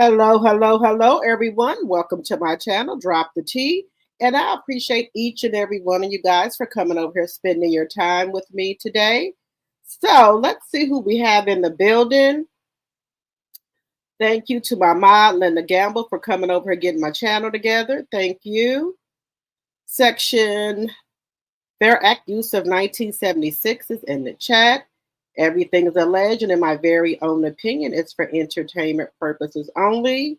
Hello, hello, hello, everyone. Welcome to my channel, Drop the Tea. And I appreciate each and every one of you guys for coming over here, spending your time with me today. So let's see who we have in the building. Thank you to my mod, Linda Gamble, for coming over here, getting my channel together. Thank you. Section Fair Act Use of 1976 is in the chat. Everything is alleged, and in my very own opinion, it's for entertainment purposes only.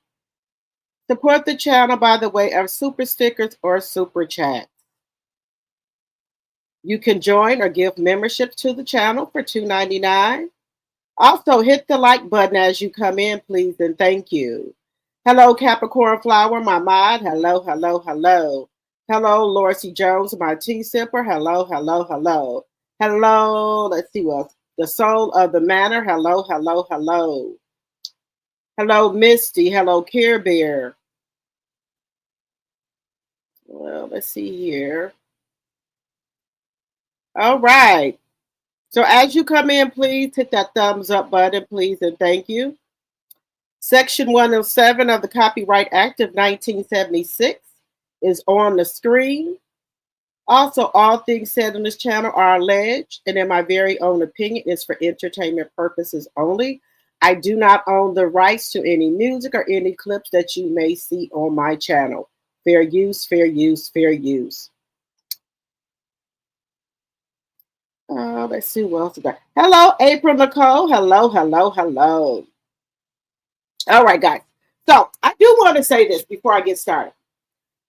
Support the channel by the way of super stickers or super chat. You can join or give membership to the channel for $2.99. Also, hit the like button as you come in, please, and thank you. Hello, Capricorn Flower, my mod. Hello, hello, hello. Hello, Lorcy Jones, my tea sipper. Hello, hello, hello. Hello, let's see what else. The Soul of the Manor. Hello, hello, hello. Hello, Misty. Hello, Care Bear. Well, let's see here. All right. So as you come in, please hit that thumbs up button, please, and thank you. Section 107 of the Copyright Act of 1976 is on the screen. Also, all things said on this channel are alleged, and in my very own opinion, is for entertainment purposes only. I do not own the rights to any music or any clips that you may see on my channel. Fair use, fair use, fair use. Let's see what else we got. Hello, April Nicole. Hello, hello, hello. All right, guys. So I do want to say this before I get started.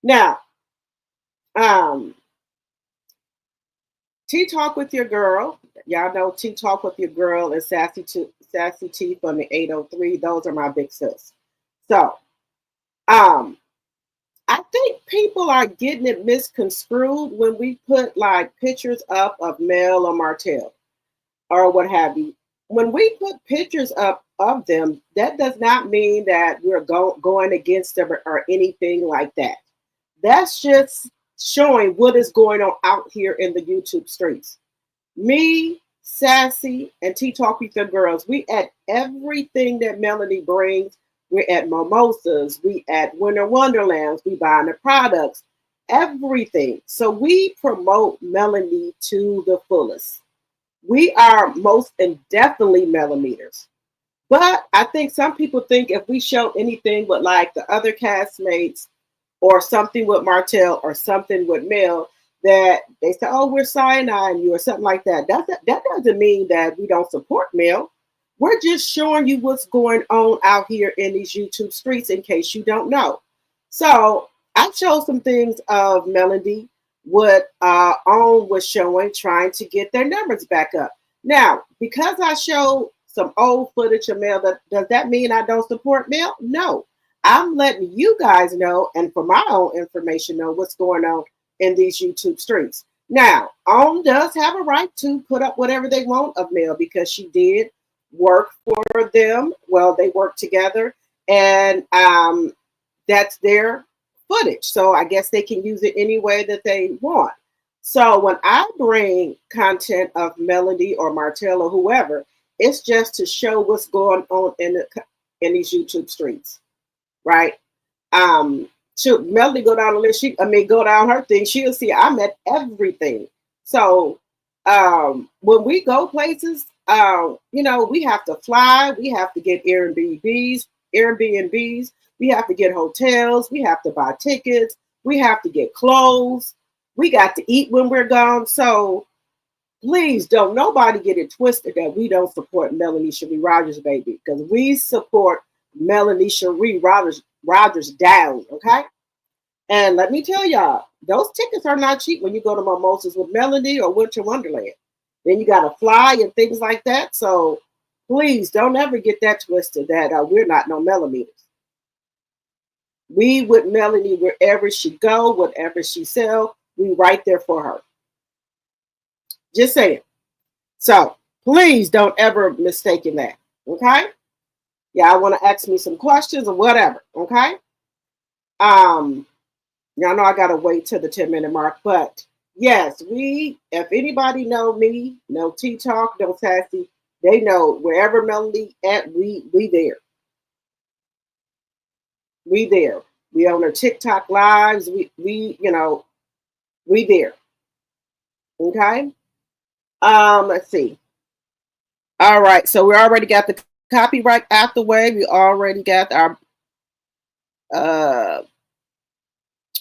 Now, Tea Talk with your girl. Y'all know Tea Talk with your girl and Sassy Tea from the 803. Those are my big sis. So, I think people are getting it misconstrued when we put like pictures up of Mel or Martell or what have you. When we put pictures up of them, that does not mean that we're going against them or anything like that. That's just showing what is going on out here in the YouTube streets. Me, Sassy, and Tea Talk with the girls, we at everything that Melanie brings. We're at Mimosas, we at Winter Wonderlands, we buying the products, everything. So we promote Melanie to the fullest. We are most and definitely millimeters. But I think some people think if we show anything with like the other castmates or something with Martell or something with Mel, that they say, oh, we're cyanide you or something like that. That doesn't mean that we don't support Mel. We're just showing you what's going on out here in these YouTube streets in case you don't know. So I showed some things of Melody, what OWN was showing, trying to get their numbers back up. Now, because I showed some old footage of Mel, does that mean I don't support Mel? No. I'm letting you guys know, and for my own information, know what's going on in these YouTube streets. Now, OWN does have a right to put up whatever they want of Mel because she did work for them. Well, they work together, and that's their footage. So I guess they can use it any way that they want. So when I bring content of Melody or Martell or whoever, it's just to show what's going on in these YouTube streets, right? Should Melody go down the list? Go down her thing. She'll see I'm at everything. So when we go places, we have to fly, we have to get Airbnbs, we have to get hotels, we have to buy tickets, we have to get clothes, we got to eat when we're gone. So please don't nobody get it twisted that we don't support Melanie Cherie Rogers, baby, because we support Melanie Cherie Rogers down, okay? And let me tell y'all, those tickets are not cheap when you go to Mimosas with Melanie or Winter Wonderland. Then you got to fly and things like that. So please don't ever get that twisted that we're not no millimeters. We with Melanie wherever she go, whatever she sell, we right there for her. Just saying. So please don't ever mistake that. Okay? Yeah, I want to ask me some questions or whatever. Okay? Y'all know I gotta wait till the 10-minute mark, but yes, if anybody know me, know Tea Talk, know Sassy, they know wherever Melody at, we there. We there. We on our TikTok lives. We we there. Okay. Let's see. All right. So we already got the copyright out the way. We already got our uh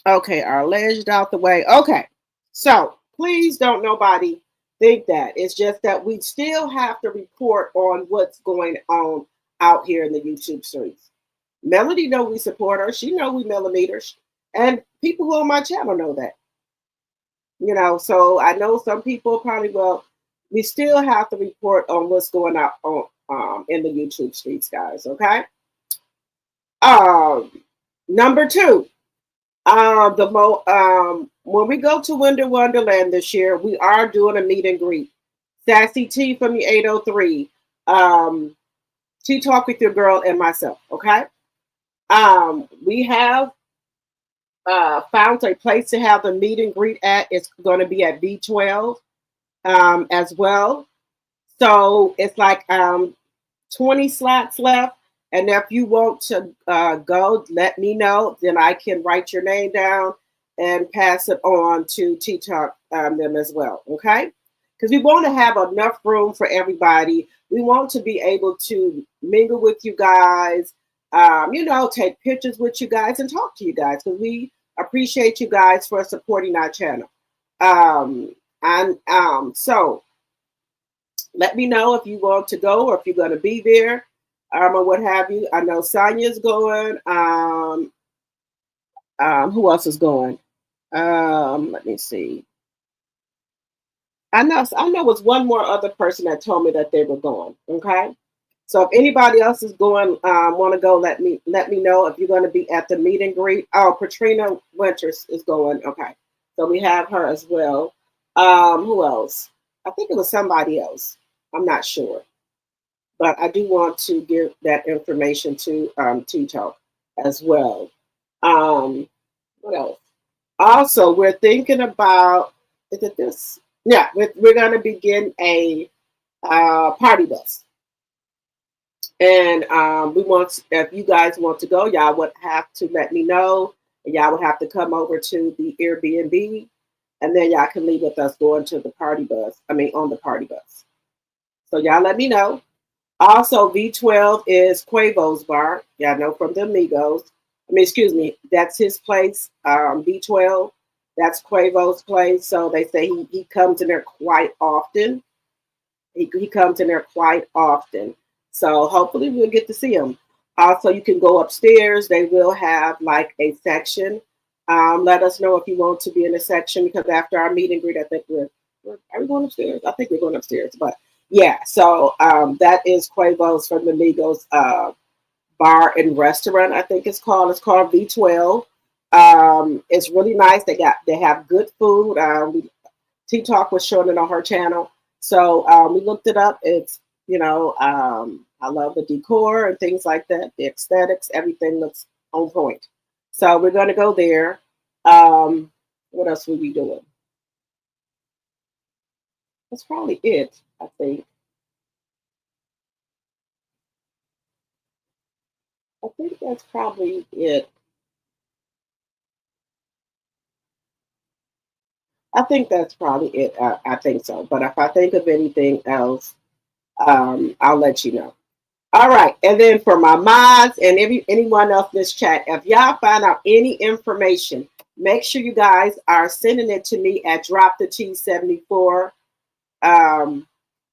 okay, our alleged out the way. Okay. So please don't nobody think that. It's just that we still have to report on what's going on out here in the YouTube streets. Melody know we support her. She know we millimeters. And people who on my channel know that. So I know some people probably will. We still have to report on what's going on in the YouTube streets, guys. Okay. Um, Number two, when we go to Winter Wonderland this year, we are doing a meet and greet. Sassy T from the 803. She talk with your girl and myself. Okay. We have found a place to have the meet and greet at. It's going to be at B12 as well. So it's like 20 slots left. And if you want to go, let me know. Then I can write your name down and pass it on to TikTok them as well. Okay? Because we want to have enough room for everybody. We want to be able to mingle with you guys, take pictures with you guys and talk to you guys because we appreciate you guys for supporting our channel. So let me know if you want to go or if you're going to be there or what have you. I know Sonia's going. Who else is going? Let me see. I know it's one more other person that told me that they were going. Okay. So if anybody else is going, want to go, let me know if you're going to be at the meet and greet. Oh, Katrina Winters is going. Okay. So we have her as well. Who else? I think it was somebody else. I'm not sure. But I do want to give that information to T-Talk as well. What else? Also, we're thinking about, is it this? Yeah, we're going to begin a party bus. And we want, if you guys want to go, y'all would have to let me know. And y'all would have to come over to the Airbnb. And then y'all can leave with us going to the party bus. On the party bus. So y'all let me know. Also, V12 is Quavo's bar. Y'all know from the Amigos. Excuse me, that's his place. V12, that's Quavo's place. So they say he comes in there quite often. He comes in there quite often. So hopefully we'll get to see him. Also, you can go upstairs. They will have like a section. Let us know if you want to be in a section because after our meet and greet, I think are we going upstairs? I think we're going upstairs, but yeah. So that is Quavo's from the Migos bar and restaurant. I think it's called. It's called V12. It's really nice. They have good food. T Talk was showing it on her channel, so we looked it up. It's I love the decor and things like that. The aesthetics, everything looks on point. So we're going to go there. What else will we doing? That's probably it, I think. I think that's probably it. I think that's probably it. I think so. But if I think of anything else, I'll let you know. All right. And then for my mods and anyone else in this chat, if y'all find out any information, make sure you guys are sending it to me at drop the T74.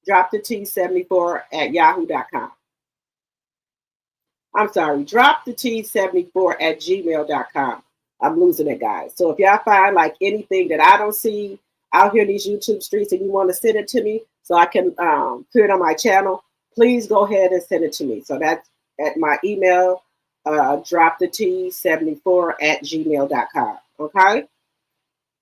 Drop the T74 at yahoo.com. I'm sorry, drop the T74 at gmail.com. I'm losing it, guys. So if y'all find like anything that I don't see out here in these YouTube streets and you want to send it to me so I can put it on my channel, please go ahead and send it to me. So that's at my email, drop the T74 at gmail.com. Okay.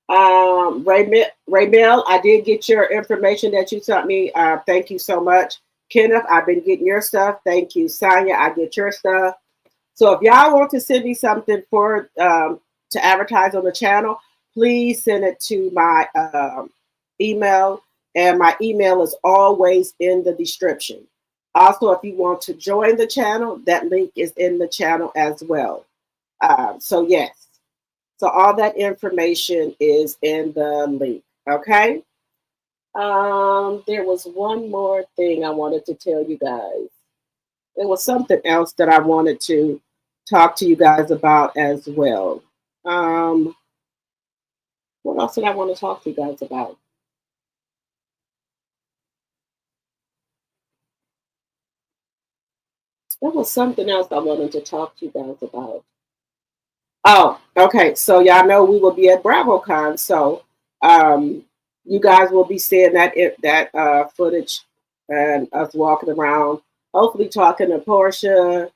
Raymel, I did get your information that you sent me. Thank you so much. Kenneth, I've been getting your stuff. Thank you. Sonia, I get your stuff. So if y'all want to send me something for to advertise on the channel, please send it to my email. And my email is always in the description. Also, if you want to join the channel, that link is in the channel as well. So yes, so all that information is in the link. Okay. There was one more thing I wanted to tell you guys. There was something else that I wanted to talk to you guys about as well. Um, what else did I want to talk to you guys about? There was something else I wanted to talk to you guys about. Oh, okay. So y'all know we will be at BravoCon. So um, you guys will be seeing that footage and us walking around, hopefully talking to Portia,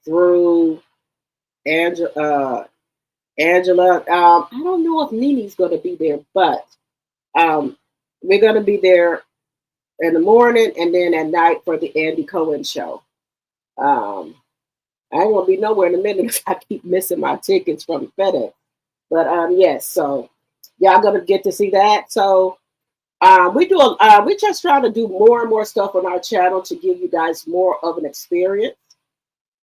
Drew, Angela. I don't know if Nini's going to be there, but um, we're going to be there in the morning and then at night for the Andy Cohen show. Um, I ain't gonna be nowhere in a minute because I keep missing my tickets from FedEx. But yes, so y'all gonna get to see that. So we just try to do more and more stuff on our channel to give you guys more of an experience.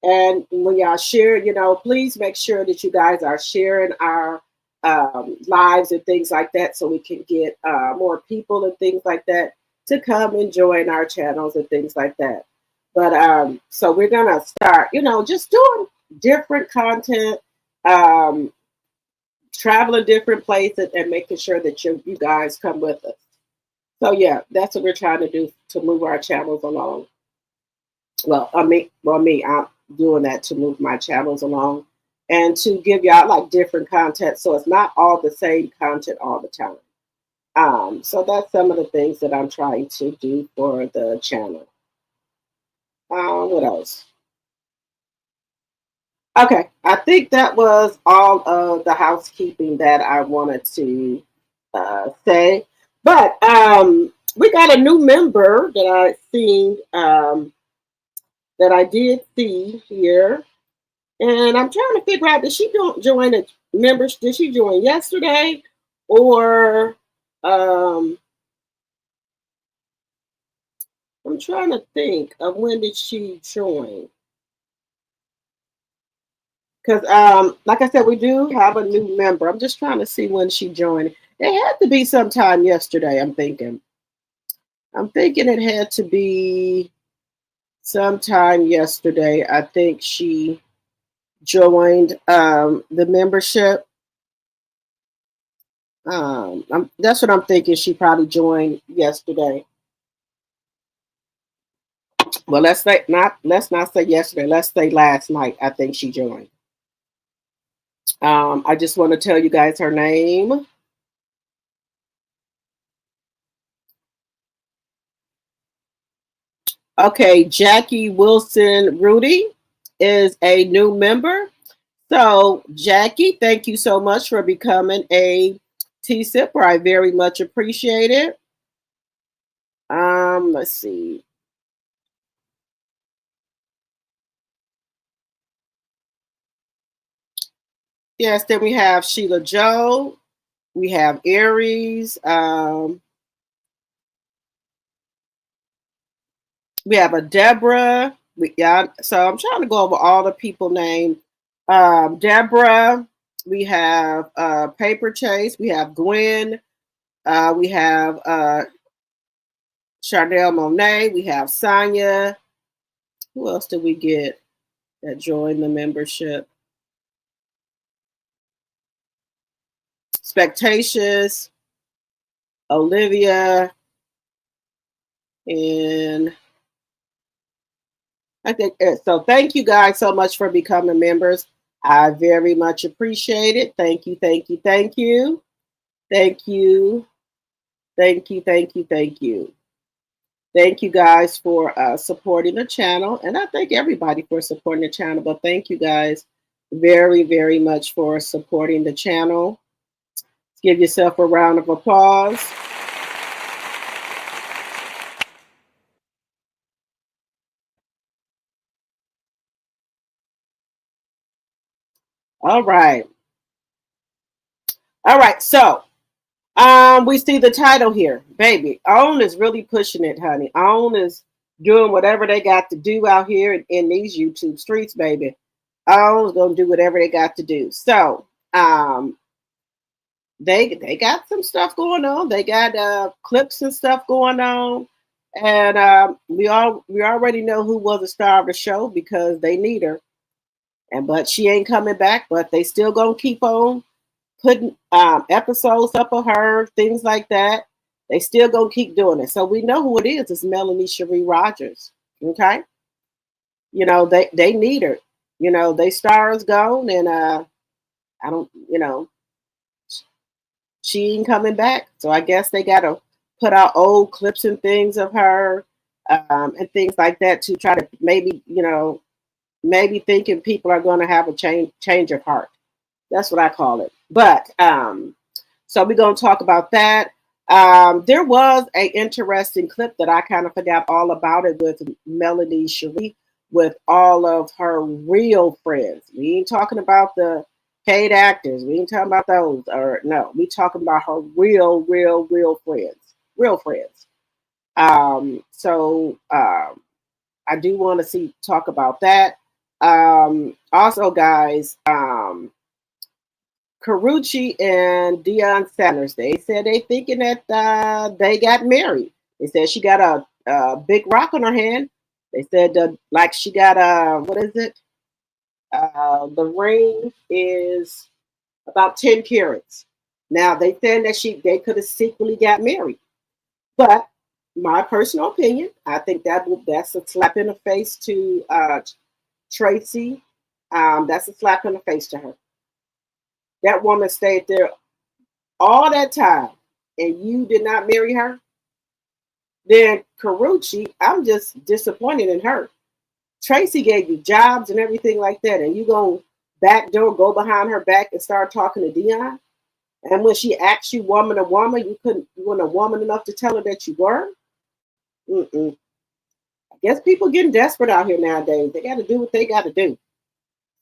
And when y'all share, please make sure that you guys are sharing our lives and things like that, so we can get more people and things like that to come and join our channels and things like that. But so we're gonna start, just doing different content, um, traveling different places, and making sure that you guys come with us. So yeah, that's what we're trying to do to move our channels along. Me, I'm doing that to move my channels along and to give y'all like different content, so it's not all the same content all the time. So that's some of the things that I'm trying to do for the channel. What else? Okay, I think that was all of the housekeeping that I wanted to say. But we got a new member that I seen that I did see here, and I'm trying to figure out, did she join a members? Did she join yesterday, or um, I'm trying to think of when did she join? Because, like I said, we do have a new member. I'm just trying to see when she joined. It had to be sometime yesterday, I'm thinking. I'm thinking it had to be sometime yesterday. I think she joined the membership. That's what I'm thinking. She probably joined yesterday. Well, let's not say yesterday. Let's say last night. I think she joined. I just want to tell you guys her name. Okay, Jackie Wilson Rudy is a new member. So, Jackie, thank you so much for becoming a T sipper. I very much appreciate it. Let's see. Yes, then we have Sheila Joe. We have Aries. We have a Deborah. Yeah, so I'm trying to go over all the people named Deborah. We have Paper Chase. We have Gwen. We have Charnel Monet. We have Sonia. Who else did we get that joined the membership? Spectatious, Olivia, and I think so. Thank you guys so much for becoming members. I very much appreciate it. Thank you, thank you, thank you, thank you, thank you, thank you, thank you. Thank you guys for supporting the channel, and I thank everybody for supporting the channel. But thank you guys very, very much for supporting the channel. Give yourself a round of applause. All right. All right. So we see the title here, baby. OWN is really pushing it, honey. OWN is doing whatever they got to do out here in these YouTube streets, baby. Oh, gonna do whatever they got to do. So they got some stuff going on. They got clips and stuff going on, and we already know who was the star of the show because they need her, and but she ain't coming back. But they still gonna keep on putting episodes up of her, things like that. They still gonna keep doing it. So we know who it is. It's Melanie Cherie Rogers. Okay, they need her. They star is gone, and I don't. She ain't coming back. So I guess they gotta put out old clips and things of her, and things like that to try to maybe thinking people are going to have a change of heart. That's what I call it. But so we're going to talk about that. There was a interesting clip that I kind of forgot all about it with Melanie Cherie with all of her real friends. We ain't talking about the paid actors. We ain't talking about those. Or no, we talking about her real friends. Real friends. So I do want to talk about that. Also, guys, Carucci and Deion Sanders, they said they thinking that they got married. They said she got a big rock on her hand. They said like she got what is it? The ring is about 10 carats. Now they said that they could have secretly got married, but my personal opinion, I think that's a slap in the face to Tracy. That's a slap in the face to her. That woman stayed there all that time, and you did not marry her. Then Carucci, I'm just disappointed in her. Tracy gave you jobs and everything like that, and you go backdoor, go behind her back and start talking to Deion. And when she asked you woman to woman, you weren't a woman enough to tell her that you were. Mm-mm. I guess people getting desperate out here nowadays. They got to do what they got to do.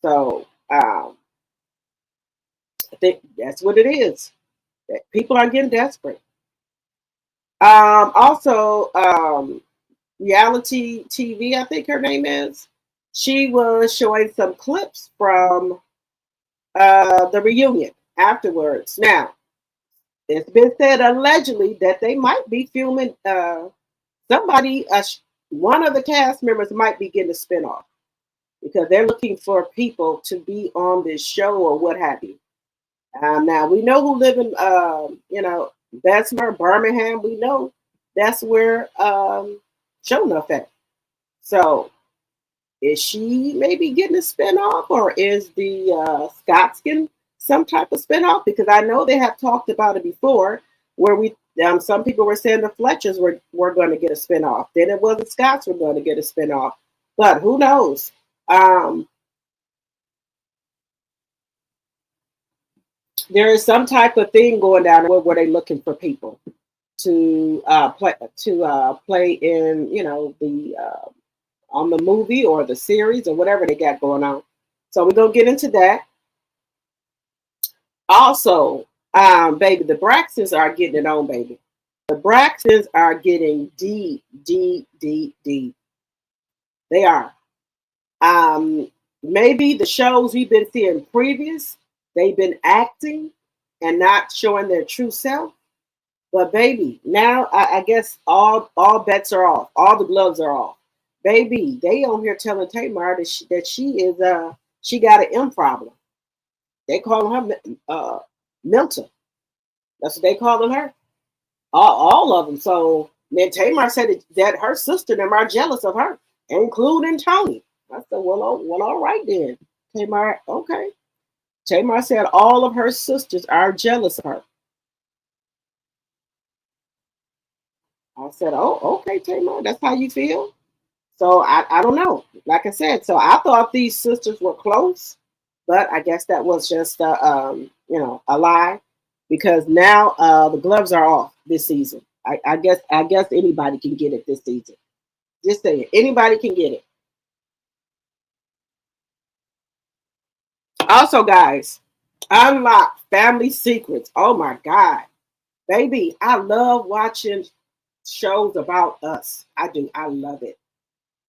So I think that's what it is. That people are getting desperate. Also, reality TV, I think her name is. She was showing some clips from the reunion afterwards. Now, it's been said allegedly that they might be filming somebody, one of the cast members might be getting a spinoff because they're looking for people to be on this show or what have you. Now we know who live in, Bessemer, Birmingham. We know that's where Show enough at. So is she maybe getting a spinoff, or is the Scots getting some type of spinoff? Because I know they have talked about it before, where some people were saying the Fletchers were going to get a spinoff. Then it was the Scots were going to get a spinoff, but who knows? There is some type of thing going down where they're looking for people to play in, the on the movie or the series or whatever they got going on. So we're gonna get into that. Also, baby, the Braxtons are getting it on, baby. The Braxtons are getting deep, deep, deep, deep. They are. Maybe the shows we've been seeing previous, they've been acting and not showing their true self. But baby, now I guess all bets are off. All the gloves are off. Baby, they on here telling Tamar that she got an M problem. They calling her Milton. That's what they calling her. All of them. So then Tamar said that her sister and them are jealous of her, including Tony. I said, well, all right then. Tamar, okay. Tamar said all of her sisters are jealous of her. I said, oh, okay, Tamar, that's how you feel? So I don't know. Like I said, so I thought these sisters were close, but I guess that was just a lie because now the gloves are off this season. I guess anybody can get it this season. Just saying, anybody can get it. Also, guys, unlock family secrets. Oh my God, baby, I love watching shows about us. I do. I love it.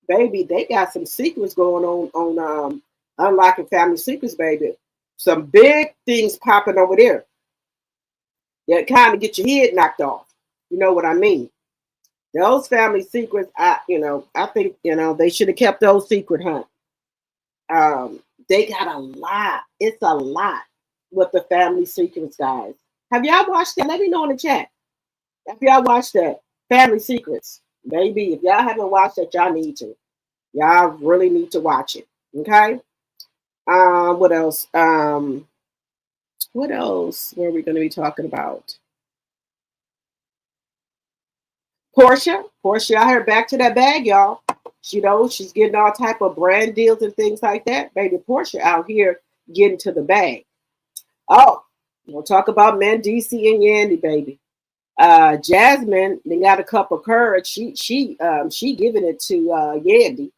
Baby, they got some secrets going on Unlocking family secrets, baby. Some big things popping over there that kind of get your head knocked off. You know what I mean? Those family secrets, I think, they should have kept those secret, huh? They got a lot. It's a lot with the family secrets, guys. Have y'all watched that? Let me know in the chat. Have y'all watched that? Family Secrets. Maybe if y'all haven't watched it, y'all need to. Y'all really need to watch it. Okay. What else? What else were we going to be talking about? Portia. Portia out here back to that bag, y'all. She's getting all type of brand deals and things like that. Baby Portia out here getting to the bag. Oh, we'll talk about Mendici and Yandy, baby. Jasmine, they got a cup of courage. She giving it to Yandy,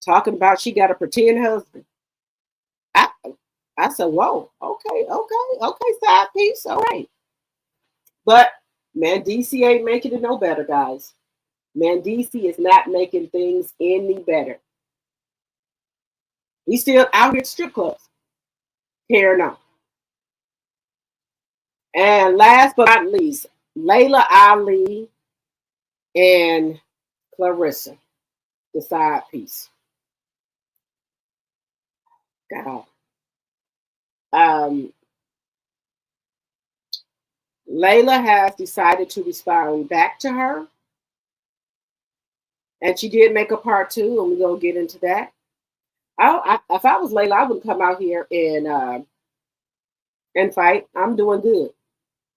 talking about she got a pretend husband. I said, whoa, okay, side piece, all right. But Mendici ain't making it no better, guys. Mendici is not making things any better. He's still out here at strip clubs. Carrying on. And last but not least, Layla Ali and Clarissa, the side piece. God. Layla has decided to respond back to her. And she did make a part 2, and we're going to get into that. If I was Layla, I wouldn't come out here and fight. I'm doing good.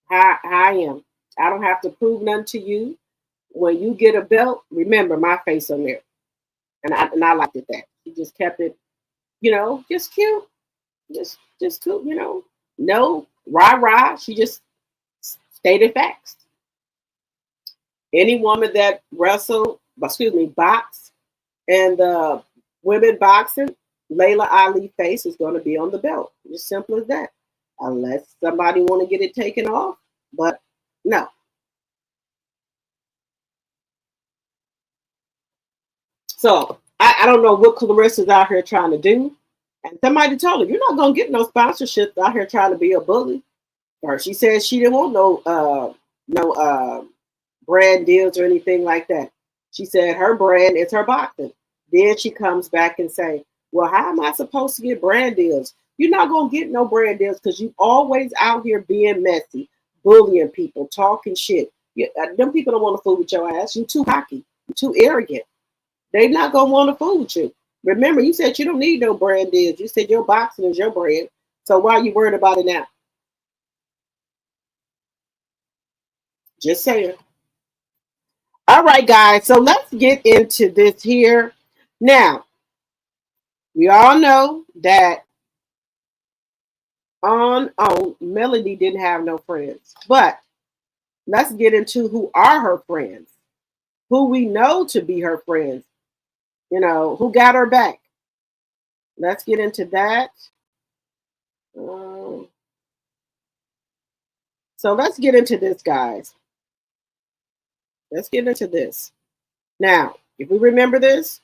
I am. I don't have to prove nothing to you. When you get a belt, remember my face on there. And I liked it that. She just kept it, just cute. Just cute, No rah. She just stated facts. Any woman that box, and the women boxing, Layla Ali face is going to be on the belt. Just simple as that. Unless somebody want to get it taken off, but no. So I don't know what Clarissa's out here trying to do. And somebody told her, you're not going to get no sponsorships out here trying to be a bully. Or she said she didn't want no brand deals or anything like that. She said her brand is her boxing. Then she comes back and say, well, how am I supposed to get brand deals? You're not going to get no brand deals because you always out here being messy, bullying people, talking shit. Them people don't want to fool with your ass. You too cocky. You too arrogant. They not going to want to fool with you. Remember, you said you don't need no brand deals. You said your boxing is your brand. So why are you worried about it now? Just saying. All right, guys. So let's get into this here. Now, we all know that on Melody didn't have no friends. But let's get into who are her friends. Who we know to be her friends. Who got her back. Let's get into that. So let's get into this, guys. Let's get into this. Now, if we remember this.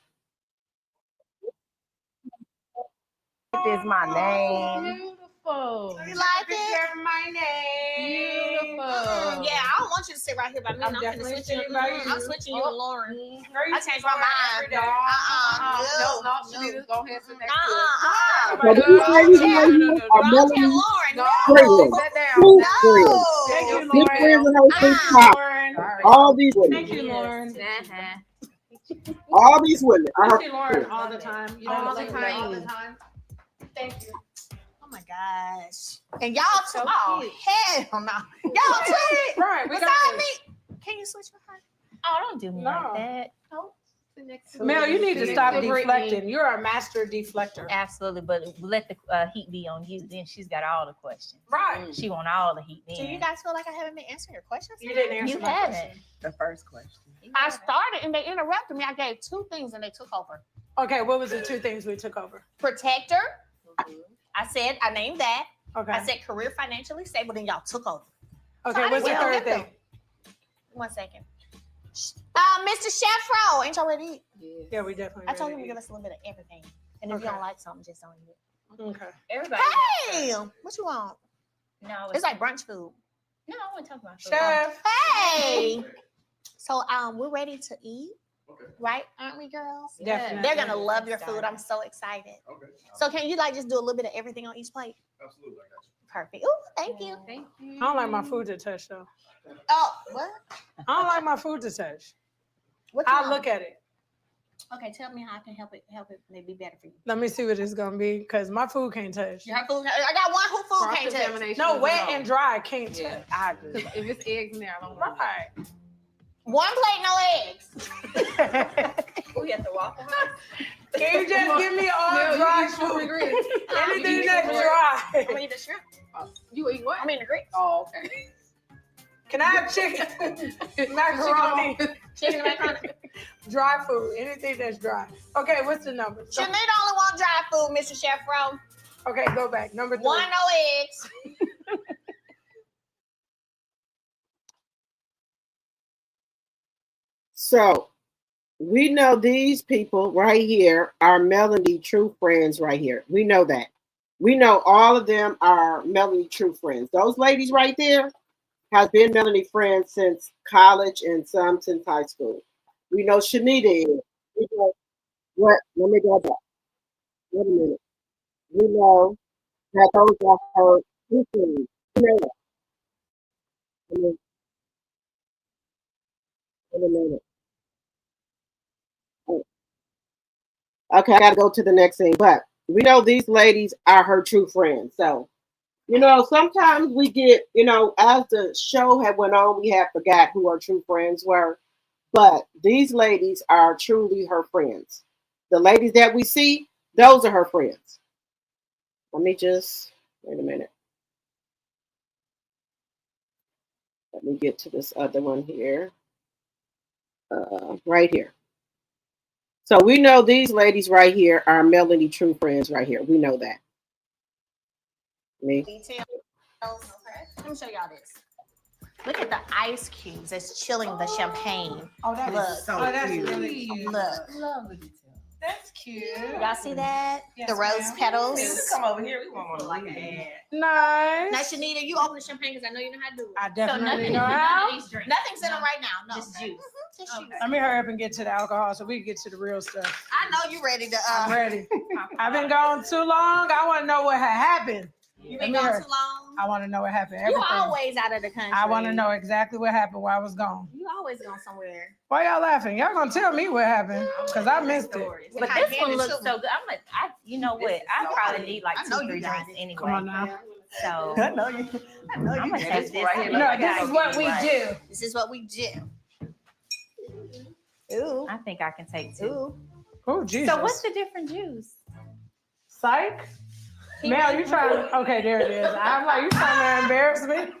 This is my name. Beautiful. You like it? My name. Beautiful. Yeah, I don't want you to sit right here by me. I'm definitely switching. I'm switching you and Lauren. I changed my mind. No, she needs to go ahead and sit next to her. Lauren. No, sit down. Thank you, Lauren. All these women. Thank you, Lauren. All these women. Thank you, Lauren. All the time. All the time. Thank you. Oh my gosh. And y'all too. Oh, hell no. Y'all too. Right. Beside me. Can you switch with her? Oh, don't do me like that. No. Mel, you need to stop deflecting. You're a master deflector. Absolutely, but let the heat be on you. Then she's got all the questions. Right. She want all the heat. Do you guys feel like I haven't been answering your questions? You didn't answer You my haven't. question. The first question. I started and they interrupted me. I gave 2 things and they took over. Okay, what was the 2 things we took over? Protector. I named that. Okay. I said career financially stable, then y'all took over. Okay, what's the 3rd thing? 1 second. Mr. Chefro, ain't y'all ready to eat? Yeah, we definitely. I told him to give us a little bit of everything. And if you don't like something, just don't eat it. Okay. Everybody. Hey, what you want? No, It's like brunch food. no, I want to talk about food. Chef. Hey. So we're ready to eat, right? Aren't we, girls? Definitely. They're gonna love your food. I'm so excited. Okay. So can you like just do a little bit of everything on each plate? Absolutely, I got you. Perfect. Ooh, thank you. Thank you. I don't like my food to touch though. Oh, what? I don't like my food to touch. What you I want? look at it. Okay, tell me how I can help it maybe better for you. Let me see what it's gonna be, because my food can't touch. Your food. I got one who food can't touch. No, wet and dry can't touch. Yeah. I do. If it's eggs in there, I don't want it. Right. One plate, no eggs. We at the Waffle House. Can you just give me all No, dry you eat shrimp and food? grits. Anything that's I'm dry. gonna eat the shrimp. You eat what? I'm eating the grits. Oh, okay. Can I have chicken? Macaroni. Chicken and macaroni. Dry food. Anything that's dry. Okay, what's the number? Shanita only want dry food, Mr. Chef Ro. Okay, go back. Number 3. One, no eggs. So we know these people right here are Melanie true friends right here. We know that. We know all of them are Melanie true friends. Those ladies right there have been Melanie friends since college and some since high school. We know Shanita is. We know what? Let me go back. Wait a minute. We know that those are her true friends. We know that. Wait a minute. Okay, I gotta go to the next thing. But we know these ladies are her true friends. So, sometimes we get, as the show had went on, we had forgot who our true friends were. But these ladies are truly her friends. The ladies that we see, those are her friends. Let me just wait a minute. Let me get to this other one here. Right here. So we know these ladies right here are Melanie true friends right here. We know that. Me. Details. Okay. Let me show y'all this. Look at the ice cubes that's chilling the champagne. Oh, that Look. is so that's cute. really Look. Love the detail. That's cute. Y'all see that? Yes, the rose ma'am. petals. You come over here. We want to like an ad. Nice. Now, Shanita, you open the champagne because I know you know how to do it. I So definitely nothing, know none how. of these drinks. Nothing's in them right now. No. Just juice. Just Okay. juice. Let me hurry up and get to the alcohol so we can get to the real stuff. I know you ready to. I'm ready. I've been gone too long. I want to know what had happened. You Let been me gone hurry. too long. I want to know what happened. You Everything. always out of the country. I want to know exactly what happened while I was gone. You always going somewhere. Why y'all laughing? Y'all gonna tell me what happened? Because I missed it. But this one looks so good. You know what? I probably need like I know 2, you 3 got drinks it. anyway. Come on now. So I know you. I'm gonna take this. right here. You know, this is what we do. This is what we do. Ooh. I think I can take 2. Ooh. Oh, Jesus. So what's the different juice? Psych? Mel, you trying? Okay, there it is. I'm like, you trying to embarrass me?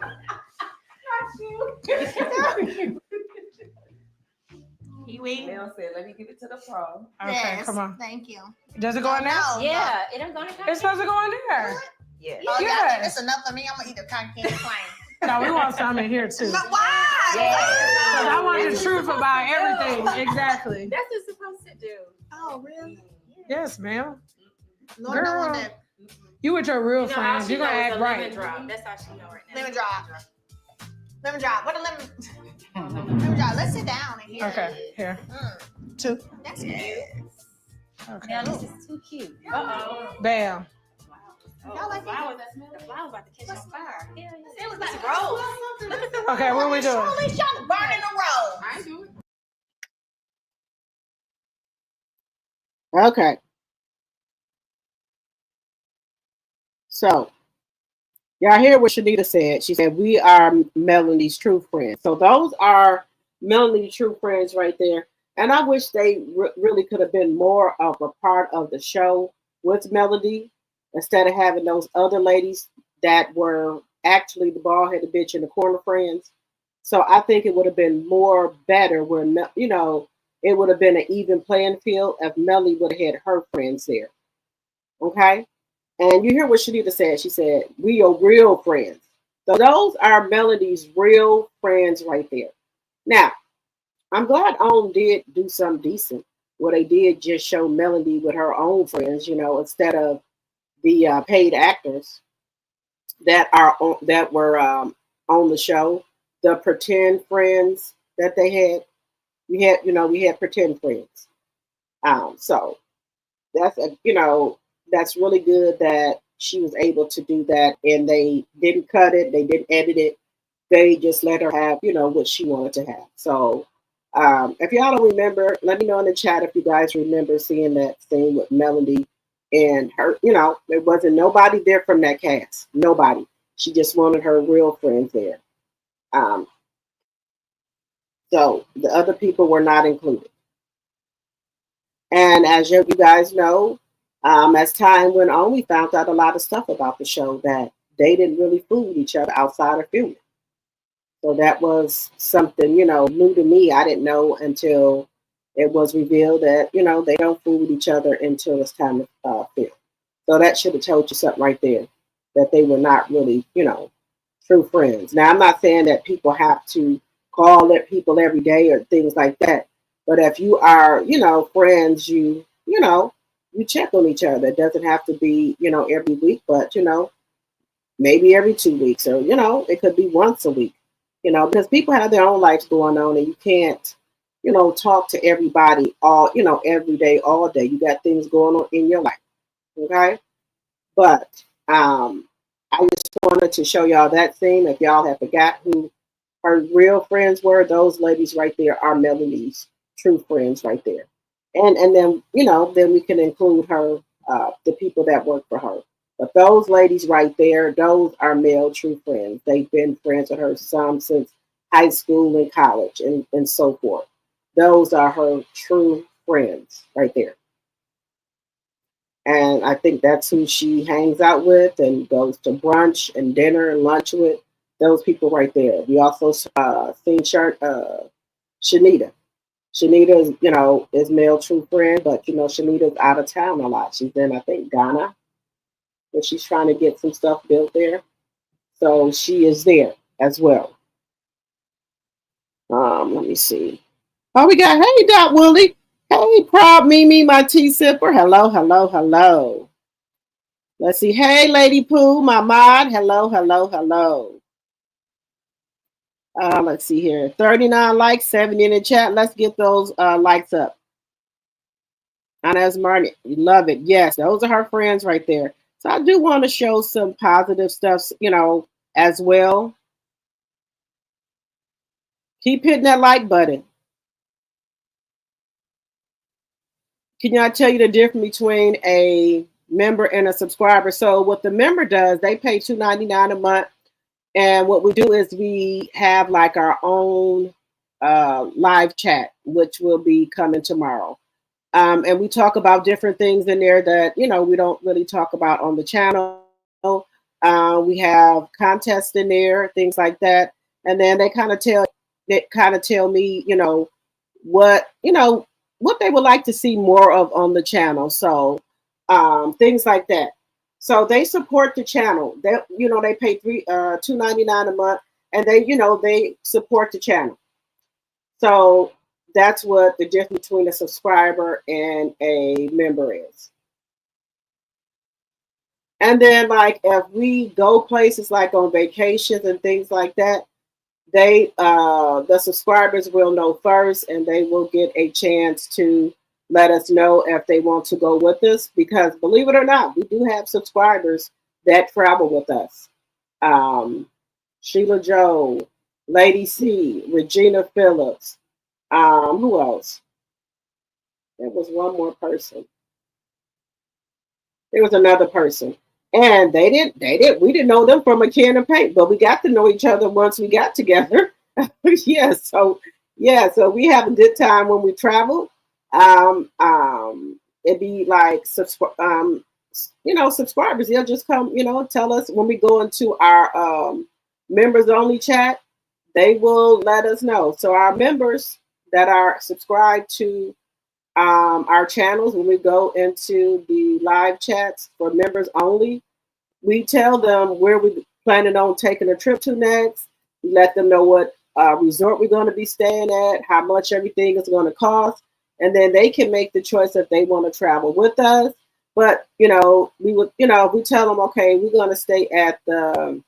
Kiwi. Mel said, let me give it to the pro. Okay, Yes. come on. Thank you. Does it go in there? No. Yeah, it don't go in the It's supposed to go in there. Yeah. Oh, yeah. Yes. It's enough for me. I'm gonna eat the cotton candy plain. No, we want some in here too. No, why? Because I want the truth about everything. Exactly. That's what it's supposed to do. Oh, really? Yes, ma'am. Lord, no Girl. one that. You with your real You know how friends. she You're gonna knows act the lemon right. drop. That's how she know right now. Lemon drop. Lemon drop. What a lemon. Lemon drop. Let's sit down and hear. Okay, here. 2. That's cute. Okay. Now this is too cute. Uh-oh. Bam. Y'all like flowers? The flowers about to catch on fire. Yeah, It was like rose. Look at the rose. Okay, what we doing? At least y'all burning the rose. I do it. Okay. So, y'all hear what Shanita said. She said, we are Melanie's true friends. So those are Melanie's true friends right there. And I wish they really could have been more of a part of the show with Melody instead of having those other ladies that were actually the bald-headed bitch in the corner friends. So I think it would have been more better where, it would have been an even playing field if Melody would have had her friends there. Okay? And you hear what Shanita said. She said, we are real friends. So those are Melody's real friends right there. Now, I'm glad OWN did do something decent. Well, they did just show Melody with her own friends, instead of the paid actors that were on the show, the pretend friends that they had. We had pretend friends. So that's really good that she was able to do that, and they didn't cut it, they didn't edit it, they just let her have what she wanted to have. So if y'all don't remember, let me know in the chat if you guys remember seeing that scene with Melody and her. There wasn't nobody there from that cast, nobody. She just wanted her real friends there. So the other people were not included. And as you guys know, as time went on, we found out a lot of stuff about the show that they didn't really fool each other outside of filming. So that was something, new to me. I didn't know until it was revealed that, they don't fool with each other until it's time to film. So that should have told you something right there, that they were not really, true friends. Now, I'm not saying that people have to call at people every day or things like that. But if you are, friends, you check on each other. It doesn't have to be, every week, but, maybe every 2 weeks, or, it could be once a week, because people have their own lives going on, and you can't, talk to everybody all, every day, all day. You got things going on in your life. Okay. But I just wanted to show y'all that scene. If y'all have forgot who her real friends were, those ladies right there are Melody's true friends right there. And then, then we can include her, the people that work for her. But those ladies right there, those are male true friends. They've been friends with her some since high school and college and so forth. Those are her true friends right there. And I think that's who she hangs out with and goes to brunch and dinner and lunch with. Those people right there. We also seen Shanita. Shanita is male true friend, but Shanita's out of town a lot. She's in, I think, Ghana, but she's trying to get some stuff built there. So she is there as well. Let me see. Oh, we got, hey, Dot Willie. Hey, Proud Mimi, my tea sipper. Hello, hello, hello. Let's see. Hey, Lady Pooh, my mod. Hello, hello, hello. Let's see here. 39 likes, 70 in the chat. Let's get those likes up. Anna's Martin, you love it. Yes, those are her friends right there. So I do want to show some positive stuff, as well. Keep hitting that like button. Can I tell you the difference between a member and a subscriber? So what the member does, they pay $2.99 a month. And what we do is we have like our own live chat, which will be coming tomorrow. And we talk about different things in there that, we don't really talk about on the channel. We have contests in there, things like that. And then they kind of tell me, what they would like to see more of on the channel. So things like that. So they support the channel. They pay $2.99 a month, and they support the channel. So that's what the difference between a subscriber and a member is. And then, like, if we go places like on vacations and things like that, the subscribers will know first, and they will get a chance to let us know if they want to go with us, because believe it or not, we do have subscribers that travel with us. Sheila Joe, Lady C, Regina Phillips. Who else? There was one more person. There was another person. And we didn't know them from a can of paint, but we got to know each other once we got together. So we have a good time when we travel. It'd be like subscribers. They'll just come, tell us when we go into our members only chat. They will let us know. So our members that are subscribed to our channels, when we go into the live chats for members only, we tell them where we're planning on taking a trip to next. We let them know what resort we're going to be staying at, how much everything is going to cost. and then they can make the choice if they want to travel with us. But we would, we tell them, okay, we're going to stay at the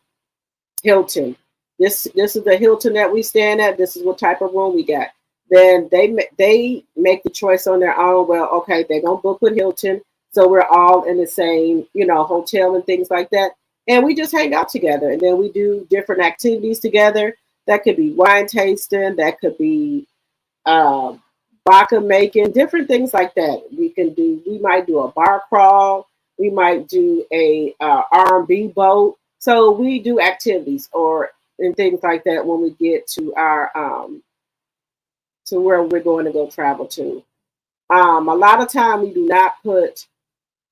Hilton. This is the Hilton that we stand at. This is what type of room we got. Then they make the choice on their own. Well, okay, they're gonna book with Hilton, so we're all in the same, hotel and things like that. And we just hang out together, and then we do different activities together. That could be wine tasting. That could be uh, vodka making, different things like that. We might do a bar crawl. We might do a R&B boat. So we do activities and things like that when we get to our to where we're going to go travel to. A lot of time we do not put,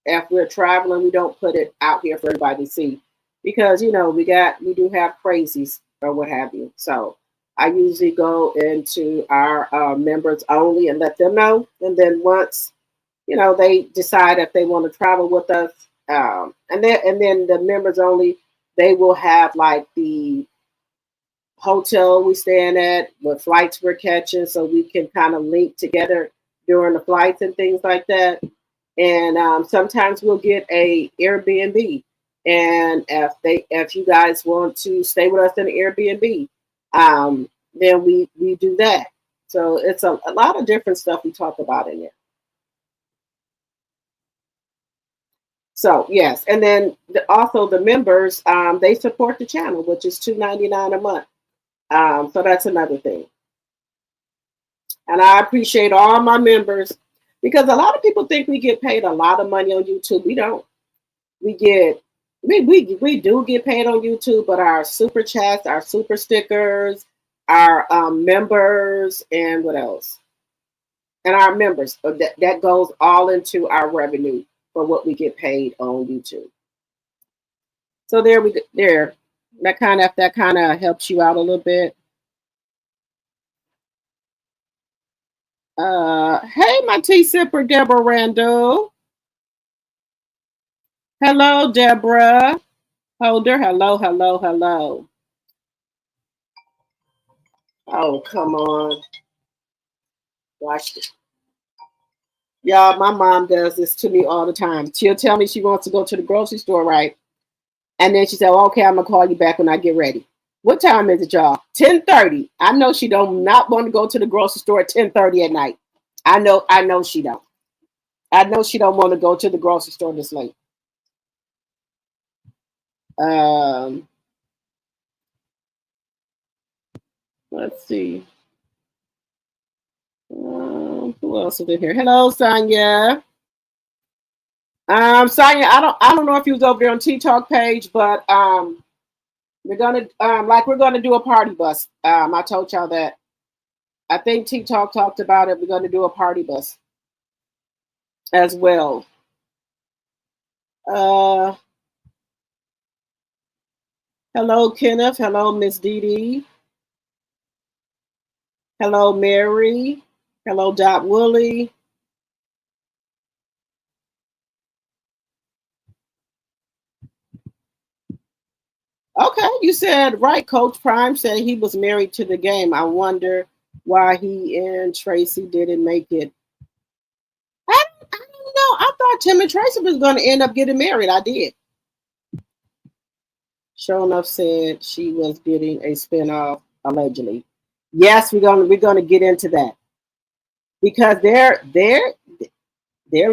if we're traveling, we don't put it out here for everybody to see, because we do have crazies or what have you. So I usually go into our members only and let them know, and then once they decide if they want to travel with us, and then the members only, they will have like the hotel we staying at, what flights we're catching, so we can kind of link together during the flights and things like that. And sometimes we'll get a Airbnb, and if you guys want to stay with us in an Airbnb, then we do that. So it's a lot of different stuff we talk about in there. So yes, and then also the members, they support the channel, which is $2.99 a month. So that's another thing. And I appreciate all my members, because a lot of people think we get paid a lot of money on YouTube. We don't. We do get paid on YouTube, but our super chats, our super stickers, our members, and what else? And our members, that goes all into our revenue for what we get paid on YouTube. So there we go. There, that kind of helps you out a little bit. Hey, my tea sipper, Deborah Randall. Hello, Deborah Holder. Hello, hello, hello. Oh, come on. Watch this. Y'all, my mom does this to me all the time. She'll tell me she wants to go to the grocery store, right? And then she said, well, okay, I'm going to call you back when I get ready. What time is it, y'all? 10:30. I know she don't not want to go to the grocery store at 10:30 at night. I know she don't. I know she don't want to go to the grocery store this late. Let's see. Who else is in here? Hello, Sonia. Sonia, I don't know if you was over there on T-Talk page, but we're gonna do a party bus. I told y'all that. I think T-Talk talked about it. We're gonna do a party bus as well. Hello, Kenneth. Hello, Miss Dee Dee. Hello, Mary. Hello, Dot Woolley. Okay, you said right. Coach Prime said he was married to the game. I wonder why he and Tracy didn't make it. I don't know. I thought Tim and Tracy was going to end up getting married. I did. Sure enough said she was getting a spinoff, allegedly. Yes, we're gonna get into that, because they're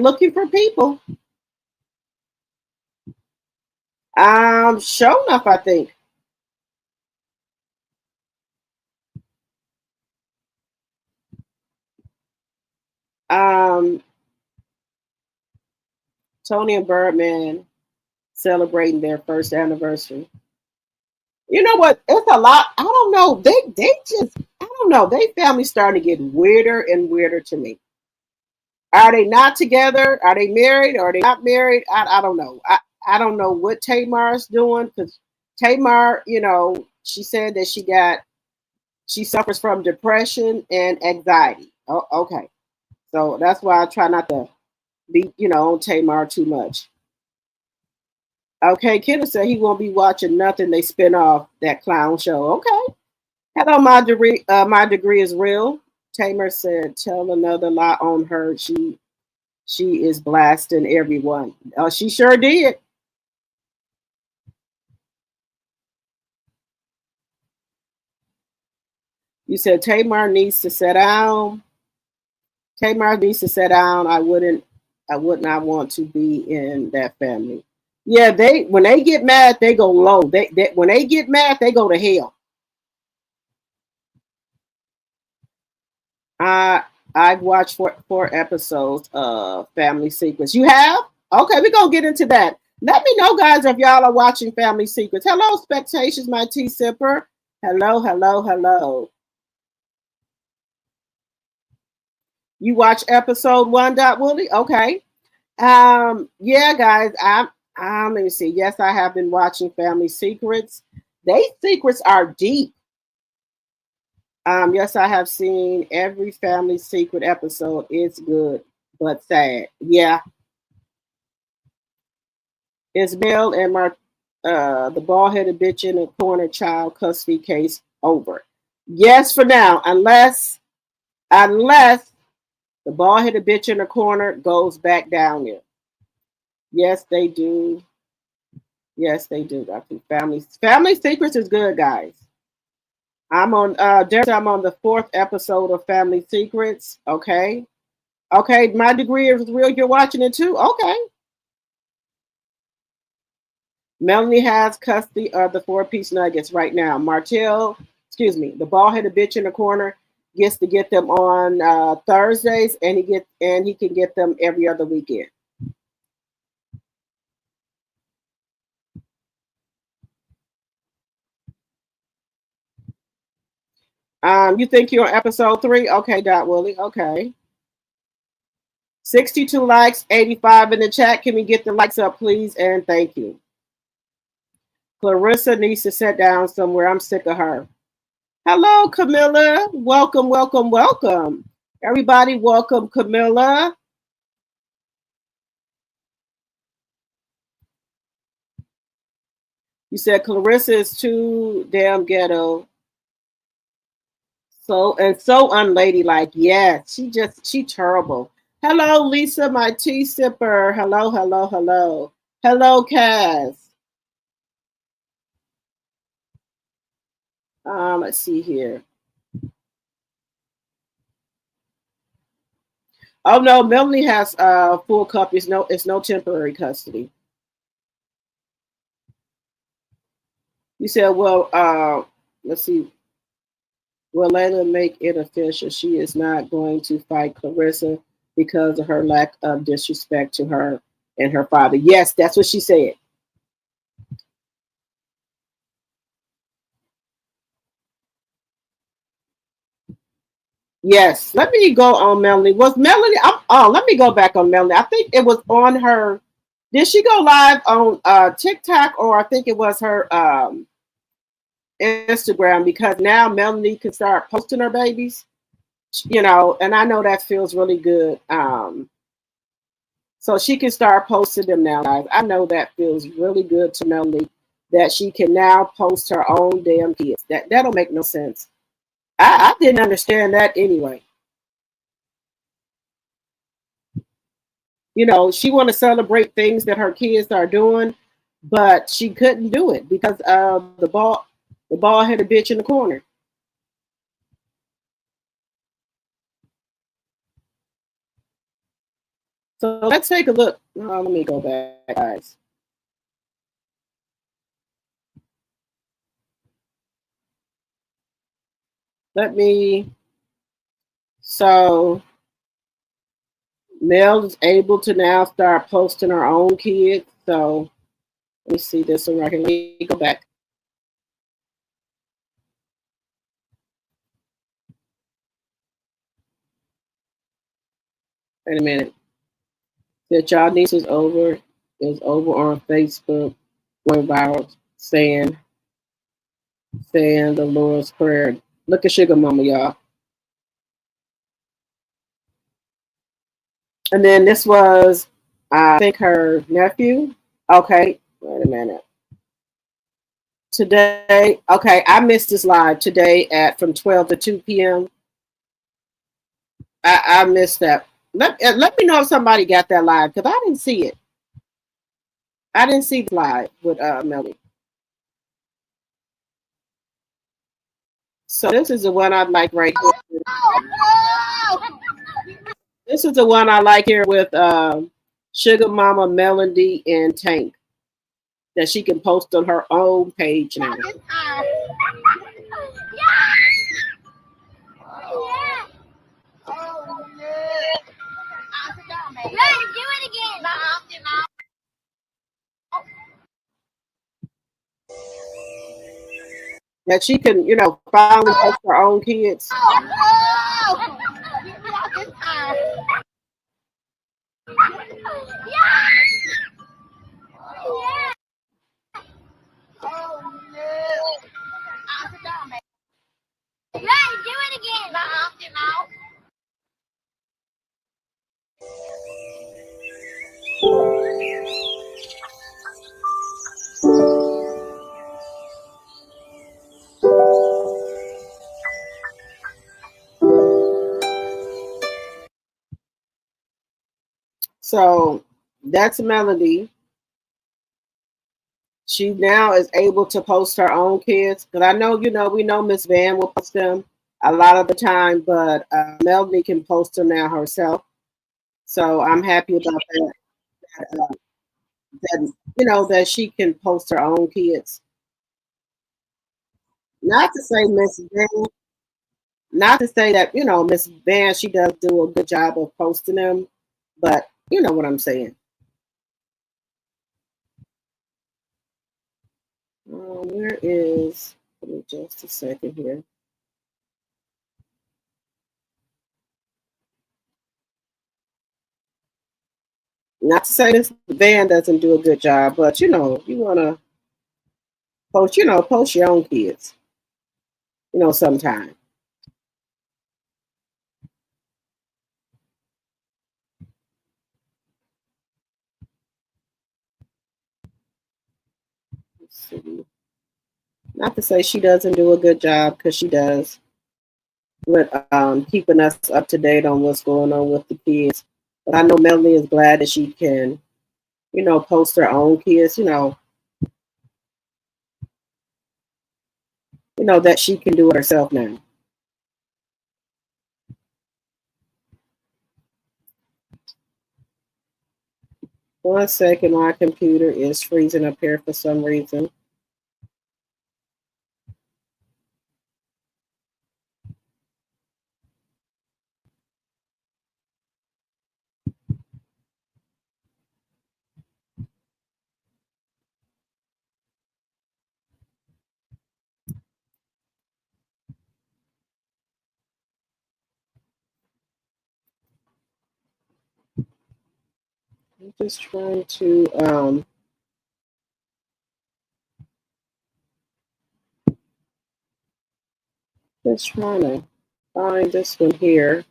looking for people. Sure enough, I think. Tony and Birdman celebrating their first anniversary. You know what? It's a lot. I don't know. They just, I don't know. They family starting to get weirder and weirder to me. Are they not together? Are they married? Are they not married? I don't know. I don't know what Tamar's doing, because Tamar, she said that she suffers from depression and anxiety. Oh, okay. So that's why I try not to be, on Tamar too much. Okay, Kenneth said he won't be watching nothing they spin off that clown show. Okay. Hello, my degree is real. Tamer said, "Tell another lie on her. She is blasting everyone." She sure did. You said Tamar needs to sit down. Tamar needs to sit down. I would not want to be in that family. Yeah, they when they get mad, they go low. They when they get mad, they go to hell. I I've watched four episodes of Family Secrets. You have? Okay, we're gonna get into that. Let me know, guys, if y'all are watching Family Secrets. Hello, Spectations, my tea sipper. Hello, hello, hello. You watch episode one, Dot Willie? Okay. Yeah, guys, let me see. Yes, I have been watching Family Secrets. They secrets are deep. Yes, I have seen every Family Secret episode. It's good, but sad. Yeah. Isabel and the bald headed bitch in the corner child custody case over. Yes, for now, unless the bald headed bitch in the corner goes back down there. Yes, they do. Yes, they do. I think Family Secrets is good, guys. I'm on the fourth episode of Family Secrets. Okay. Okay, my degree is real. You're watching it too? Okay. Melanie has custody of the four-piece nuggets right now. The bald-headed bitch in the corner gets to get them on Thursdays, and he can get them every other weekend. You think you're on episode 3? Okay, Dot Willie. Okay. 62 likes, 85 in the chat. Can we get the likes up, please? And thank you. Clarissa needs to sit down somewhere. I'm sick of her. Hello, Camilla. Welcome, welcome, welcome. Everybody, welcome, Camilla. You said Clarissa is too damn ghetto. So unladylike. Yeah, she terrible. Hello, Lisa, my tea sipper. Hello, hello, hello. Hello, Cass. Let's see here. Oh no, Melanie has full cup. It's no temporary custody. You said, well, let's see. Will Layla make it official? She is not going to fight Clarissa because of her lack of disrespect to her and her father. Yes, that's what she said. Yes, let me go on Melanie. Was Melanie? Let me go back on Melanie. I think it was on her. Did she go live on TikTok, or I think it was her Instagram? Because now Melanie can start posting her babies, and I know that feels really good. So she can start posting them now, guys. I know that feels really good to Melanie that she can now post her own damn kids. That'll make no sense. I didn't understand that anyway. She want to celebrate things that her kids are doing, but she couldn't do it because of the bald-headed bitch in the corner. So let's take a look. Let me go back, guys. So Mel is able to now start posting her own kids. So let me see this one right here. Let me go back. Wait a minute. That y'all niece is over on Facebook, went viral saying the Lord's Prayer. Look at Sugar Mama, y'all. And then this was, I think, her nephew. Okay, wait a minute. Today, okay, I missed this live today from 12 to 2 p.m. I missed that. Let me know if somebody got that live because I didn't see it. I didn't see the live with Melly. So this is the one I like right here. This is the one I like here with Sugar Mama, Melody, and Tank that she can post on her own page now. That she can, finally post her own kids. So that's Melody. She now is able to post her own kids. Because I know, we know Miss Van will post them a lot of the time, but Melody can post them now herself. So I'm happy about that. That she can post her own kids. Not to say Miss Van, not to say that Miss Van she does do a good job of posting them, but you know what I'm saying. Where is? Give me just a second here. Not to say this Van doesn't do a good job, but you wanna post your own kids. Sometime. Let's see. Not to say she doesn't do a good job, because she does, with keeping us up to date on what's going on with the kids. But I know Melanie is glad that she can, post her own kids. That she can do it herself now. One second, my computer is freezing up here for some reason. I'm just trying to find this one here.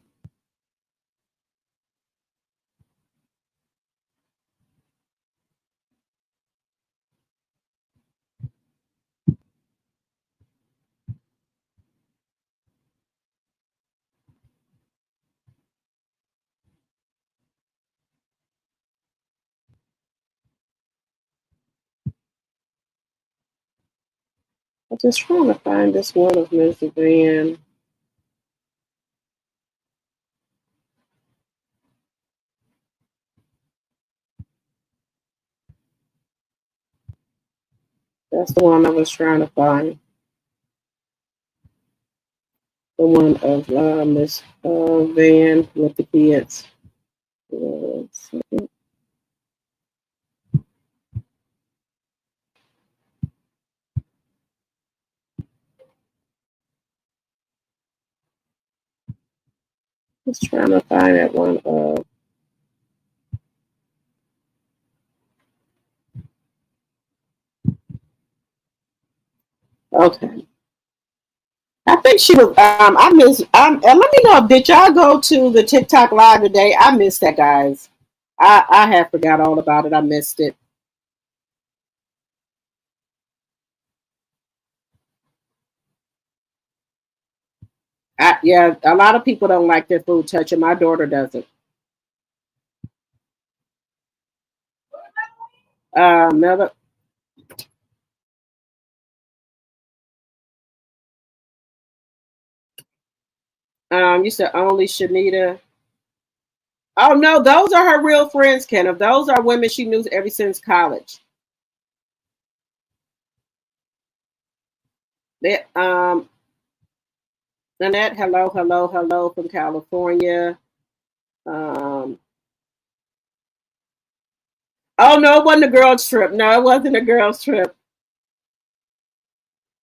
I'm just trying to find this one of Ms. Van. That's the one I was trying to find. The one of Miss Van with the kids. Just trying to find that one. Okay. I think she was. I miss. Let me know. Did y'all go to the TikTok live today? I missed that, guys. I have forgot all about it. I missed it. Yeah, a lot of people don't like their food touching. My daughter doesn't. Another, you said only Shanita. Oh no, those are her real friends, Kenneth. Those are women she knew ever since college. They, Annette, hello, hello, hello from California. Um, oh no, it wasn't a girls trip. No, it wasn't a girls trip.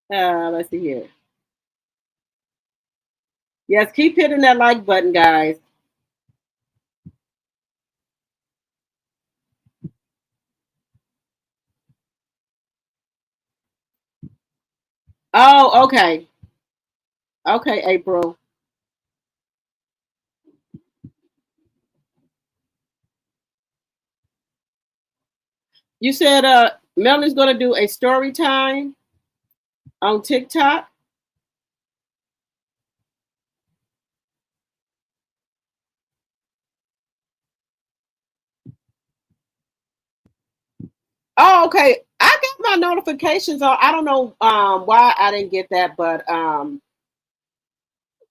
Let's see here. Yes, keep hitting that like button, guys. Oh, okay. Okay, April. You said Melanie's gonna do a story time on TikTok. Oh, okay. I got my notifications on. I don't know why I didn't get that, but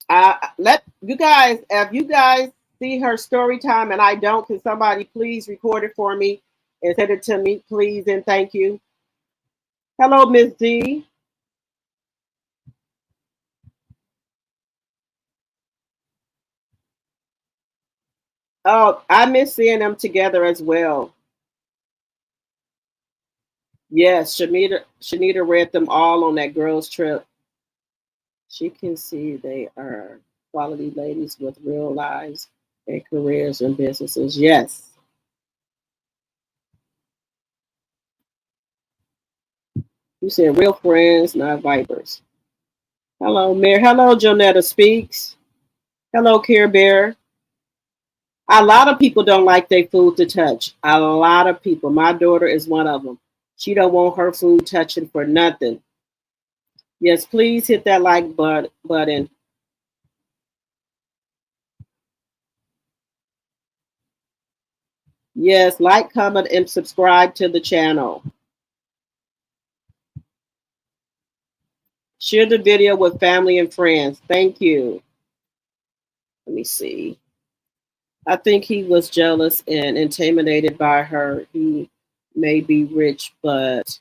I let you guys if you guys see her story time and I don't, can somebody please record it for me and send it to me, please and thank you. Hello, Miss D. Oh, I miss seeing them together as well. Yes, Shanita read them all on that girls trip. She can see they are quality ladies with real lives and careers and businesses. Yes. You said real friends, not vipers. Hello, Mayor. Hello, Jonetta Speaks. Hello, Care Bear. A lot of people don't like their food to touch. A lot of people. My daughter is one of them. She don't want her food touching for nothing. Yes, please hit that like button. Yes, like, comment, and subscribe to the channel. Share the video with family and friends. Thank you. Let me see. I think he was jealous and intimidated by her. He may be rich, but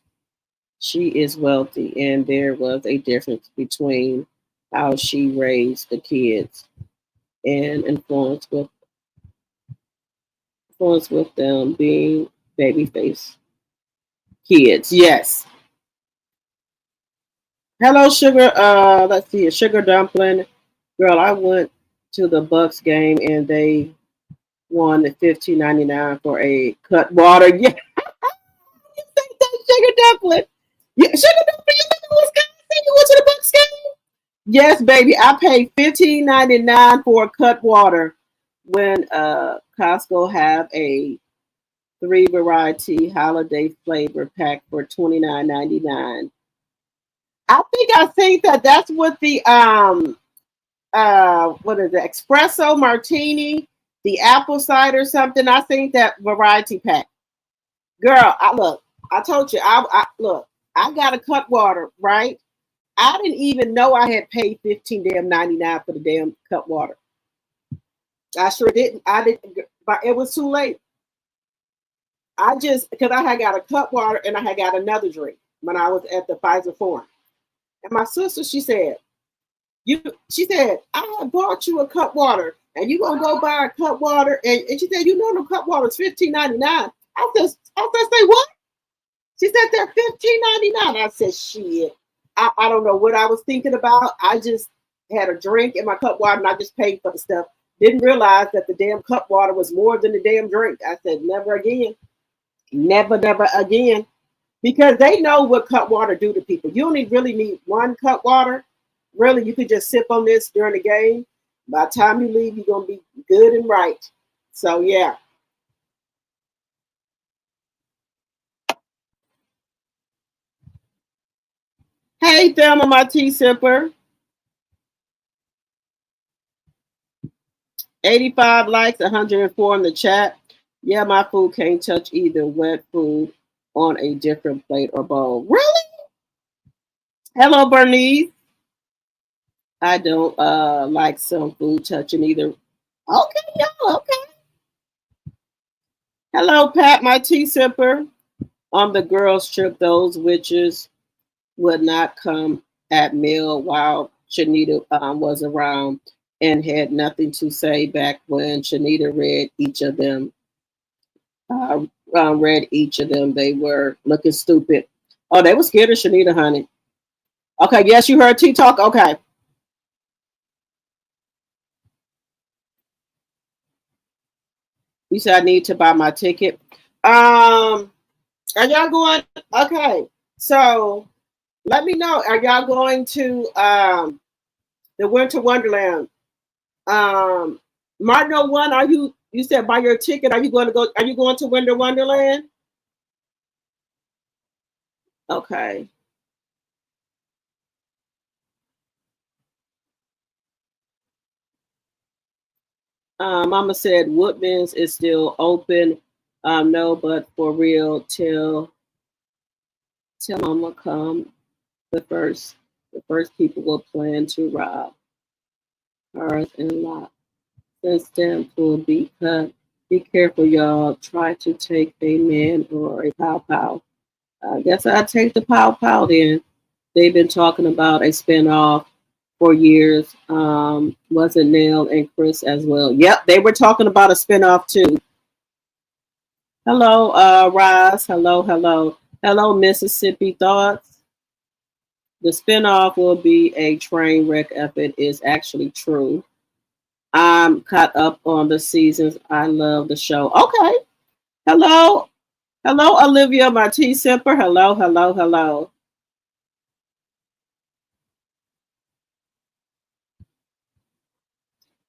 she is wealthy, and there was a difference between how she raised the kids and influence with them being babyface kids. Yes. Hello, sugar. Let's see, a sugar dumpling. Girl, I went to the Bucks game and they won the 15.99 for a cut water. Yeah, sugar dumpling. Yeah, sugar dumpling. You live in Wisconsin? You went to the Bucks game? Yes, baby. I paid 15.99 for a cut water when Costco have a three variety holiday flavor pack for 29.99. I think I think that that's what the what is it, espresso martini, the apple cider something. I think that variety pack. Girl, I told you, I look, I got a cut water, right? I didn't even know I had paid 15.99 for the damn cut water. I sure didn't. I didn't, but it was too late. I just because I had got a cut water and I had got another drink when I was at the Pfizer Forum. And my sister, you she said, I have bought you a cup water and you gonna go buy a cup water and she said, you know the cup water is 15.99. I said, say what? She said they're 15.99. I said, shit. I don't know what I was thinking about. I just had a drink in my cup water and I just paid for the stuff. Didn't realize that the damn cup water was more than the damn drink. I said, never again. Never, never again. Because they know what cut water do to people. You only really need one cut water. Really, you could just sip on this during the game. By the time you leave, you're gonna be good and right. So yeah. Hey Thelma, my tea sipper. 85 likes, 104 in the chat. Yeah, my food can't touch either wet food on a different plate or bowl. Really? Hello, Bernice. I don't like some food touching either. Okay, y'all. Okay. Hello, Pat, my tea sipper. On the girls' trip, those witches would not come at meal while Shanita was around and had nothing to say back when Shanita uh, read each of them. They were looking stupid. Oh, they were scared of Shanita, honey. Okay, yes, you heard T talk. Okay. You said I need to buy my ticket. Are y'all going? Okay, so let me know. Are y'all going to the Winter Wonderland? Martin 01, are you? You said buy your ticket. Are you going to go? Are you going to Winter Wonderland? Okay. Mama said Woodman's is still open. No, but for real, tell Mama come. The first people will plan to rob cars and lock. Since stamps will be cut. Be careful, y'all. Try to take a man or a pow pow. I guess I'd take the pow pow then. They've been talking about a spinoff for years. Wasn't Nell and Chris as well? Yep, they were talking about a spinoff too. Hello, Roz. Hello, hello. Hello, Mississippi Thoughts. The spinoff will be a train wreck if it is actually true. I'm caught up on the seasons. I love the show. Okay. Hello. Hello, Olivia, my tea sipper. Hello, hello, hello.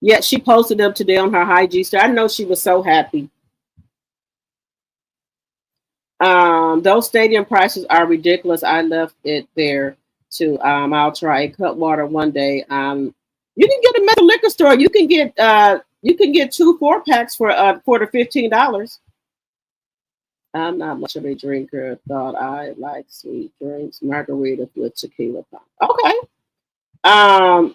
Yeah, she posted them today on her IG story. I know she was so happy. Those stadium prices are ridiculous. I left it there too. I'll try a Cutwater one day. You can get them at the liquor store. You can get 2 4-packs for the $15. I'm not much of a drinker. Thought I like sweet drinks, margaritas with tequila pop. Okay. Um,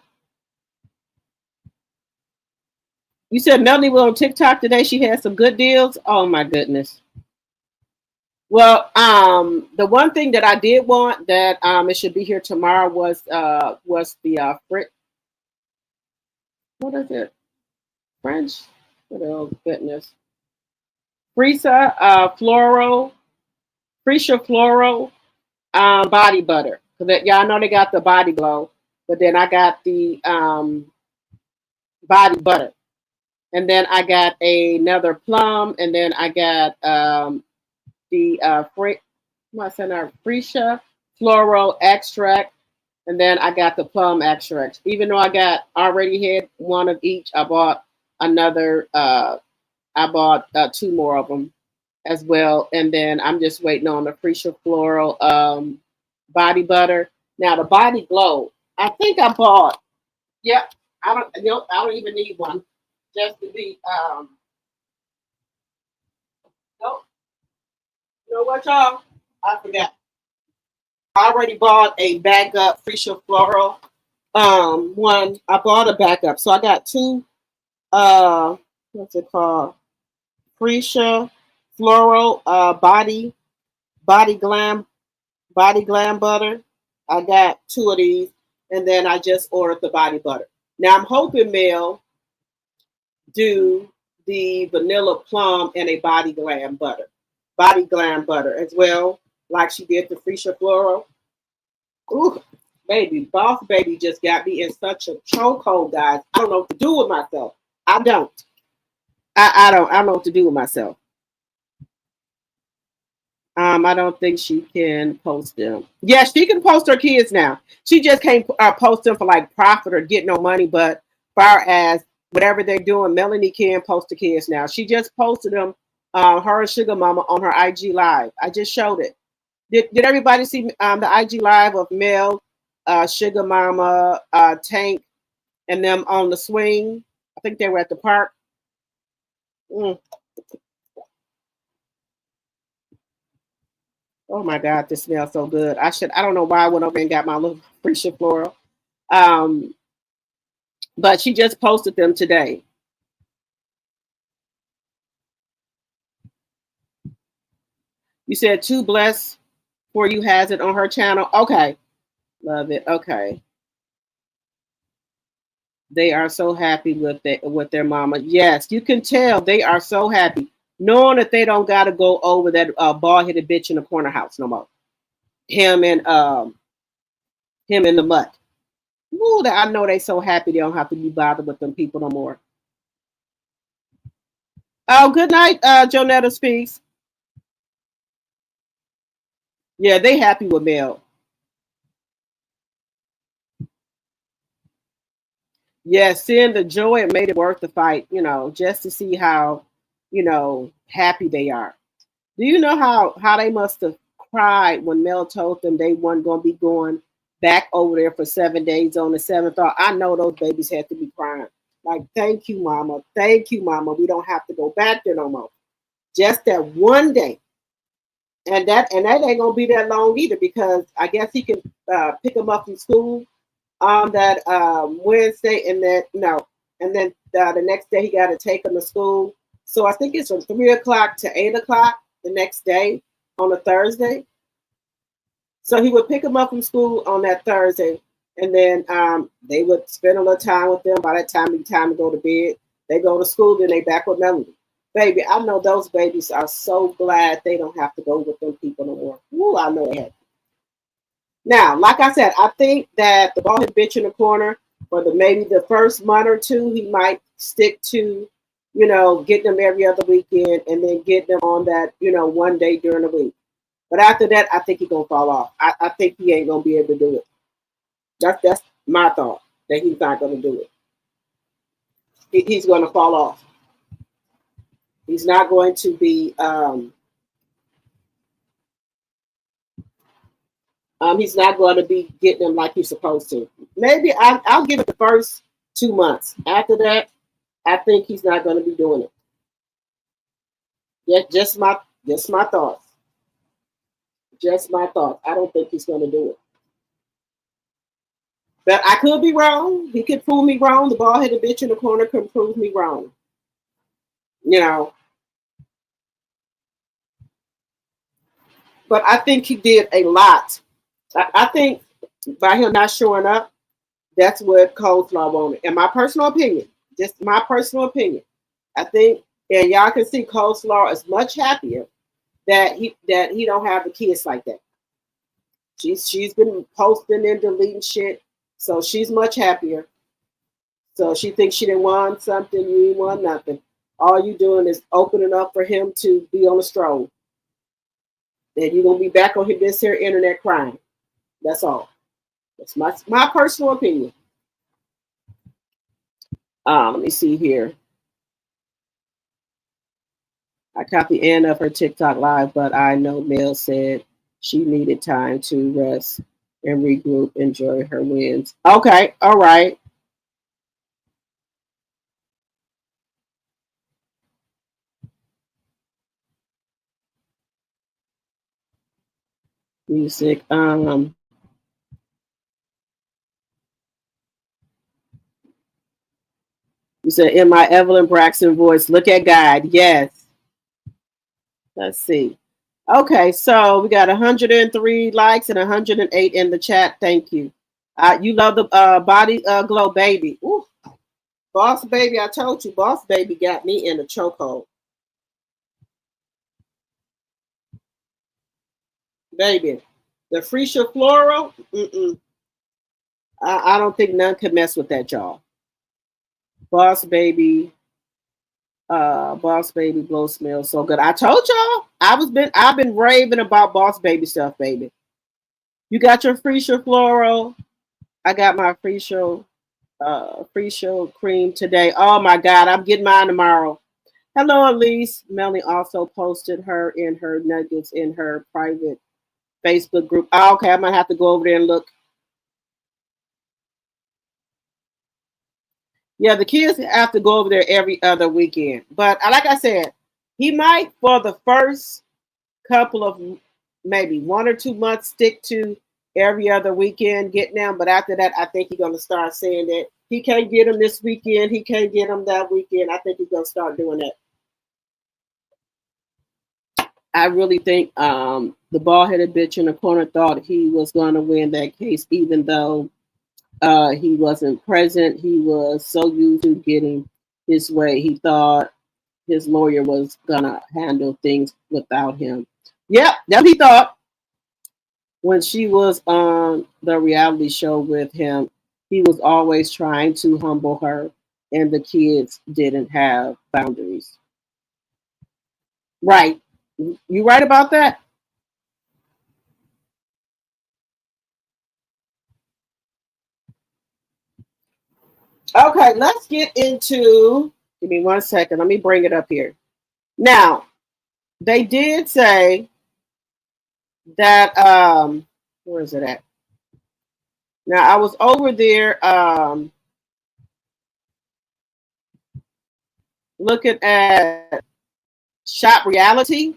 you said Melanie was on TikTok today. She had some good deals. Oh my goodness. Well, the one thing that I did want that it should be here tomorrow was the what is it? French? Oh goodness. Frisa floral, Freesia floral body butter. Cause y'all know they got the body glow, but then I got the body butter, and then I got another plum, and then I got the Freesia floral extract, and then I got the plum extract. Even though I got already had one of each, I bought another. I bought 2 more of them as well, and then I'm just waiting on the Freesia floral body butter. Now the body glow, I think I bought. Yep, I don't. Nope, I don't even need one. Just to be. Nope. You know what, y'all? I forgot. I already bought a backup Freesia floral one. I bought a backup, so I got 2. What's it called? Freesia floral body glam butter. I got 2 of these, and then I just ordered the body butter. Now I'm hoping Mel do the vanilla plum and a body glam butter as well, like she did the Freesia floral. Ooh, baby, boss baby just got me in such a chokehold, guys. I don't know what to do with myself. I don't. I don't know what to do with myself. I don't think she can post them. Yeah, she can post her kids now. She just can't post them for like profit or get no money. But far as whatever they're doing, Melanie can post the kids now. She just posted them, her and Sugar Mama on her IG live. I just showed it. Did everybody see the IG live of Mel, Sugar Mama, Tank, and them on the swing? I think they were at the park. Mm. Oh my God, this smells so good. I don't know why I went over and got my little Freesia floral. Um, but she just posted them today. You said Too Blessed for You has it on her channel. Okay. Love it. Okay. They are so happy with their mama. Yes, you can tell they are so happy, knowing that they don't got to go over that bald headed bitch in the corner house no more. Him and the mutt. Ooh, I know they so happy they don't have to be bothered with them people no more. Oh, good night, Jonetta Speaks. Yeah, they happy with Mel. Yeah, seeing the joy, it made it worth the fight, just to see how, happy they are. Do you know how they must have cried when Mel told them they weren't going to be going back over there for 7 days on the seventh? I know those babies had to be crying. Like, thank you, mama. Thank you, mama. We don't have to go back there no more. Just that one day. And that ain't gonna be that long either, because I guess he can pick them up from school on that Wednesday, and then no, and then the next day he got to take them to school. So I think it's from 3 o'clock to 8 o'clock the next day on a Thursday. So he would pick them up from school on that Thursday, and then they would spend a little time with them. By that time, it's time to go to bed. They go to school, then they back with Melody. Baby, I know those babies are so glad they don't have to go with them people no more. Ooh, I know they have. Now, like I said, I think that the bald head bitch in the corner, for maybe the first month or two, he might stick to, getting them every other weekend, and then get them on that, one day during the week. But after that, I think he's gonna fall off. I think he ain't gonna be able to do it. That's my thought, that he's not gonna do it. He's gonna fall off. He's not going to be. He's not going to be getting them like he's supposed to. Maybe I'll give it the first 2 months. After that, I think he's not going to be doing it. Yeah, just my thoughts. Just my thoughts. I don't think he's going to do it. But I could be wrong. He could prove me wrong. The bald headed bitch in the corner could prove me wrong. But I think he did a lot. I think by him not showing up, that's what Coleslaw wanted. In my personal opinion, just my personal opinion, I think, and y'all can see Coleslaw is much happier that he don't have the kids like that. She's been posting and deleting shit, so she's much happier. So she thinks she didn't want something, you ain't want nothing. All you doing is opening up for him to be on the stroll. And you're gonna be back on this here internet crying. That's all. That's my personal opinion. Let me see here. I copied Anna of her TikTok live, but I know Mel said she needed time to rest and regroup, enjoy her wins. Okay, all right. Music. You said in my Evelyn Braxton voice, look at God. Yes. Let's see. Okay, so we got 103 likes and 108 in the chat. Thank you. You love the body glow, baby. Ooh. Boss baby, I told you, boss baby got me in a chokehold. Baby, the Freesia floral, I don't think none could mess with that, y'all. Boss baby glow smells so good. I told y'all I've been raving about boss baby stuff, baby. You got your Freesia floral. I got my Freesia cream today. Oh my God, I'm getting mine tomorrow. Hello, Elise. Melanie also posted her nuggets in her private Facebook group. Oh, okay, I'm gonna have to go over there and look. Yeah, the kids have to go over there every other weekend. But like I said, he might for the first couple of maybe 1 or 2 months stick to every other weekend getting them. But after that, I think he's gonna start saying that he can't get them this weekend, he can't get them that weekend. I think he's gonna start doing that. I really think the bald headed bitch in the corner thought he was gonna win that case, even though he wasn't present. He was so used to getting his way. He thought his lawyer was gonna handle things without him. Yep, that he thought when she was on the reality show with him. He was always trying to humble her, and the kids didn't have boundaries. Right. You right about that? Okay, let's get into. Give me 1 second. Let me bring it up here. Now, they did say that. Where is it at? Now, I was over there looking at Shop Reality,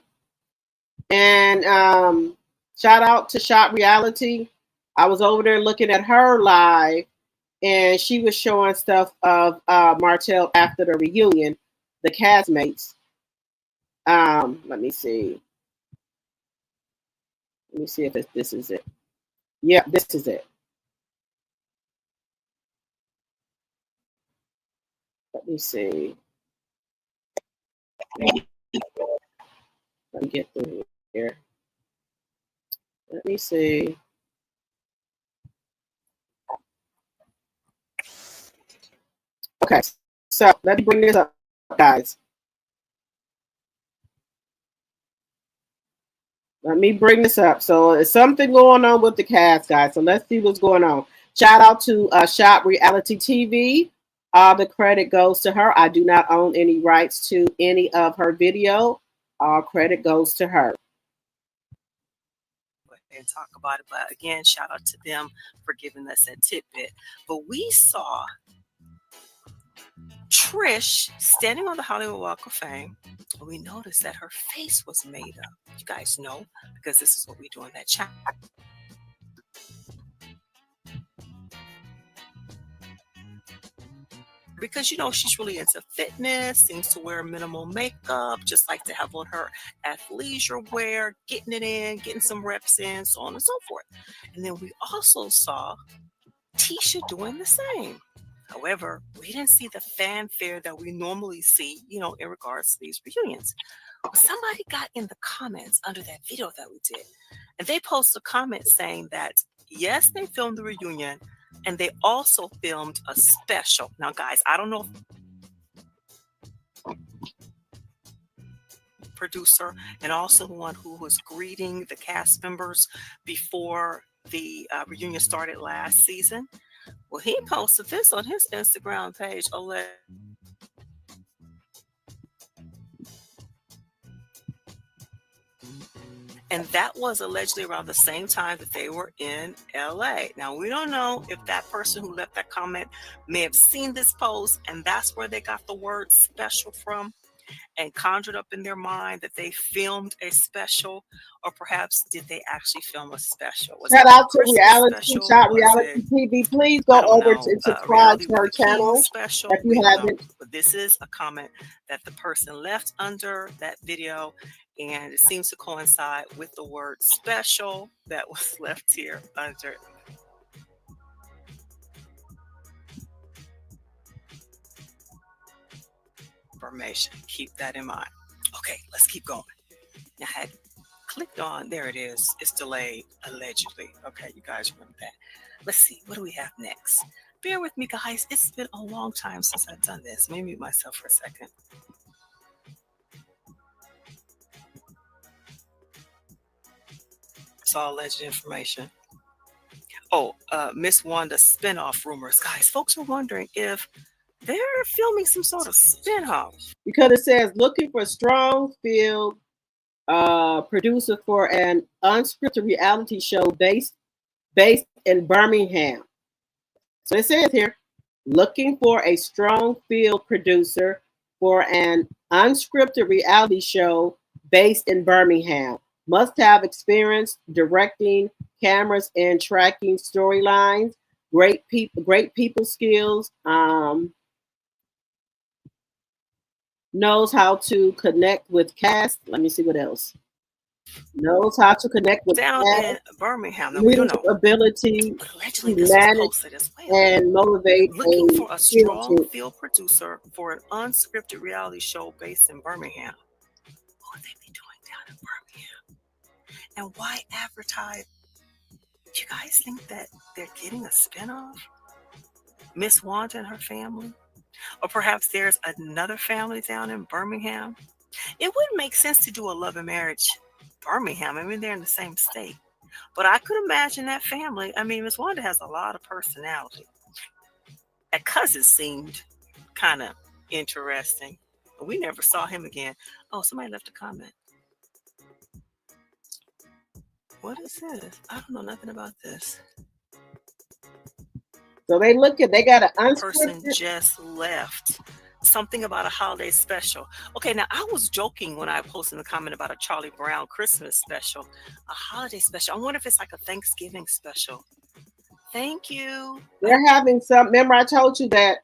and shout out to Shop Reality. I was over there looking at her live, and she was showing stuff of Martell after the reunion, the castmates. Let me see. Let me see if this is it. Yeah, this is it. Let me see. Let me get through here. Let me see. Okay, so let me bring this up, guys. Let me bring this up. So there's something going on with the cast, guys. So let's see what's going on. Shout out to Shop Reality TV. All the credit goes to her. I do not own any rights to any of her video. All credit goes to her. And talk about it. But again, shout out to them for giving us that tidbit. But we saw Trish standing on the Hollywood Walk of Fame. We noticed that her face was made up. You guys know, because this is what we do in that chat. Because she's really into fitness, seems to wear minimal makeup, just like to have on her athleisure wear, getting it in, getting some reps in, so on and so forth. And then we also saw Tisha doing the same. However, we didn't see the fanfare that we normally see, in regards to these reunions. Well, somebody got in the comments under that video that we did, and they posted a comment saying that, yes, they filmed the reunion, and they also filmed a special. Now, guys, I don't know if producer and also the one who was greeting the cast members before the reunion started last season. Well, he posted this on his Instagram page. And that was allegedly around the same time that they were in LA. Now, we don't know if that person who left that comment may have seen this post, and that's where they got the word special from and conjured up in their mind that they filmed a special, or perhaps did they actually film a special? Shout out to Shop Reality TV. Please go over and subscribe to her channel special, if you haven't. But this is a comment that the person left under that video, and it seems to coincide with the word special that was left here under. Information. Keep that in mind. Okay, let's keep going. I had clicked on, there it is. It's delayed, allegedly. Okay, you guys remember that. Let's see, what do we have next? Bear with me, guys. It's been a long time since I've done this. Let me mute myself for a second. It's all alleged information. Oh, Miss Wanda spinoff rumors. Guys, folks are wondering if they're filming some sort of spin-off. Because it says looking for strong field producer for an unscripted reality show based in Birmingham. So it says here, looking for a strong field producer for an unscripted reality show based in Birmingham. Must have experience directing cameras and tracking storylines. Great people skills. Knows how to connect with cast. Let me see what else. Knows how to connect with Down cast. in Birmingham. Now, we don't Leadership know. ability But allegedly, to this was manage posted as well. and motivate Looking a for a field strong team. field producer for an unscripted reality show based in Birmingham. What would they be doing down in Birmingham? And why advertise? Do you guys think that they're getting a spinoff? Miss Wanda and her family? Or perhaps there's another family down in Birmingham? It wouldn't make sense to do a love and marriage Birmingham. I mean, they're in the same state. But I could imagine that family. I mean, Miss Wanda has a lot of personality. That cousin seemed kind of interesting. But we never saw him again. Oh, somebody left a comment. What is this? I don't know nothing about this. So they got an Person unscripted. just left. Something about a holiday special. Okay, now I was joking when I posted the comment about a Charlie Brown Christmas special, a holiday special. I wonder if it's like a Thanksgiving special. Thank you. They're having some. Remember, I told you that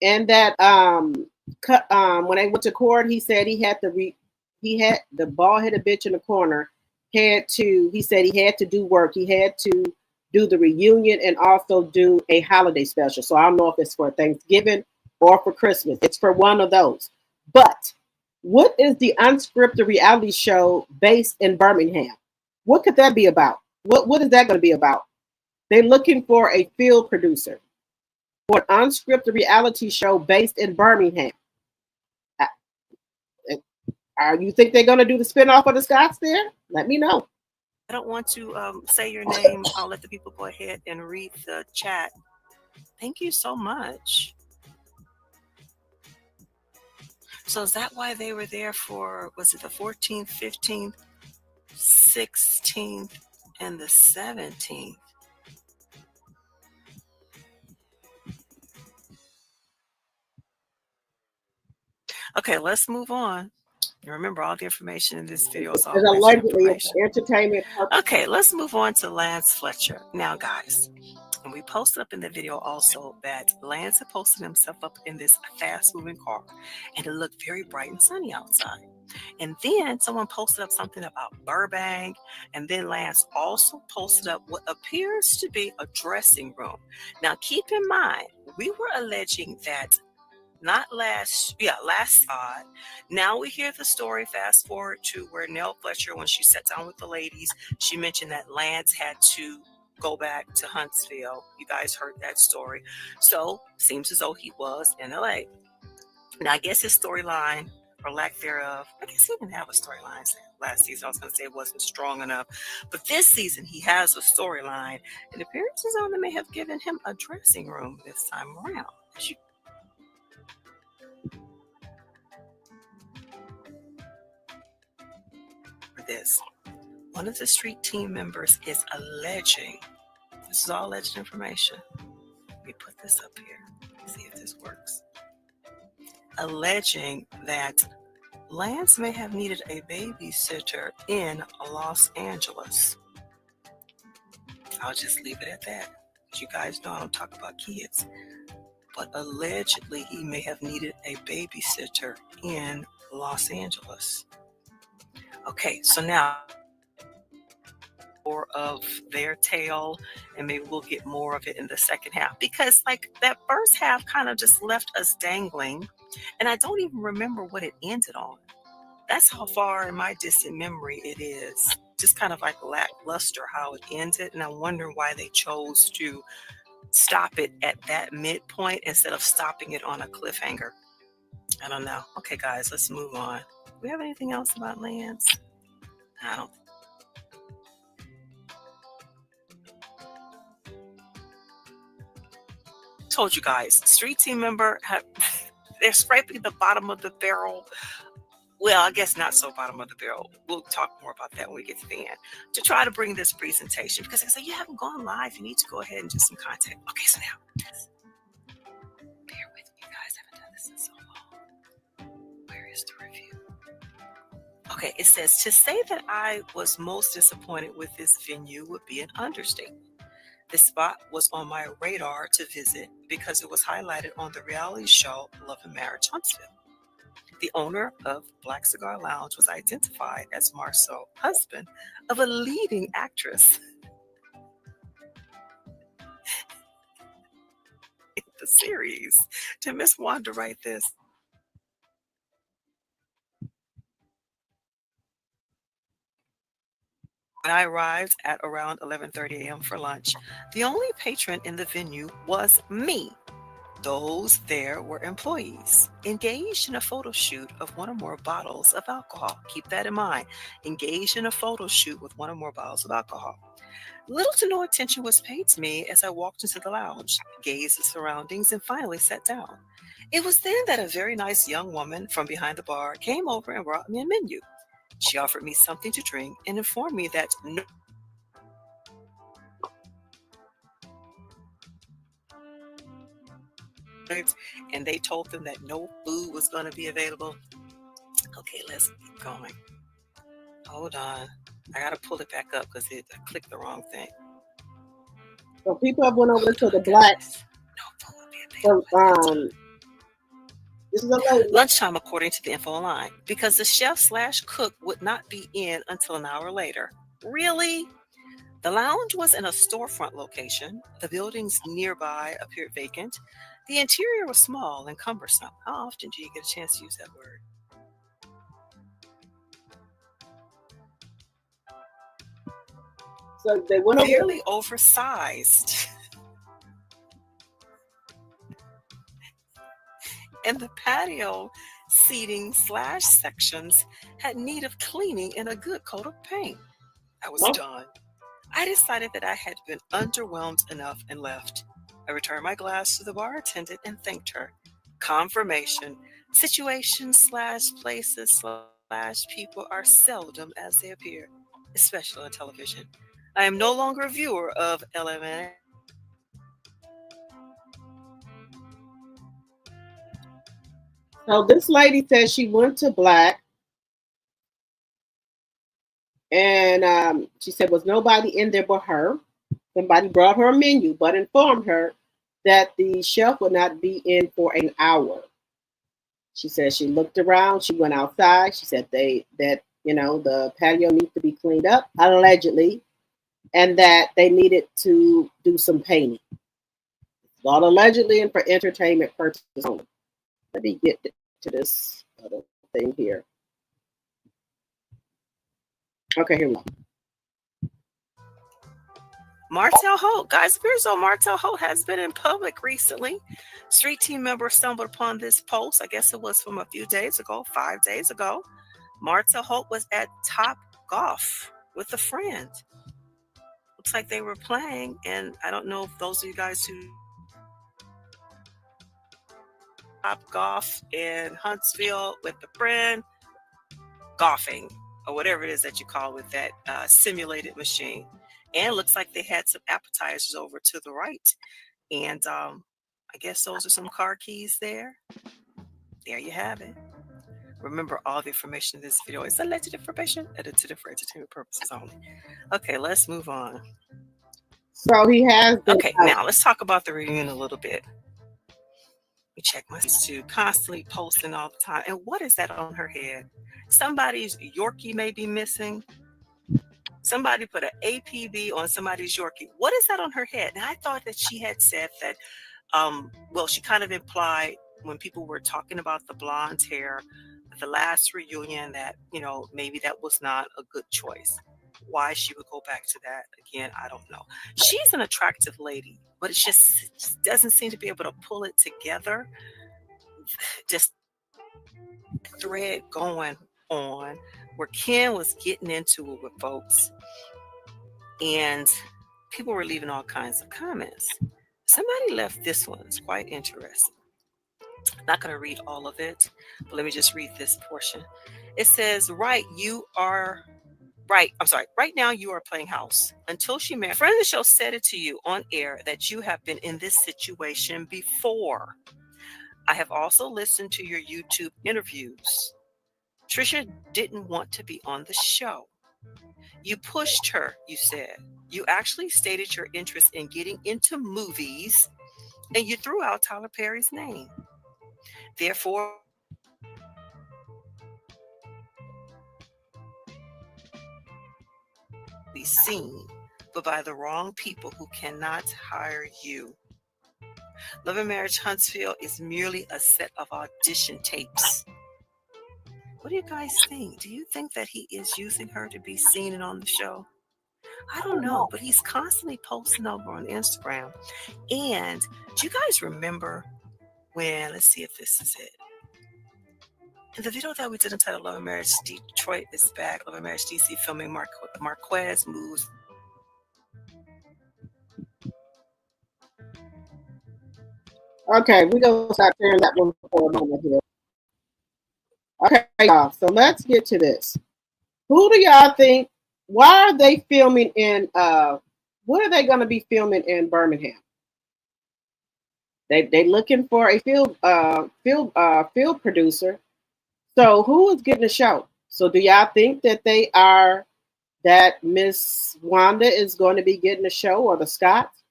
in that when they went to court, he said he had the bald headed bitch in the corner he said he had to do work. He had to do the reunion and also do a holiday special. So I don't know if it's for Thanksgiving or for Christmas. It's for one of those. But what is the unscripted reality show based in Birmingham? What could that be about? What is that going to be about? They're looking for a field producer for an unscripted reality show based in Birmingham. You think they're going to do the spinoff of the Scots there? Let me know. I don't want to say your name. I'll let the people go ahead and read the chat. Thank you so much. So is that why they were there for, was it the 14th, 15th, 16th, and the 17th? Okay, let's move on. Remember, all the information in this video is all allegedly entertainment. Okay, let's move on to Lance Fletcher. Now, guys, and we posted up in the video also that Lance had posted himself up in this fast-moving car, and it looked very bright and sunny outside. And then someone posted up something about Burbank, and then Lance also posted up what appears to be a dressing room. Now, keep in mind, we were alleging that last odd. Now we hear the story, fast forward to where Nell Fletcher, when she sat down with the ladies, she mentioned that Lance had to go back to Huntsville. You guys heard that story. So seems as though he was in LA. Now I guess his storyline, or lack thereof, I guess he didn't have a storyline last season. I was going to say it wasn't strong enough. But this season he has a storyline, and appearances on them may have given him a dressing room this time around. This. One of the street team members is alleging, this is all alleged information. Let me put this up here, see if this works. Alleging that Lance may have needed a babysitter in Los Angeles. I'll just leave it at that. As you guys know, I don't talk about kids. But allegedly, he may have needed a babysitter in Los Angeles. Okay, so now more of their tale, and maybe we'll get more of it in the second half, because like that first half kind of just left us dangling, and I don't even remember what it ended on. That's how far in my distant memory it is. Just kind of like lackluster how it ended, and I wonder why they chose to stop it at that midpoint instead of stopping it on a cliffhanger. I don't know. Okay, guys, let's move on. Do we have anything else about Lance? I don't. Told you guys, street team member, they're scraping the bottom of the barrel. Well, I guess not so bottom of the barrel. We'll talk more about that when we get to the end. To try to bring this presentation, because I say you haven't gone live, you need to go ahead and do some content. Okay, so now Here's the review. Okay, it says, to say that I was most disappointed with this venue would be an understatement. This spot was on my radar to visit because it was highlighted on the reality show Love and Marriage Huntsville. The owner of Black Cigar Lounge was identified as Marcel, husband of a leading actress in the series. Did Miss Wanda write this? When I arrived at around 11:30 a.m. for lunch, the only patron in the venue was me. Those there were employees engaged in a photo shoot of one or more bottles of alcohol. Keep that in mind. Engaged in a photo shoot with one or more bottles of alcohol. Little to no attention was paid to me as I walked into the lounge, gazed at surroundings, and finally sat down. It was then that a very nice young woman from behind the bar came over and brought me a menu. She offered me something to drink and informed me that no and they told them that no food was going to be available. Okay, let's keep going. Hold on. I got to pull it back up because I clicked the wrong thing. So people have went over to the Black. No food will be available. This is a lady. Lunchtime, according to the info online, because the chef/cook would not be in until an hour later. Really? The lounge was in a storefront location. The buildings nearby appeared vacant. The interior was small and cumbersome. How often do you get a chance to use that word? So they went over. Fairly oversized. And the patio seating /sections had need of cleaning and a good coat of paint. I was done. I decided that I had been underwhelmed enough and left. I returned my glass to the bar attendant and thanked her. Confirmation. Situations /places /people are seldom as they appear, especially on television. I am no longer a viewer of LMN. So this lady says she went to Black, and she said was nobody in there but her. Somebody brought her a menu, but informed her that the chef would not be in for an hour. She said she looked around, she went outside. She said the patio needs to be cleaned up, allegedly, and that they needed to do some painting. All allegedly and for entertainment purposes only. Let me get to this other thing here. Okay, here we go. Martel Holt. Guys, appears though Martel Holt has been in public recently. Street team members stumbled upon this post. I guess it was from a few days ago, 5 days ago. Martel Holt was at Top Golf with a friend. Looks like they were playing, and I don't know if those of you guys who Top Golf in Huntsville with a friend, golfing, or whatever it is that you call with that simulated machine. And it looks like they had some appetizers over to the right. And I guess those are some car keys there. There you have it. Remember, all the information in this video is alleged information, edited for entertainment purposes only. Okay, let's move on. So he has been. Okay, now let's talk about the reunion a little bit. We check my sister constantly posting all the time. And what is that on her head? Somebody's Yorkie may be missing. Somebody put an APB on somebody's Yorkie. What is that on her head? And I thought that she had said that, she kind of implied when people were talking about the blonde hair at the last reunion that, maybe that was not a good choice. Why she would go back to that again, I don't know. She's an attractive lady, but it just doesn't seem to be able to pull it together. Just thread going on where Ken was getting into it with folks and people were leaving all kinds of comments. Somebody left this one. It's quite interesting. I'm not going to read all of it, but let me just read this portion. It says, right now you are playing house. Until she married, a friend of the show said it to you on air that you have been in this situation before. I have also listened to your YouTube interviews. Trisha didn't want to be on the show. You pushed her, you said. You actually stated your interest in getting into movies, and you threw out Tyler Perry's name. Therefore, be seen, but by the wrong people who cannot hire you. Love and Marriage Huntsville is merely a set of audition tapes. What do you guys think? Do you think that he is using her to be seen and on the show? I don't know, but he's constantly posting over on Instagram. And do you guys remember when, let's see if this is it. In the video that we did entitled Love and Marriage Detroit is back, Love and Marriage DC filming Marquez moves. Okay, we're gonna stop hearing that one for a moment here. Okay, y'all. So let's get to this. Who do y'all think? Why are they filming in? What are they going to be filming in Birmingham? They looking for a field producer. So who is getting the show? So do y'all think that that Miss Wanda is going to be getting the show, or the Scotts?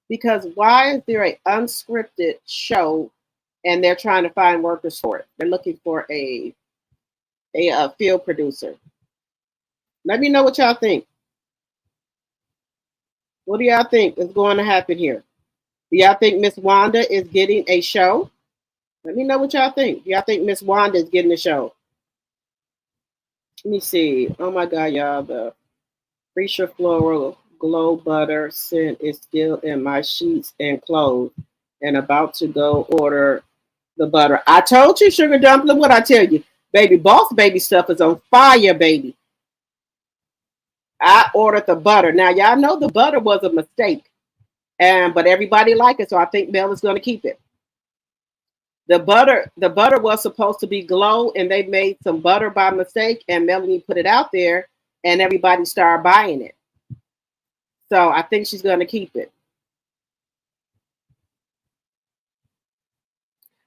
Because why is there an unscripted show and they're trying to find workers for it? They're looking for a field producer. Let me know what y'all think. What do y'all think is going to happen here? Do y'all think Miss Wanda is getting a show? Let me know what y'all think. Do y'all think Miss Wanda is getting a show? Let me see. Oh my God, y'all. The Freesia Floral Glow Butter scent is still in my sheets and clothes, and about to go order the butter. I told you, Sugar Dumpling, what I tell you. Baby, Boss Baby stuff is on fire, baby. I ordered the butter. Now, y'all know the butter was a mistake, but everybody liked it, so I think Mel is going to keep it. The butter was supposed to be Glow, and they made some butter by mistake, and Melanie put it out there, and everybody started buying it. So I think she's going to keep it.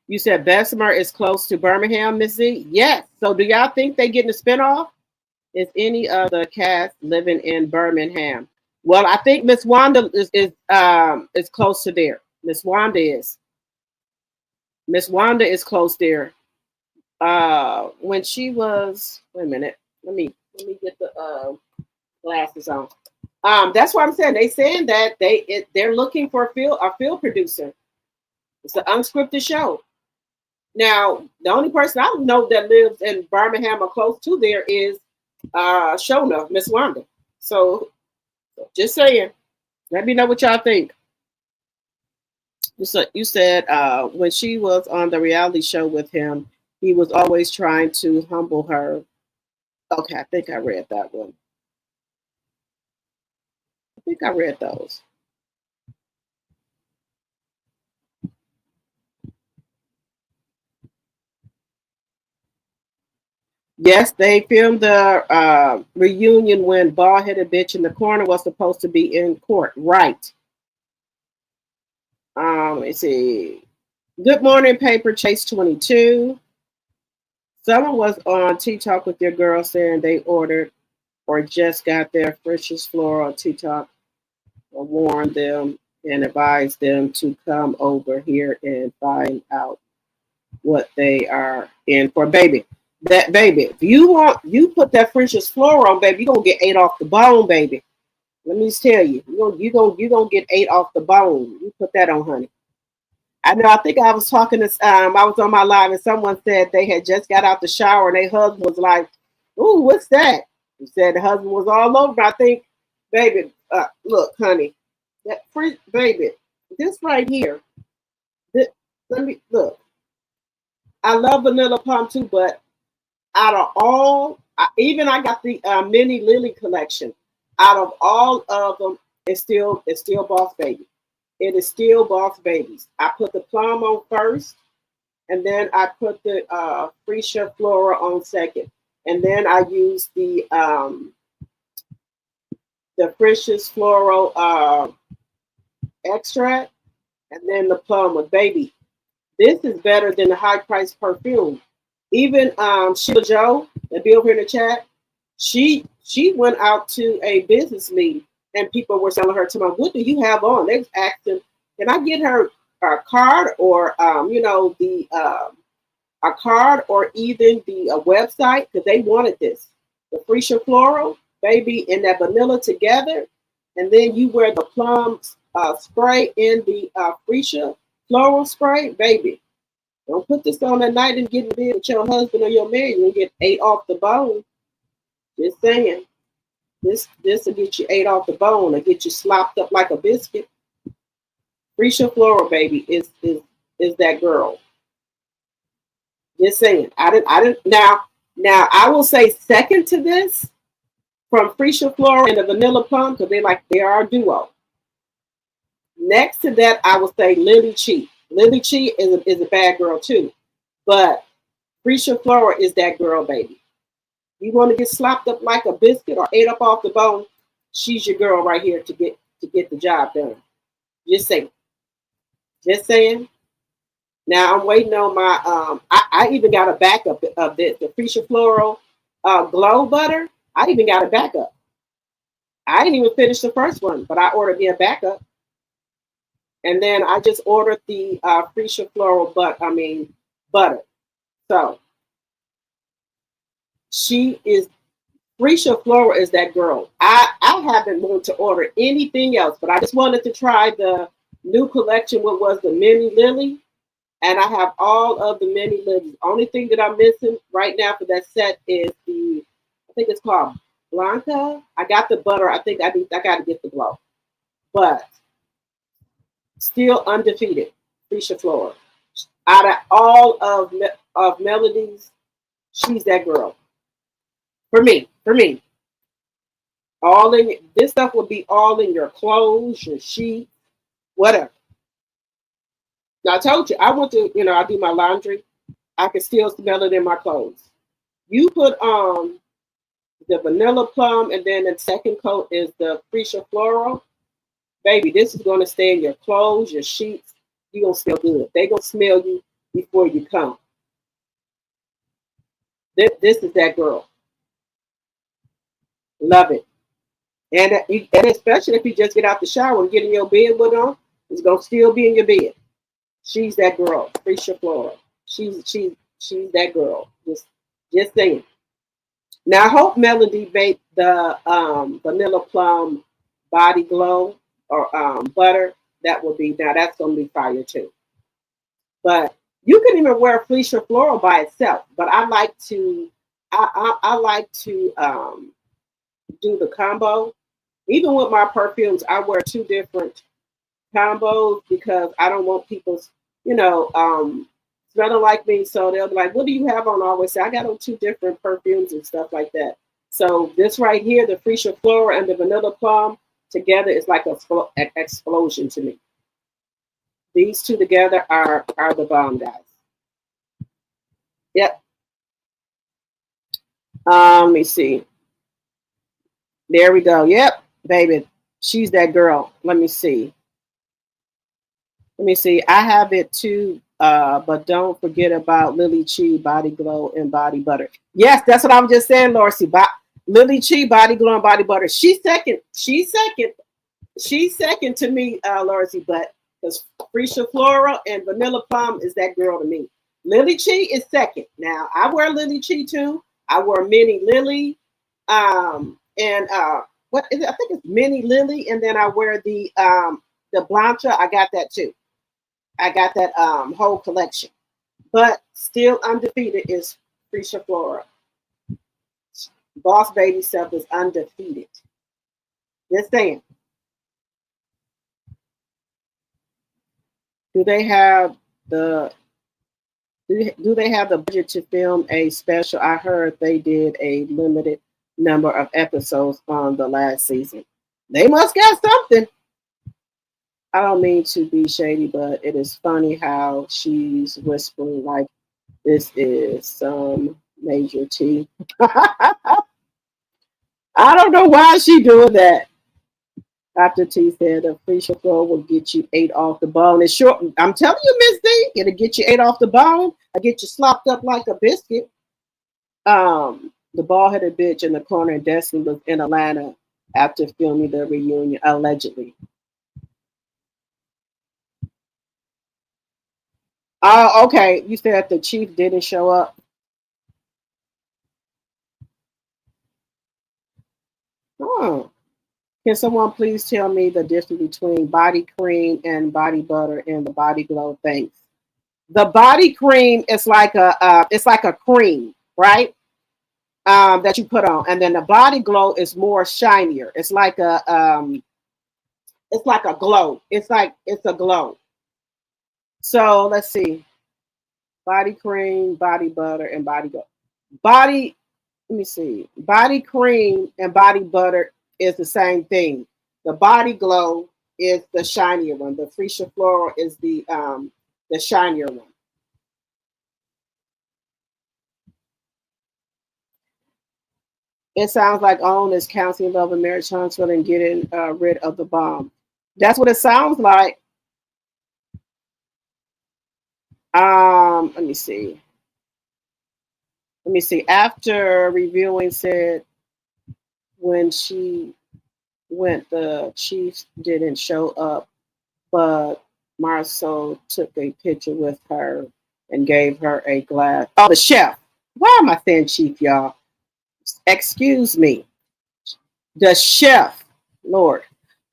You said Bessemer is close to Birmingham, Miss Z? Yes. So do y'all think they getting a spinoff? Is any of the cast living in Birmingham? Well, I think Miss Wanda is close to there. Miss Wanda is. Miss Wanda is close there. When she was, wait a minute, let me get the glasses on. That's what I'm saying. They saying that they're looking for a field producer. It's an unscripted show. Now, the only person I know that lives in Birmingham or close to there is Shona, Miss Wanda. So just saying. Let me know what y'all think. You said when she was on the reality show with him, he was always trying to humble her. Okay, I think I read that one. I think I read those. Yes, they filmed the reunion when bald-headed bitch in the corner was supposed to be in court. Right. Let's see. Good morning, Paper Chase 22. Someone was on Tea Talk with your girl saying they ordered or just got their freshest floral Tea Talk, or warned them and advised them to come over here and find out what they are in for, baby. That baby, if you put that freshest floral on, baby, you're gonna get ate off the bone, baby. Let me just tell you, you're gonna get ate off the bone. You put that on, honey. I know. I think I was talking to I was on my live and someone said they had just got out the shower and their husband was like, "Ooh, what's that?" He said the husband was all over. But I think, baby, look, honey, that free baby, this right here. Let me look. I love vanilla plum too, but out of all, even I got the mini Lily collection. Out of all of them, it's still Boss Baby. It is still Boss Babies. I put the plum on first, and then I put the Freesia Flora on second, and then I use the Freesia's Floral extract, and then the plum with baby. This is better than the high price perfume. Even Sheila Joe, that be over here in the chat, she went out to a business meeting and people were telling her, to my, what do you have on? They was asking, can I get her a card or a card or even the website, because they wanted this. The Freesia Floral, baby, and that vanilla together. And then you wear the plum spray in the Freesia Floral spray, baby. Don't put this on at night and get in bed with your husband or your man. You'll get ate off the bone. Just saying. This will get you ate off the bone or get you slopped up like a biscuit. Freesia Floral, baby, is that girl. Just saying. I didn't now I will say second to this from Freesia Floral and the Vanilla Plum, because they are a duo. Next to that, I will say Lily Chi. Lily Chi is a bad girl too. But Freesia Floral is that girl, baby. You want to get slopped up like a biscuit or ate up off the bone, she's your girl right here to get the job done. Just saying. Just saying. Now I'm waiting on my I even got a backup of this, the Freesia Floral Glow Butter. I even got a backup. I didn't even finish the first one, but I ordered me a backup. And then I just ordered the Freesia Floral butter. So Freesia Floral is that girl. I haven't wanted to order anything else, but I just wanted to try the new collection, what was the Mini Lily. And I have all of the Mini Lilies. Only thing that I'm missing right now for that set is I think it's called Blanca. I got the butter. I think I got to get the glow. But still undefeated, Freesia Floral. Out of all of Melody's, she's that girl. For me. This stuff will be all in your clothes, your sheets, whatever. Now I told you, I went to, I do my laundry. I can still smell it in my clothes. You put the Vanilla Plum, and then the second coat is the Freesia Floral. Baby, this is going to stay in your clothes, your sheets. You're going to smell good. They're going to smell you before you come. This is that girl. Love it. And especially if you just get out the shower and get in your bed with them, it's going to still be in your bed. She's that girl, Freesia Floral. She's that girl. Just saying. Now I hope Melody made the Vanilla Plum Body Glow or butter. That's gonna be fire too. But you can even wear Freesia Floral by itself. But I like to do the combo. Even with my perfumes, I wear two different combos because I don't want people, smelling like me. So they'll be like, what do you have on? I always say, I got on two different perfumes and stuff like that. So this right here, the Freesia Floral and the Vanilla Plum together is like an explosion to me. These two together are the bomb, guys. Yep. Let me see. There we go. Yep, baby. She's that girl. Let me see. I have it too, but don't forget about Lily Chi Body Glow and Body Butter. Yes, that's what I'm just saying, Lorcy. Lily Chi Body Glow and Body Butter. She's second to me, Lorcy. But because Freesia Floral and Vanilla Plum is that girl to me. Lily Chi is second. Now I wear Lily Chi too. I wear Mini Lily, and what is it? I think it's Mini Lily, and then I wear the Blanca. I got that too. I got that whole collection. But still undefeated is Freesia Floral. Boss Baby stuff is undefeated. Just saying. Do they have the budget to film a special? I heard they did a limited number of episodes on the last season. They must got something. I don't mean to be shady, but it is funny how she's whispering like this is some major tea. I don't know why she doing that. Dr. T said a Freesia Floral will get you ate off the bone. It's short. I'm telling you, Miss D, it'll get you ate off the bone. I get you slopped up like a biscuit. The bald headed bitch in the corner in Destiny was in Atlanta after filming the reunion, allegedly. Oh, okay. You said the chief didn't show up. Oh. Can someone please tell me the difference between body cream and body butter and the body glow? Thanks. The body cream is like a cream, right? That you put on, and then the body glow is more shinier. It's like a glow. It's a glow. So let's see: body cream, body butter, and body glow. Body. Let me see. Body cream and body butter is the same thing. The body glow is the shinier one. The freesia floral is the shinier one. It sounds like OWN is counseling love and marriage Huntsville and getting rid of the bomb. That's what it sounds like. Let me see. Let me see. After reviewing said when she went, the Chiefs didn't show up, but Marceau took a picture with her and gave her a glass. Oh, the chef. Why am I saying chief, y'all? Excuse me. The chef, Lord.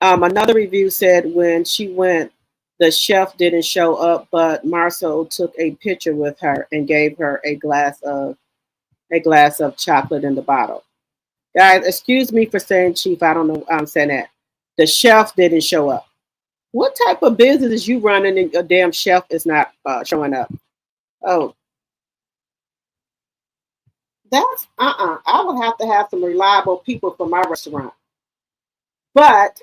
Another review said when she went, the chef didn't show up, but Marceau took a picture with her and gave her a glass of chocolate in the bottle. Guys, excuse me for saying chief. I don't know why I'm saying that. The chef didn't show up. What type of business is you running and a damn chef is not showing up? Oh, that's I would have to have some reliable people for my restaurant. But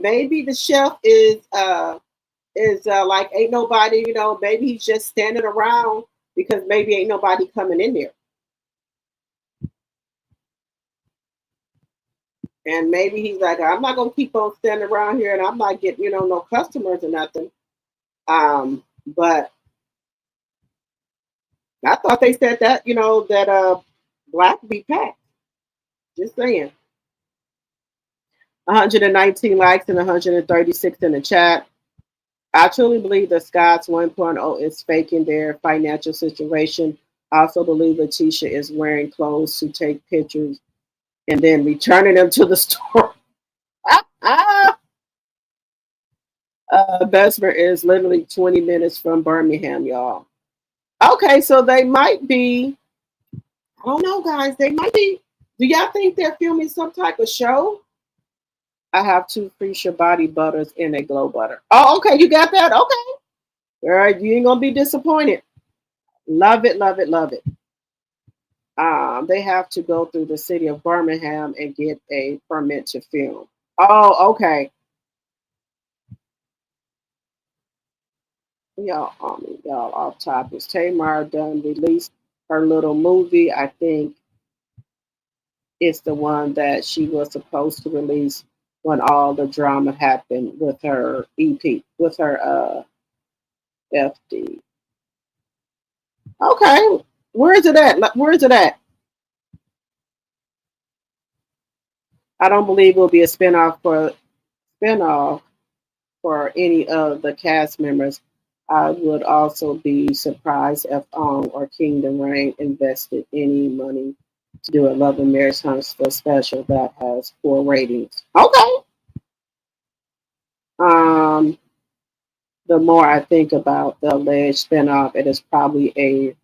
maybe the chef is like ain't nobody, maybe he's just standing around because maybe ain't nobody coming in there. And maybe he's like, I'm not gonna keep on standing around here and I'm not getting, no customers or nothing. But I thought they said that, that black be packed. Just saying. 119 likes and 136 in the chat. I truly believe that Scott's 1.0 is faking their financial situation. I also believe Letitia is wearing clothes to take pictures and then returning them to the store. Bessemer is literally 20 minutes from Birmingham, y'all. Okay, so they might be, I don't know, guys. They might be. Do y'all think they're filming some type of show? I have two Freesia body butters and a glow butter. Oh, okay, you got that? Okay. All right, you ain't gonna be disappointed. Love it, love it, love it. They have to go through the city of Birmingham and get a permit to film. Oh, okay. Y'all off topics. Tamar done released her little movie. I think it's the one that she was supposed to release when all the drama happened with her EP, with her FD. Okay, where is it at? Where is it at? I don't believe it will be a spinoff for any of the cast members. I would also be surprised if OWN or Kingdom Reign invested any money to do a Love and Marriage Huntsville special that has poor ratings. Okay. The more I think about the alleged spinoff, it is probably a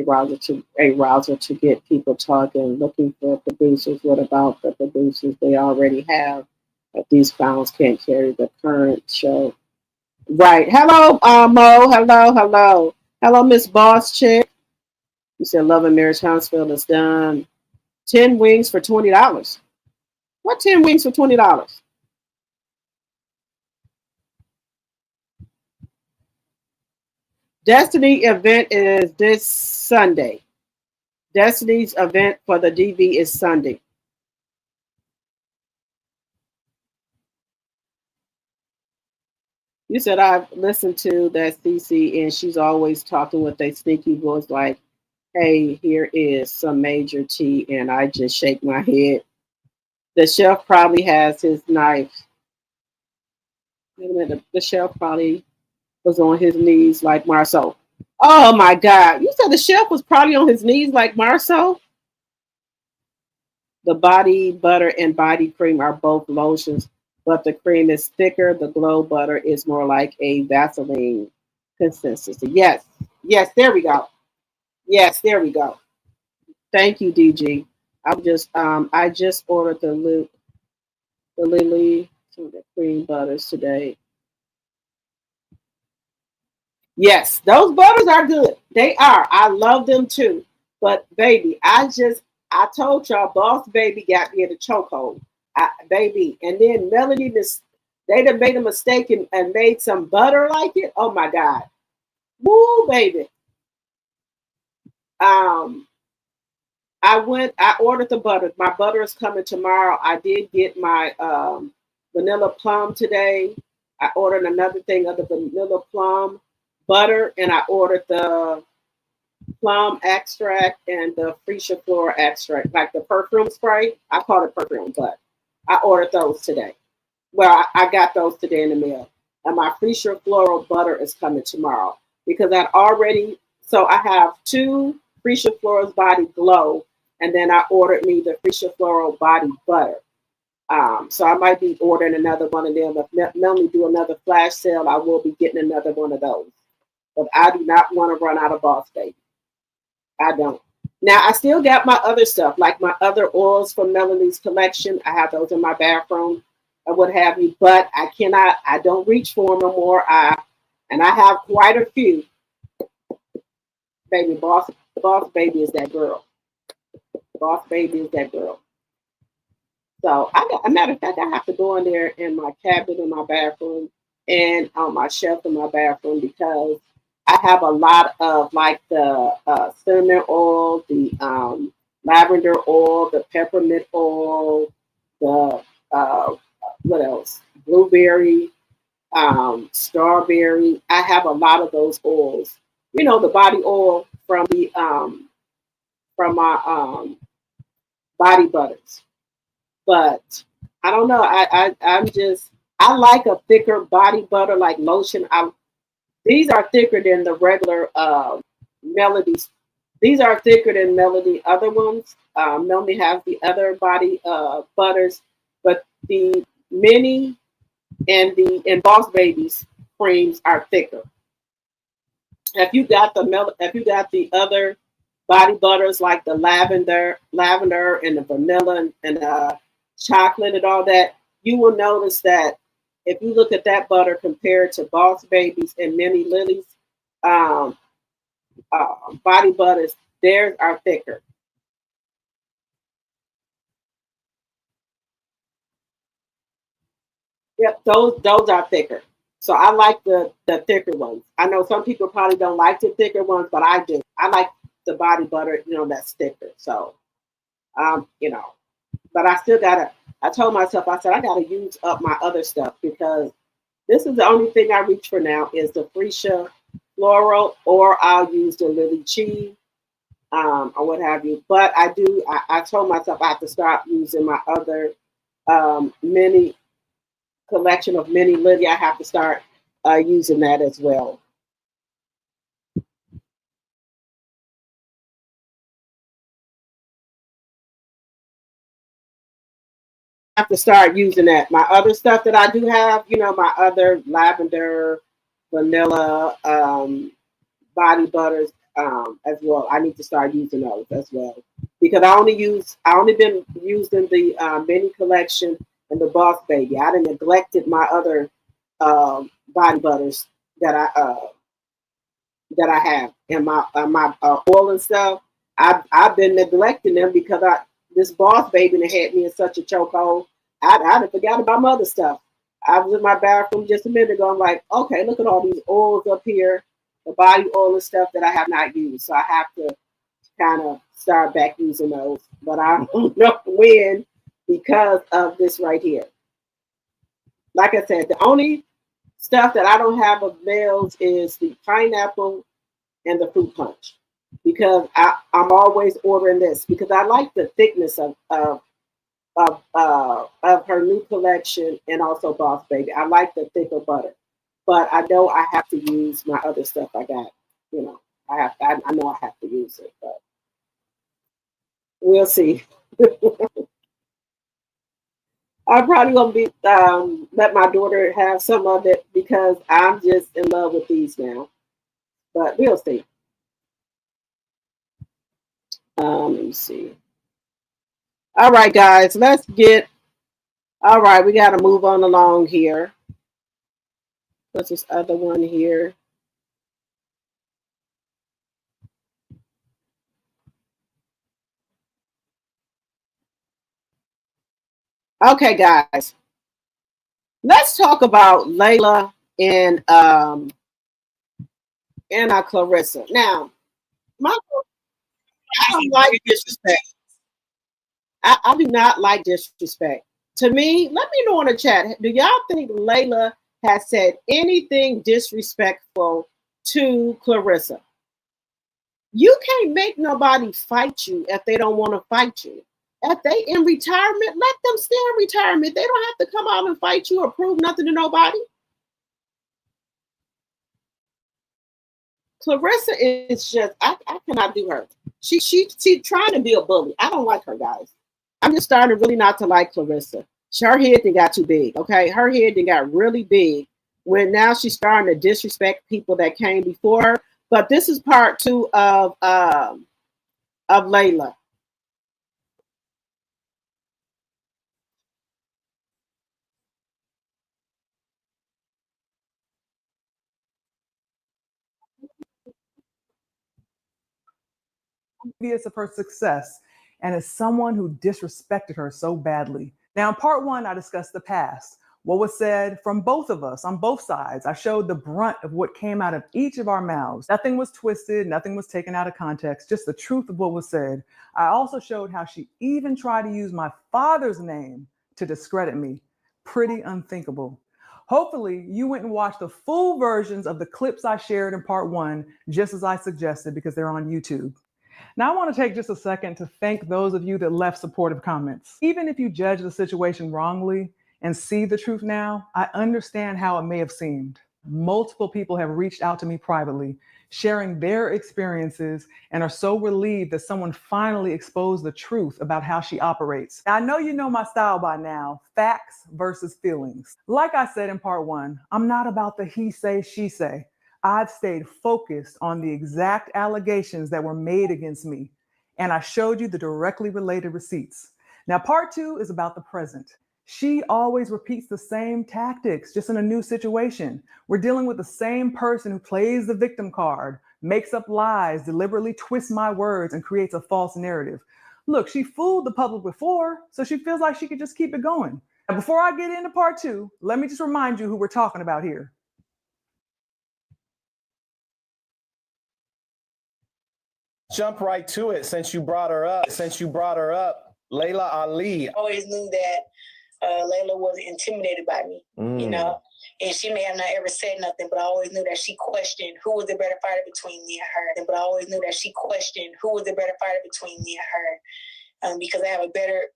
rouser to get people talking, looking for producers. What about the producers they already have? But these clowns can't carry the current show. Right. Hello, Mo. Hello, Miss Boss Chick. You said Love and Marriage Huntsville is done. 10 wings for $20. What 10 wings for $20? Destiny event is this Sunday. Destiny's event for the DV is Sunday. You said I've listened to that CC, and she's always talking with a sneaky voice, like, "Hey, here is some major tea," and I just shake my head. The chef probably has his knife. Wait a minute, the chef probably was on his knees like Marceau. Oh my God! You said the chef was probably on his knees like Marceau. The body butter and body cream are both lotions, but the cream is thicker. The glow butter is more like a Vaseline consistency. Yes, yes, there we go. Yes, there we go. Thank you, DG. I just ordered the Lily the cream butters today. Yes, those butters are good. They are. I love them too. But baby, I told y'all, Boss Baby got me in a chokehold. Baby, and then Melanie, they done made a mistake and made some butter like it. Oh my God, woo, baby. Um, I ordered the butter. My butter is coming tomorrow. I did get my vanilla plum today. I ordered another thing of the vanilla plum butter, and I ordered the plum extract and the freesia flora extract, like the perfume spray. I call it perfume, but I ordered those today. Well, I got those today in the mail. And my freesia floral butter is coming tomorrow because I already, so I have two freesia florals body glow, and then I ordered me the freesia floral body butter. So I might be ordering another one of them. If Melanie do another flash sale, I will be getting another one of those. But I do not want to run out of Boss Baby. I don't. Now I still got my other stuff, like my other oils from Melanie's collection. I have those in my bathroom or what have you, but I cannot, I don't reach for them no more. And I have quite a few. Baby, Boss Baby is that girl. Boss Baby is that girl. So I got, a matter of fact, I have to go in there in my cabinet in my bathroom and on my shelf in my bathroom because I have a lot of like the cinnamon oil, the lavender oil, the peppermint oil, the what else? Blueberry, strawberry. I have a lot of those oils. You know, the body oil from my body butters. But I don't know. I'm just I like a thicker body butter like lotion. These are thicker than the regular melodies. These are thicker than Melody other ones. Melody has the other body butters, but the mini and the Boss Babies creams are thicker. If you got the other body butters like the lavender and the vanilla and chocolate and all that, you will notice that if you look at that butter compared to Boss Babies and Mini Lily's um, body butters, theirs are thicker. Yep, those are thicker. So I like the thicker ones. I know some people probably don't like the thicker ones, but I do. I like the body butter, that's thicker. So you know, but I still gotta. I told myself, I said I gotta use up my other stuff because this is the only thing I reach for now is the Freesia floral, or I'll use the Lily Chi, or what have you. But I do. I told myself I have to stop using my other mini collection of mini Lily. I have to start using that as well. Have to start using that. My other stuff that I do have, my other lavender, vanilla, body butters as well. I need to start using those as well because I only been using the mini collection and the Boss Baby. I done neglected my other body butters that I have and my oil and stuff. I've been neglecting them because this Boss Baby that had me in such a chokehold. I forgot about my other stuff. I was in my bathroom just a minute ago. I'm like, okay, look at all these oils up here, the body oil and stuff that I have not used. So I have to kind of start back using those. But I don't know when because of this right here. Like I said, the only stuff that I don't have of Mel's is the pineapple and the fruit punch, because I'm always ordering this because I like the thickness of her new collection, and also Boss Baby. I like the thicker butter, but I know I have to use my other stuff I got. You know, I know I have to use it, but we'll see. I'm probably gonna be let my daughter have some of it because I'm just in love with these now. But we'll see. Let me see. All right, guys, let's get. All right, we got to move on along here. What's this other one here? Okay, guys, let's talk about Layla and Clarissa. Now, my I don't like disrespect. I do not like disrespect. To me, let me know in the chat. Do y'all think Layla has said anything disrespectful to Clarissa? You can't make nobody fight you if they don't want to fight you. If they in retirement, let them stay in retirement. They don't have to come out and fight you or prove nothing to nobody. Clarissa is just, I cannot do her. She trying to be a bully. I don't like her, guys. I'm just starting to really not to like Clarissa. Her head then got too big. Okay, her head then got really big when now she's starting to disrespect people that came before her. But this is part two of Layla. Envious of her success and as someone who disrespected her so badly. Now, in part one, I discussed the past, what was said from both of us on both sides. I showed the brunt of what came out of each of our mouths. Nothing was twisted, nothing was taken out of context, just the truth of what was said. I also showed how she even tried to use my father's name to discredit me. Pretty unthinkable. Hopefully, you went and watched the full versions of the clips I shared in part one, just as I suggested, because they're on YouTube. Now, I want to take just a second to thank those of you that left supportive comments. Even if you judge the situation wrongly and see the truth now, I understand how it may have seemed. Multiple people have reached out to me privately, sharing their experiences, and are so relieved that someone finally exposed the truth about how she operates. Now, I know you know my style by now, facts versus feelings. Like I said in part one, I'm not about the he say, she say. I've stayed focused on the exact allegations that were made against me, and I showed you the directly related receipts. Now, part two is about the present. She always repeats the same tactics, just in a new situation. We're dealing with the same person who plays the victim card, makes up lies, deliberately twists my words, and creates a false narrative. Look, she fooled the public before, so she feels like she could just keep it going. Now, before I get into part two, let me just remind you who we're talking about here. Jump right to it since you brought her up. Layla Ali. I always knew that Layla wasn't intimidated by me, you know, and she may have not ever said nothing, but I always knew that she questioned who was the better fighter between me and her. But I always knew that she questioned who was the better fighter between me and her, because I have a better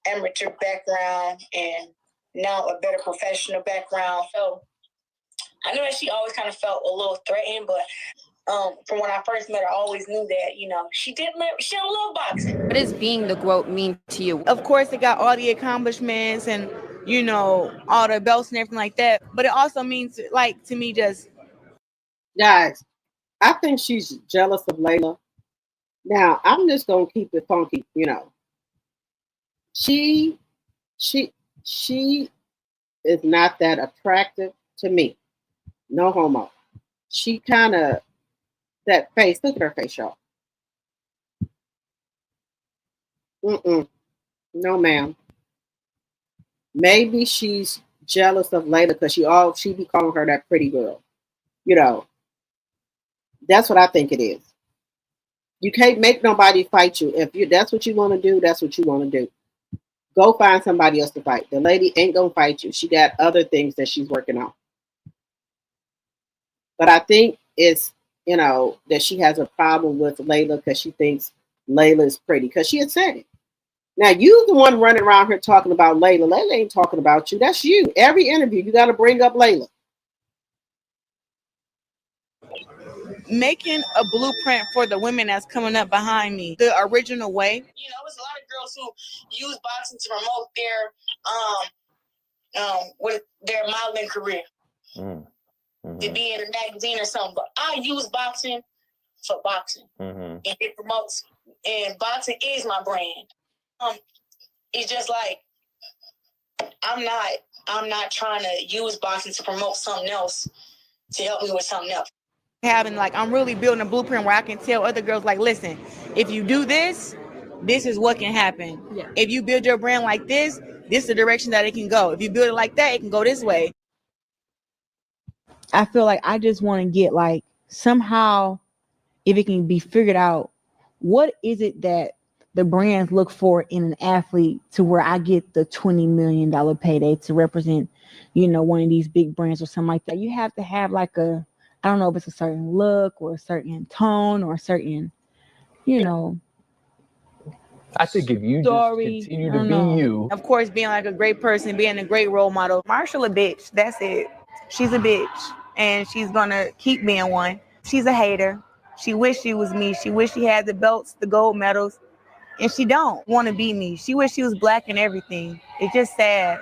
amateur background and now a better professional background. So I knew that she always kind of felt a little threatened, but from when I first met her, I always knew that, you know, she don't love boxing. What does being the GOAT mean to you? Of course, it got all the accomplishments and, you know, all the belts and everything like that. But it also means, like, to me, just... Guys, I think she's jealous of Layla. Now, I'm just going to keep it funky, you know. She is not that attractive to me. No homo. She kind of... That face, look at her face, y'all. No, ma'am. Maybe she's jealous of Layla because she be calling her that pretty girl. You know, that's what I think it is. You can't make nobody fight you. If that's what you want to do, that's what you want to do. Go find somebody else to fight. The lady ain't gonna fight you. She got other things that she's working on. But I think it's, that she has a problem with Layla because she thinks Layla is pretty, because she had said it. Now, you the one running around here talking about Layla. Layla ain't talking about you. That's you. Every interview, you got to bring up Layla. Making a blueprint for the women that's coming up behind me, the original way. It's a lot of girls who use boxing to promote with their modeling career. To be in a magazine or something. But I use boxing for boxing. And it promotes, and boxing is my brand. It's just like I'm not trying to use boxing to promote something else to help me with something else. I'm really building a blueprint where I can tell other girls, like, listen, if you do this, this is what can happen. Yeah. If you build your brand like this is the direction that it can go. If you build it like that, it can go this way. I feel like I just want to get, like, somehow, if it can be figured out, what is it that the brands look for in an athlete to where I get the $20 million payday to represent, one of these big brands or something like that. You have to have like I don't know if it's a certain look or a certain tone or a certain, I think if you story, just continue to be you. Of course, being like a great person, being a great role model. Marshall a bitch. That's it. She's a bitch. And she's going to keep being one. She's a hater. She wish she was me. She wish she had the belts, the gold medals. And she don't want to be me. She wish she was black and everything. It's just sad.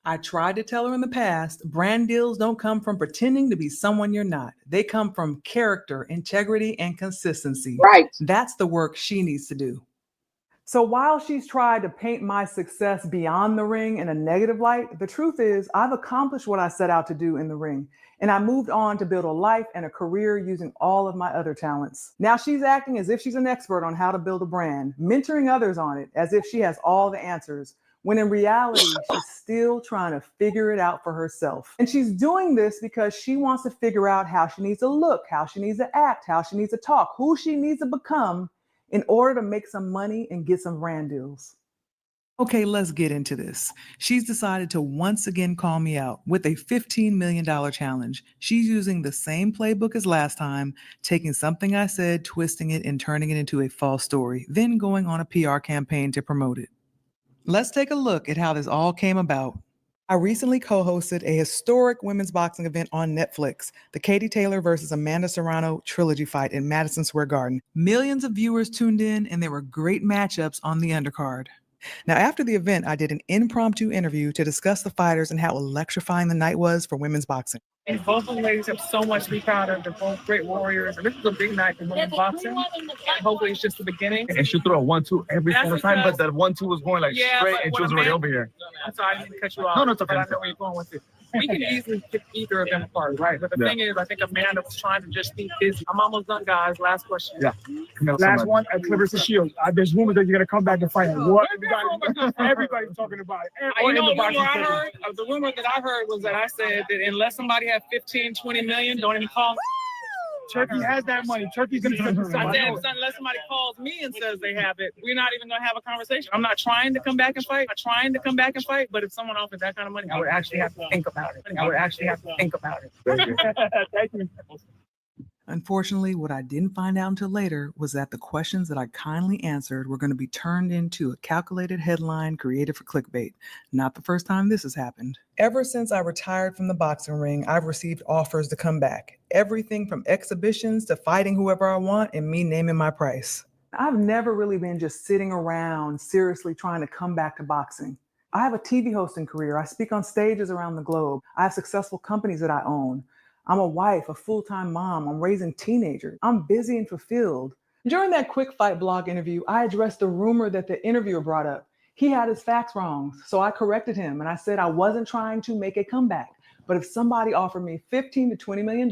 I tried to tell her in the past, brand deals don't come from pretending to be someone you're not. They come from character, integrity, and consistency. Right. That's the work she needs to do. So while she's tried to paint my success beyond the ring in a negative light, the truth is I've accomplished what I set out to do in the ring. And I moved on to build a life and a career using all of my other talents. Now she's acting as if she's an expert on how to build a brand, mentoring others on it as if she has all the answers, when in reality, she's still trying to figure it out for herself. And she's doing this because she wants to figure out how she needs to look, how she needs to act, how she needs to talk, who she needs to become in order to make some money and get some brand deals. Okay, let's get into this. She's decided to once again call me out with a $15 million challenge. She's using the same playbook as last time, taking something I said, twisting it, and turning it into a false story, then going on a PR campaign to promote it. Let's take a look at how this all came about. I recently co-hosted a historic women's boxing event on Netflix, the Katie Taylor versus Amanda Serrano trilogy fight in Madison Square Garden. Millions of viewers tuned in, and there were great matchups on the undercard. Now, after the event, I did an impromptu interview to discuss the fighters and how electrifying the night was for women's boxing. And both of the ladies have so much to be proud of. They're both great warriors. And this is a big night for women's boxing. And hopefully it's just the beginning. And she threw a 1-2 every single time, but that 1-2 was going like straight and she was already over here. I'm sorry, I didn't cut you off. No, it's okay. But I know where you're going with it. We can easily pick either of them apart, right? But the thing is, I think Amanda was trying to just be busy. I'm almost done, guys. Last question. Yeah. Last one at Clippers and Shield. There's rumors that you're going to come back and fight. What? Everybody's talking about it. You know what rumor I heard? The rumor that I heard was that I said that unless somebody had 15, 20 million, don't even call me. Turkey has that money. Turkey's going to set this up. I said, unless somebody calls me and says they have it, we're not even going to have a conversation. I'm not trying to come back and fight. But if someone offered that kind of money, I would actually have to think about it. Thank you. Unfortunately, what I didn't find out until later was that the questions that I kindly answered were going to be turned into a calculated headline created for clickbait. Not the first time this has happened. Ever since I retired from the boxing ring, I've received offers to come back. Everything from exhibitions to fighting whoever I want and me naming my price. I've never really been just sitting around seriously trying to come back to boxing. I have a TV hosting career. I speak on stages around the globe. I have successful companies that I own. I'm a wife, a full-time mom. I'm raising teenagers. I'm busy and fulfilled. During that Quick Fight blog interview, I addressed the rumor that the interviewer brought up. He had his facts wrong, so I corrected him and I said I wasn't trying to make a comeback. But if somebody offered me $15 to $20 million,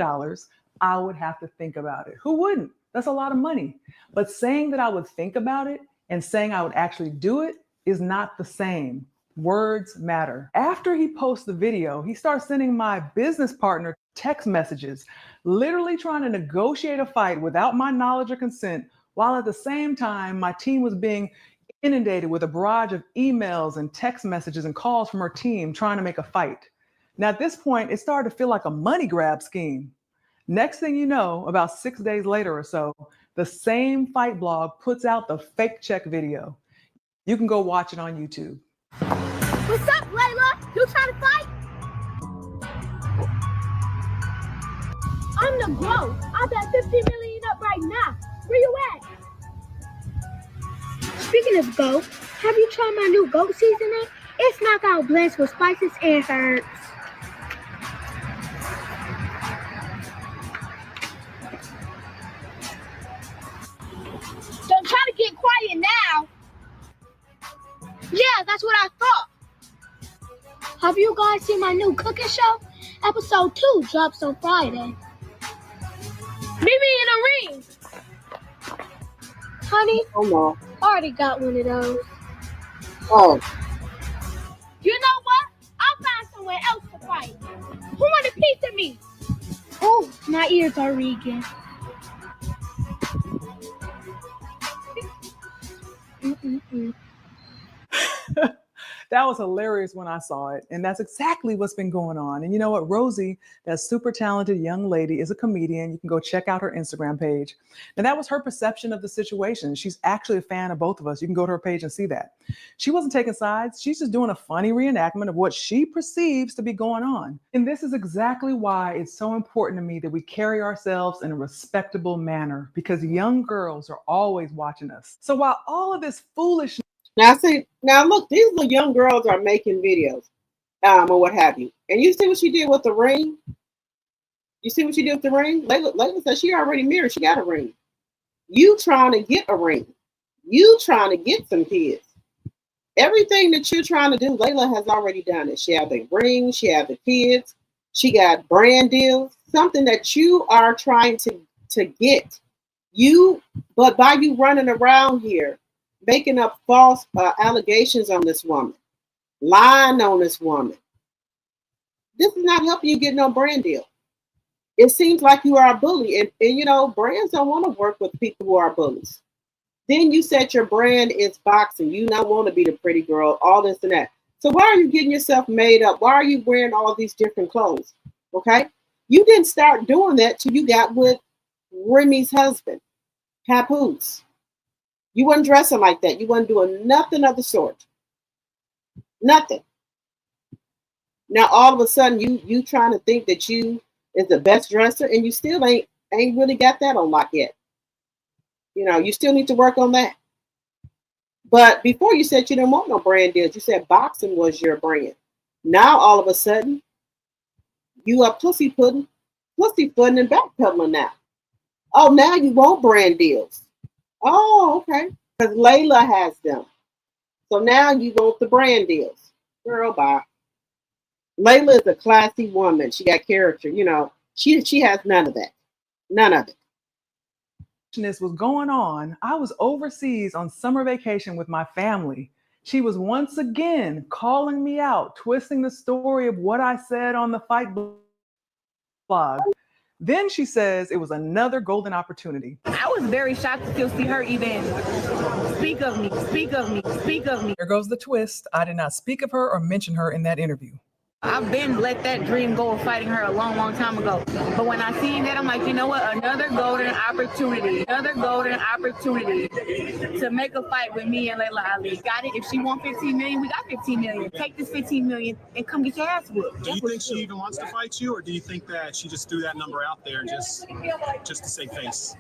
I would have to think about it. Who wouldn't? That's a lot of money. But saying that I would think about it and saying I would actually do it is not the same. Words matter. After he posts the video, he starts sending my business partner text messages, literally trying to negotiate a fight without my knowledge or consent, while at the same time, my team was being inundated with a barrage of emails and text messages and calls from her team trying to make a fight. Now, at this point, it started to feel like a money grab scheme. Next thing you know, about 6 days later or so, the same fight blog puts out the fake check video. You can go watch it on YouTube. What's up, Layla? You trying to fight? I'm the GOAT. I bet 15 million up right now. Where you at? Speaking of GOAT, have you tried my new GOAT seasoning? It's knockout blends with spices and herbs. Don't try to get quiet now. Yeah, that's what I thought. Have you guys seen my new cooking show? Episode 2 drops on Friday. Meet me in the ring. Honey, Oh no. I already got one of those. Oh. You know what? I'll find somewhere else to fight. Who want a piece of me? Oh, my ears are ringing. That was hilarious when I saw it. And that's exactly what's been going on. And you know what? Rosie, that super talented young lady, is a comedian. You can go check out her Instagram page. And that was her perception of the situation. She's actually a fan of both of us. You can go to her page and see that. She wasn't taking sides. She's just doing a funny reenactment of what she perceives to be going on. And this is exactly why it's so important to me that we carry ourselves in a respectable manner, because young girls are always watching us. So while all of this foolishness. Now look, these little young girls are making videos, or what have you. And you see what she did with the ring? You see what she did with the ring? Layla said she already married. She got a ring. You trying to get a ring. You trying to get some kids. Everything that you're trying to do, Layla has already done it. She had the ring. She had the kids. She got brand deals. Something that you are trying to get. But by you running around here, making up false allegations on this woman, lying on this woman, this is not helping you get no brand deal. It seems like you are a bully, and you know, brands don't want to work with people who are bullies. Then you said your brand is boxing. You don't want to be the pretty girl, all this and that. So why are you getting yourself made up? Why are you wearing all these different clothes? Okay, you didn't start doing that till you got with Remy's husband, Papoose. You weren't dressing like that. You weren't doing nothing of the sort. Nothing. Now all of a sudden you trying to think that you is the best dresser, and you still ain't really got that on lock yet. You know, you still need to work on that. But before you said you didn't want no brand deals. You said boxing was your brand. Now all of a sudden you are pussyfooting and backpedaling now. Oh, now you want brand deals. Oh, okay. Because Layla has them. So now you want the brand deals. Girl, bye. Layla is a classy woman. She got character. You know, she has none of that. None of it. This was going on. I was overseas on summer vacation with my family. She was once again calling me out, twisting the story of what I said on the fight blog. Then she says it was another golden opportunity. I was very shocked to still see her even speak of me. There goes the twist. I did not speak of her or mention her in that interview. I've been let that dream go of fighting her a long, long time ago. But when I seen that, I'm like, you know what? Another golden opportunity to make a fight with me and Layla Ali. Got it? If she wants 15 million, we got 15 million. Take this 15 million and come get your ass whooped. Do you think she even wants to fight you, or do you think that she just threw that number out there just to save face?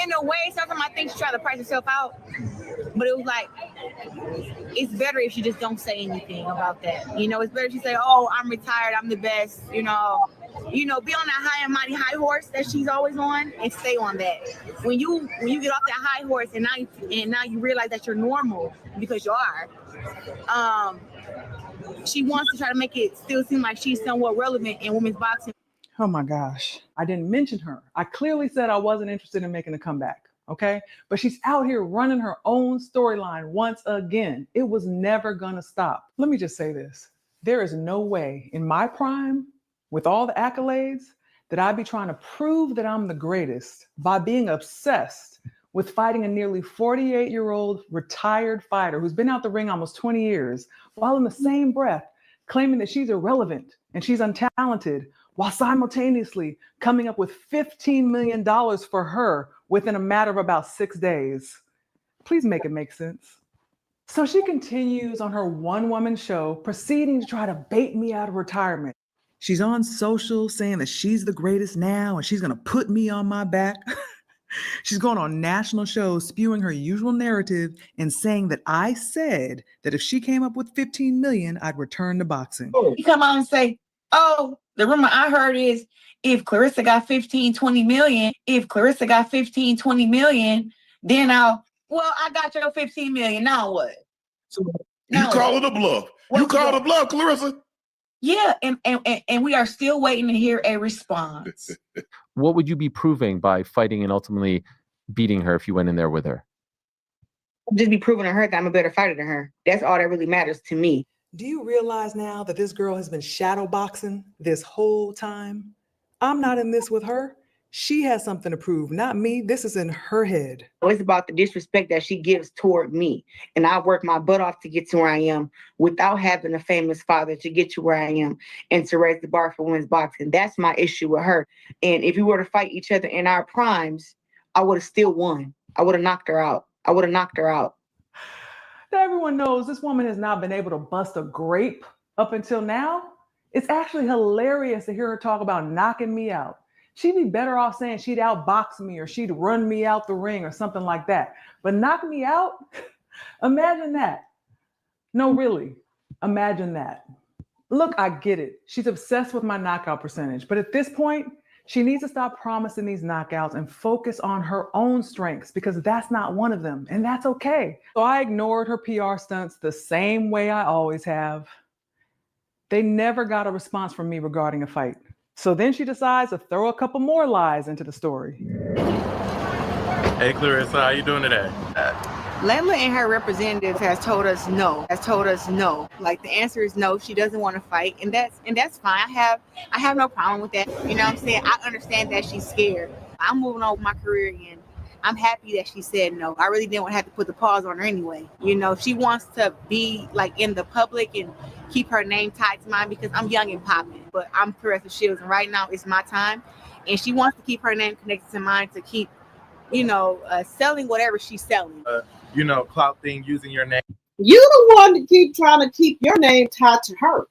In a way, sometimes I think she tried to price herself out. But it was like, it's better if she just don't say anything about that. You know, it's better if she say, oh, I'm retired, I'm the best, you know, be on that high and mighty high horse that she's always on and stay on that. When you get off that high horse and now you realize that you're normal, because you are, she wants to try to make it still seem like she's somewhat relevant in women's boxing. Oh my gosh. I didn't mention her. I clearly said I wasn't interested in making a comeback. Okay. But she's out here running her own storyline once again. It was never going to stop. Let me just say this. There is no way in my prime, with all the accolades, that I'd be trying to prove that I'm the greatest by being obsessed with fighting a nearly 48-year-old retired fighter who's been out the ring almost 20 years, while in the same breath claiming that she's irrelevant and she's untalented, while simultaneously coming up with $15 million for her within a matter of about 6 days. Please make it make sense. So she continues on her one-woman show, proceeding to try to bait me out of retirement. She's on social saying that she's the greatest now and she's going to put me on my back. She's going on national shows spewing her usual narrative and saying that I said that if she came up with 15 million, I'd return to boxing. You come out and say, oh, the rumor I heard is if Clarissa got 15, 20 million, then I got your 15 million. Now what? You call it a bluff. You call it a bluff, Clarissa. Yeah, and we are still waiting to hear a response. What would you be proving by fighting and ultimately beating her if you went in there with her? Just be proving to her that I'm a better fighter than her. That's all that really matters to me. Do you realize now that this girl has been shadow boxing this whole time? I'm not in this with her. She has something to prove, not me. This is in her head. It's about the disrespect that she gives toward me. And I work my butt off to get to where I am without having a famous father to get to where I am and to raise the bar for women's boxing. That's my issue with her. And if we were to fight each other in our primes, I would have still won. I would have knocked her out. Everyone knows this woman has not been able to bust a grape up until now. It's actually hilarious to hear her talk about knocking me out. She'd be better off saying she'd outbox me or she'd run me out the ring or something like that. But knock me out? Imagine that. No, really, imagine that. Look, I get it. She's obsessed with my knockout percentage. But at this point, she needs to stop promising these knockouts and focus on her own strengths because that's not one of them. And that's okay. So I ignored her PR stunts the same way I always have. They never got a response from me regarding a fight. So then she decides to throw a couple more lies into the story. Hey, Clarissa, how you doing today? Layla and her representatives has told us no. Like the answer is no. She doesn't want to fight, and that's fine. I have no problem with that. You know what I'm saying? I understand that she's scared. I'm moving on with my career again. I'm happy that she said no. I really didn't want to have to put the pause on her anyway. You know, she wants to be like in the public and keep her name tied to mine because I'm young and popping. But I'm Clarissa Shields, and right now it's my time. And she wants to keep her name connected to mine to keep, selling whatever she's selling. Clout thing, using your name. You the one to keep trying to keep your name tied to her.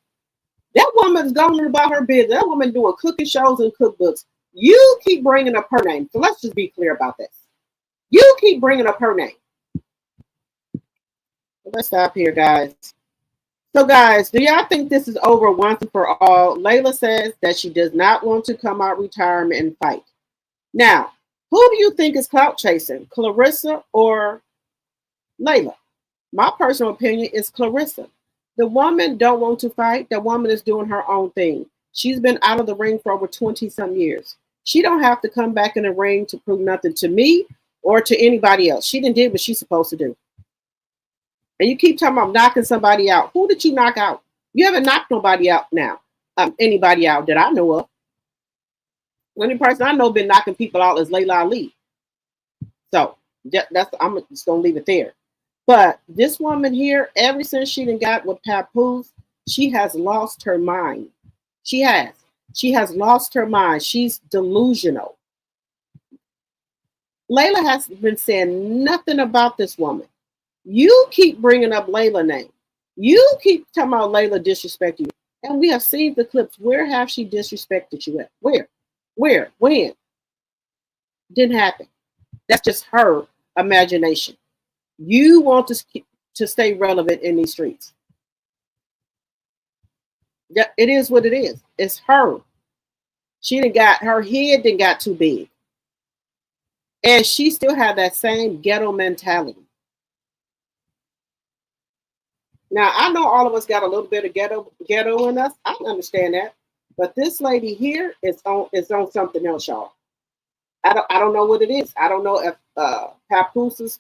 That woman's going about her business. That woman doing cooking shows and cookbooks. You keep bringing up her name. So let's just be clear about this. You keep bringing up her name. Let's stop here, guys. So, guys, do y'all think this is over once and for all? Layla says that she does not want to come out retirement and fight. Now, who do you think is clout chasing, Clarissa or Layla? My personal opinion is Clarissa. The woman don't want to fight. The woman is doing her own thing. She's been out of the ring for over 20-some years. She don't have to come back in the ring to prove nothing to me or to anybody else. She didn't do what she's supposed to do. And you keep talking about knocking somebody out. Who did you knock out? You haven't knocked nobody out now. Anybody out that I know of. The only person I know been knocking people out is Layla Ali. So I'm just gonna leave it there. But this woman here, ever since she done got with Papoose, she has lost her mind. She has lost her mind. She's delusional. Layla has been saying nothing about this woman. You keep bringing up Layla's name. You keep talking about Layla disrespecting you. And we have seen the clips. Where have she disrespected you at? Where? When? Didn't happen. That's just her imagination. You want to stay relevant in these streets. It is what it is. It's her. Her head didn't got too big. And she still had that same ghetto mentality. Now, I know all of us got a little bit of ghetto in us. I understand that. But this lady here is on something else, y'all. I don't know what it is. I don't know if Papoose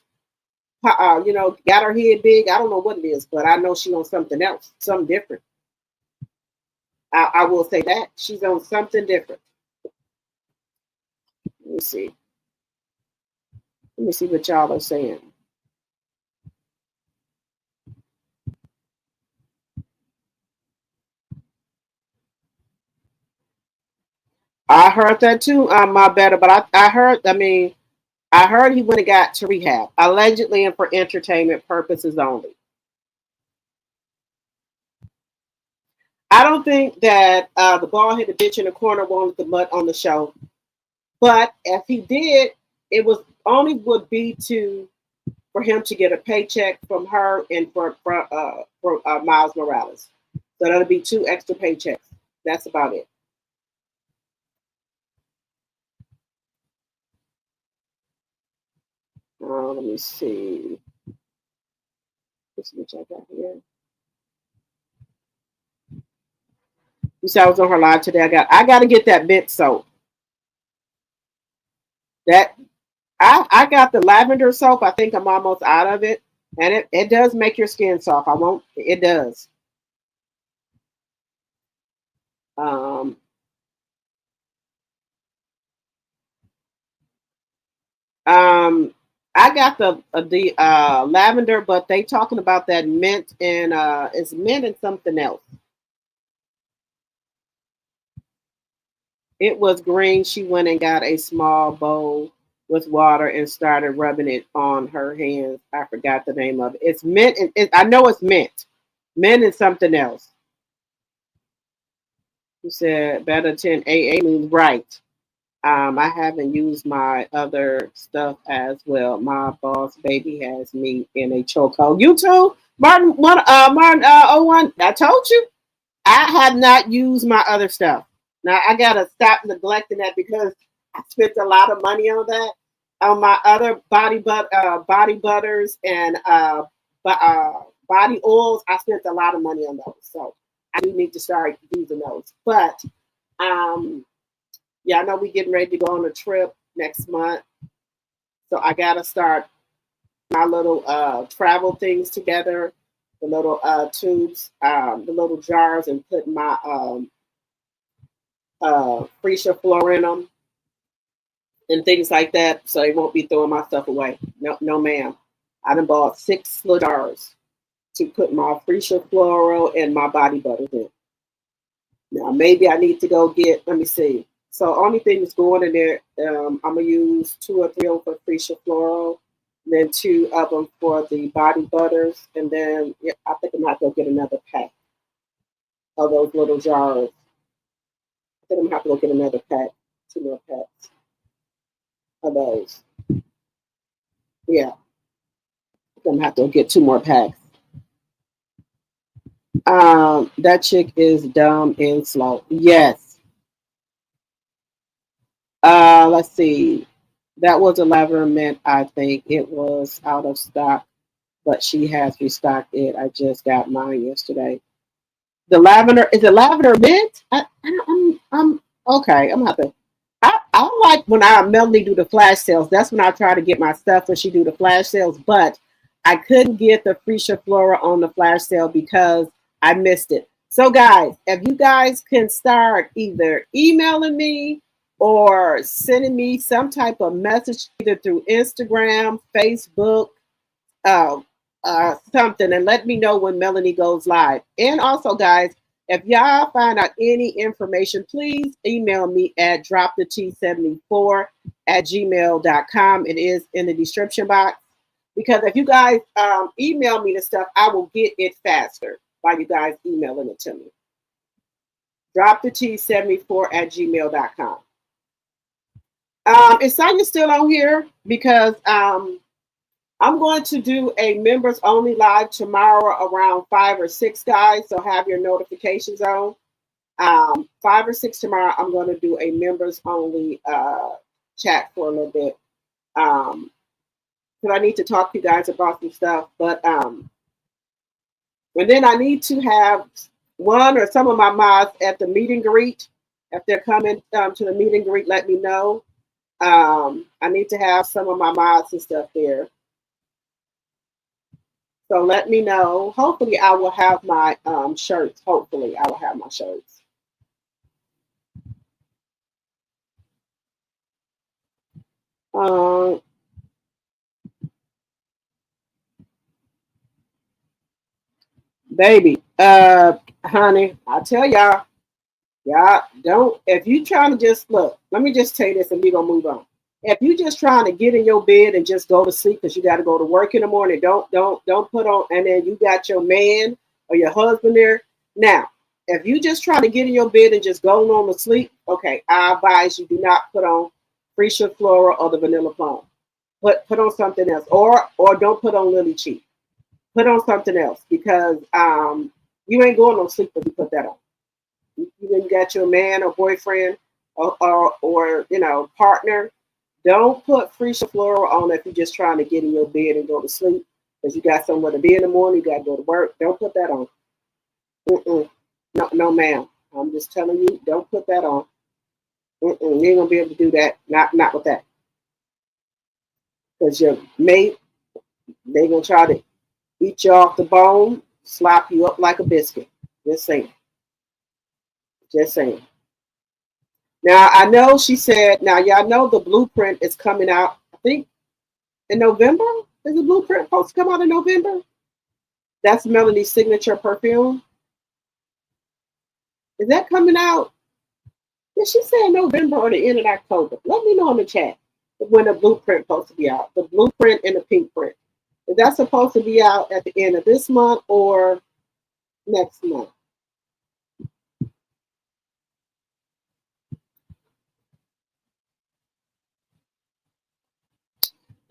got her head big. I don't know what it is, but I know she's on something else, something different. I will say that. She's on something different. Let me see. Let me see what y'all are saying. I heard that too, my better, but I heard he went and got to rehab, allegedly and for entertainment purposes only. I don't think that the bald headed bitch in the corner wanted the butt on the show, but if he did, it was only would be to for him to get a paycheck from her and for Miles Morales. So that'll be 2 extra paychecks. That's about it. Let me see. This which I got here. You see, I was on her live today. I got to get that mint soap. That I got the lavender soap. I think I'm almost out of it, and it does make your skin soft. I won't. It does. Um, I got the lavender, but they talking about that mint and it's mint and something else. It was green. She went and got a small bowl with water and started rubbing it on her hands. I forgot the name of it. It's mint, and I know it's mint. Mint and something else. You said better 10 AA means right. I haven't used my other stuff as well. My boss baby has me in a chokehold. You too, Martin. Martin. 01. I told you, I have not used my other stuff. Now I gotta stop neglecting that because I spent a lot of money on that. On my other body butters and body oils, I spent a lot of money on those. So I do need to start using those. But yeah, I know we're getting ready to go on a trip next month. So I gotta start my little travel things together, the little tubes, the little jars, and put my freezer floor in them and things like that, so they won't be throwing my stuff away. No, no, ma'am. I done bought 6 little jars to put my freezer floral and my body butters in. Now maybe I need to go get. Let me see. So only thing that's going in there, I'm gonna use 2 or 3 of them for freezer floral, then 2 of them for the body butters, and then yeah, I think I'm gonna have to go get another pack of those little jars. I think I'm gonna have to go get another pack, 2 more packs of those. Yeah, I'm gonna have to go get 2 more packs. That chick is dumb and slow. Yes. Let's see. That was a lavender mint. I think it was out of stock, but she has restocked it. I just got mine yesterday. The lavender is it lavender mint? I'm okay. I'm gonna have to. I like when Melanie do the flash sales. That's when I try to get my stuff when she do the flash sales. But I couldn't get the Freesia Flora on the flash sale because I missed it. So guys, if you guys can start either emailing me or sending me some type of message either through Instagram, Facebook, something, and let me know when Melanie goes live. And also, guys, if y'all find out any information, please email me at dropthet74@gmail.com. It is in the description box. Because if you guys email me the stuff, I will get it faster by you guys emailing it to me. Dropthet74@gmail.com. Is Sonya still on here? Because I'm going to do a members only live tomorrow around 5 or 6, guys. So have your notifications on. 5 or 6 tomorrow, I'm going to do a members only chat for a little bit. Because I need to talk to you guys about some stuff. But and then I need to have one or some of my mods at the meet and greet. If they're coming to the meet and greet, let me know. I need to have some of my mods and stuff there. So let me know. Hopefully I will have my shirts. Hopefully I will have my shirts. Baby, honey, I tell y'all, Yeah, don't. If you trying to just look, let me just tell you this, and we gonna move on. If you just trying to get in your bed and just go to sleep because you got to go to work in the morning, don't put on. And then you got your man or your husband there. Now, if you just trying to get in your bed and just go on to sleep, okay, I advise you do not put on Freesia Flora or the Vanilla Plum. Put on something else, or don't put on Lily Cheek. Put on something else because you ain't going to sleep if you put that on. You got your man or boyfriend or partner. Don't put Freesia Flora on if you're just trying to get in your bed and go to sleep because you got somewhere to be in the morning. You got to go to work. Don't put that on. No, no, ma'am. I'm just telling you, don't put that on. You ain't gonna be able to do that. Not with that. Because your mate, they gonna try to eat you off the bone, slap you up like a biscuit. Just saying. Just saying. Now I know she said. Now y'all know the blueprint is coming out. I think in November. Is the blueprint supposed to come out in November? That's Melanie's signature perfume. Is that coming out? Did she say November or the end of October? Let me know in the chat when the blueprint supposed to be out. The blueprint and the pink print. Is that supposed to be out at the end of this month or next month?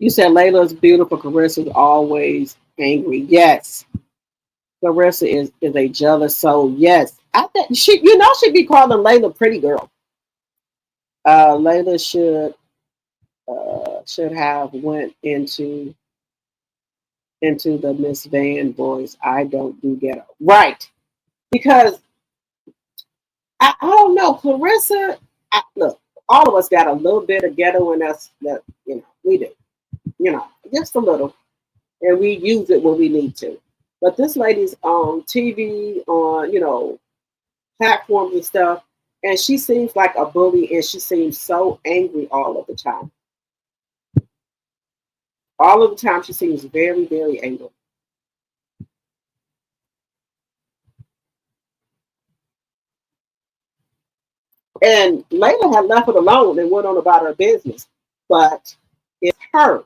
You said Layla's beautiful. Carissa's always angry. Yes. Carissa is a jealous soul. Yes. I think she'd be calling Layla pretty girl. Layla should have went into the Miss Van voice. I don't do ghetto. Right. Because I don't know, Clarissa, look, all of us got a little bit of ghetto in us that, we do. Just a little. And we use it when we need to. But this lady's on TV, on, platforms and stuff, and she seems like a bully and she seems so angry all of the time. All of the time she seems very, very angry. And Layla had left it alone and went on about her business. But it's her.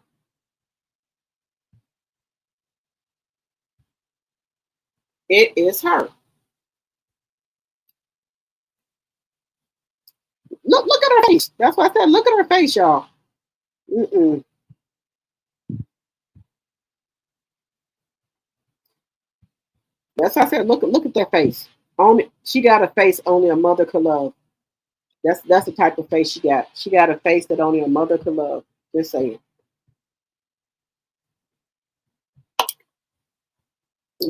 It is her. Look at her face. That's what I said. Look at her face, y'all. That's what I said. Look at that face. She got a face only a mother could love. That's the type of face she got. She got a face that only a mother could love. Just saying.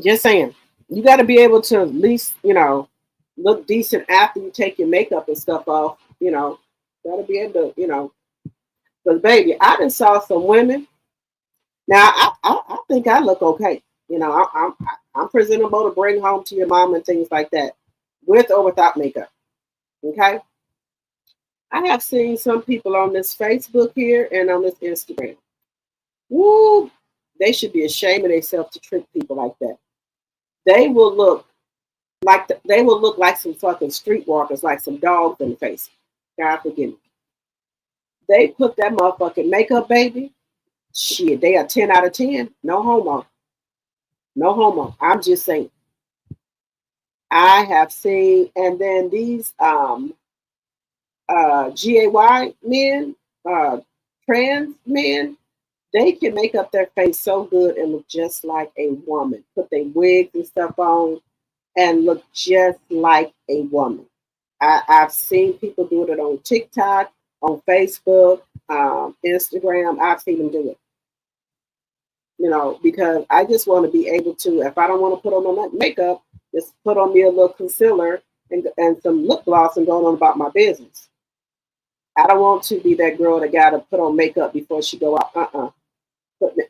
Just saying. You got to be able to at least, look decent after you take your makeup and stuff off. Got to be able to, But baby, I done saw some women. Now I think I look okay. I'm presentable to bring home to your mom and things like that, with or without makeup. Okay. I have seen some people on this Facebook here and on this Instagram. Woo! They should be ashamed of themselves to trick people like that. They will look like some fucking streetwalkers, like some dogs in the face. God forgive me. They put that motherfucking makeup, baby. Shit, they are 10 out of 10. No homo. No homo. I'm just saying. I have seen, and then these GAY men, trans men, they can make up their face so good and look just like a woman. Put their wigs and stuff on and look just like a woman. I've seen people do it on TikTok, on Facebook, Instagram. I've seen them do it. Because I just want to be able to, if I don't want to put on my makeup, just put on me a little concealer and some lip gloss and go on about my business. I don't want to be that girl that got to put on makeup before she go out.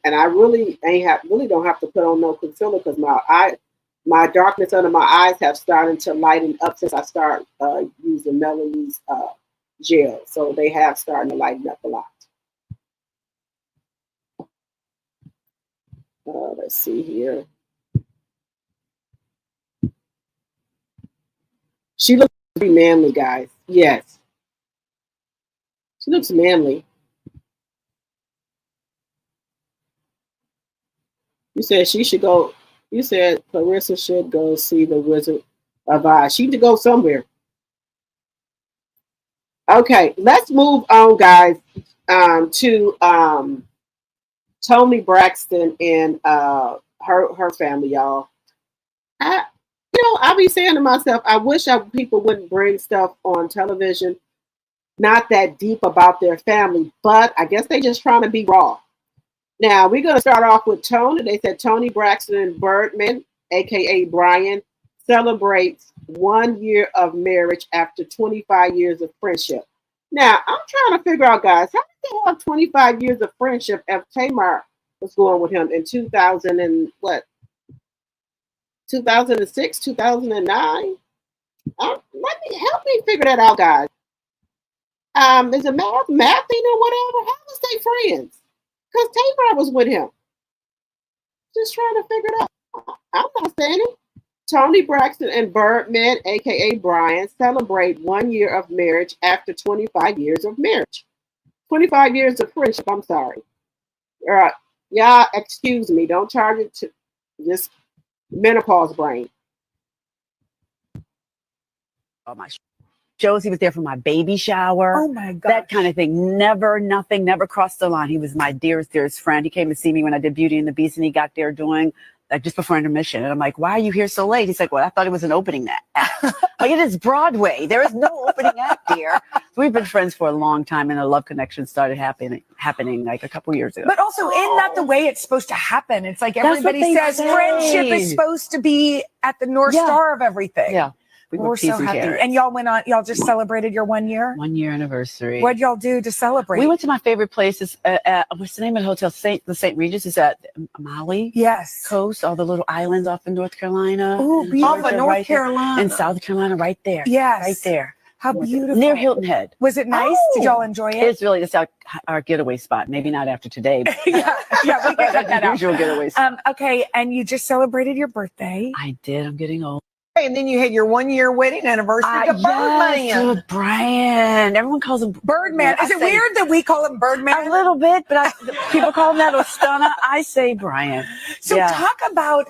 And I really don't have to put on no concealer because my darkness under my eyes have started to lighten up since I started using Melanie's gel. So they have started to lighten up a lot. Let's see here. She looks Very manly, guys. Yes. She looks manly. You said she should go. You said Clarissa should go see the Wizard of Oz. She need to go somewhere. Okay, let's move on, guys, to Tony Braxton and her family, y'all. I'll be saying to myself, I wish people wouldn't bring stuff on television, not that deep about their family, but I guess they just trying to be raw. Now, we're going to start off with Tony. They said Tony Braxton and Birdman, a.k.a. Brian, celebrates 1 year of marriage after 25 years of friendship. Now, I'm trying to figure out, guys, how did they have 25 years of friendship if Tamar was going with him in 2000 and what? 2006, 2009? Help me figure that out, guys. Is it mathing or whatever? How was they friends? Because Tamar was with him. Just trying to figure it out. I'm not saying it. Tony Braxton and Birdman, a.k.a. Brian, celebrate 1 year of marriage after 25 years of marriage. 25 years of friendship, I'm sorry. Yeah, excuse me. Don't charge it to just menopause brain. Oh, my shows. He was there for my baby shower. Oh my God. That kind of thing. Nothing never crossed the line. He was my dearest friend. He came to see me when I did Beauty and the Beast, and he got there doing just before intermission. And I'm like, why are you here so late? He's like, well, I thought it was an opening act. Like, it is Broadway. There is no opening act here. So we've been friends for a long time, and a love connection started happening like a couple years ago. But also, isn't that the way it's supposed to happen? It's like everybody says friendship is supposed to be at the North Star of everything. Yeah. We're so happy. And y'all just celebrated your 1 year? 1 year anniversary. What'd y'all do to celebrate? We went to my favorite places. What's the name of the hotel? The St. Regis is at Maui. Yes. Coast, all the little islands off in North Carolina. Oh, beautiful. North Carolina. And South Carolina, right there. Yes. Right there. How beautiful. Near Hilton Head. Was it nice? Did y'all enjoy it? It's really just our getaway spot. Maybe not after today. But yeah, we can cut that out. Usual getaway spot. Okay, and you just celebrated your birthday. I did. I'm getting old. And then you had your 1 year wedding anniversary to Birdman. Brian. Everyone calls him Birdman. Is it weird that we call him Birdman? A little bit, but people call him that Ostana. I say Brian. So talk about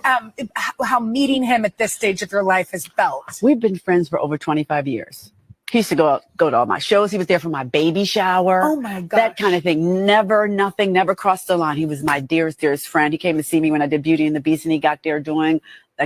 how meeting him at this stage of your life has felt. We've been friends for over 25 years. He used to go to all my shows. He was there for my baby shower. Oh my God. That kind of thing. Nothing never crossed the line. He was my dearest friend. He came to see me when I did Beauty and the Beast, and he got there doing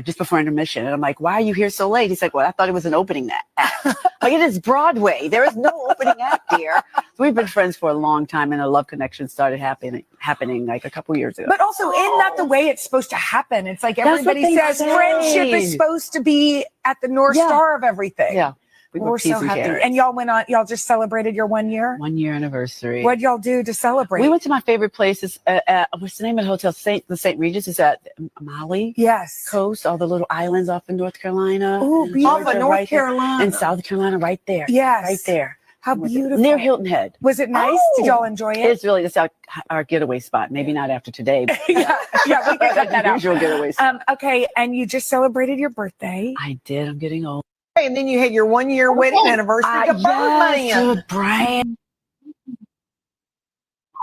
just before intermission. And I'm like, why are you here so late? He's like, well, I thought it was an opening act. Like, it is Broadway. There is no opening act here. So we've been friends for a long time, and a love connection started happening like a couple years ago. But also, isn't that the way it's supposed to happen? It's like everybody says friendship is supposed to be at the North Star of everything. Yeah. We're so happy. And y'all just celebrated your 1 year? 1 year anniversary. What'd y'all do to celebrate? We went to my favorite places. What's the name of the hotel? The St. Regis is at Maui. Yes. Coast, all the little islands off in North Carolina. Oh, beautiful. Off of North Carolina. And South Carolina, right there. Yes. Right there. How beautiful. Near Hilton Head. Was it nice? Did y'all enjoy it? It's really just our getaway spot. Maybe not after today. But yeah, we can cut that out. Usual getaway spot. Okay, and you just celebrated your birthday. I did. I'm getting old. And then you had your 1 year wedding anniversary to Birdman. Brian.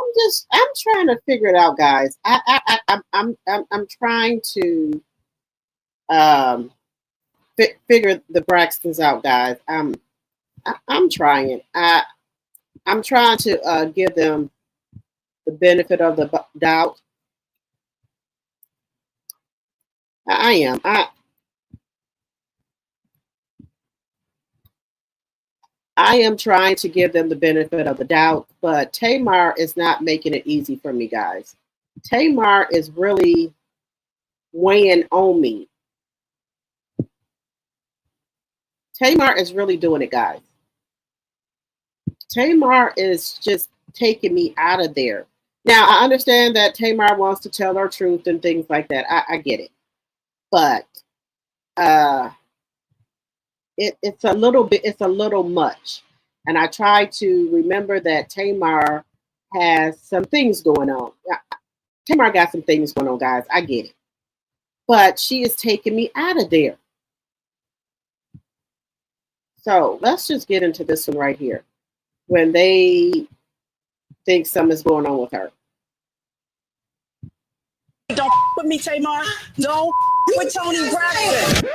I'm trying to figure it out, guys. I'm trying to figure the Braxtons out, guys. I'm trying. I'm trying to give them the benefit of the doubt. I am. I am trying to give them the benefit of the doubt, but Tamar is not making it easy for me, guys. Tamar is really weighing on me. Tamar is really doing it, guys. Tamar is just taking me out of there. Now, I understand that Tamar wants to tell her truth and things like that. I get it. But it's a little much. And I try to remember that Tamar has some things going on. Tamar got some things going on, guys. I get it. But she is taking me out of there. So let's just get into this one right here. When they think something's going on with her. Don't with me, Tamar. Don't with Tony Braxton.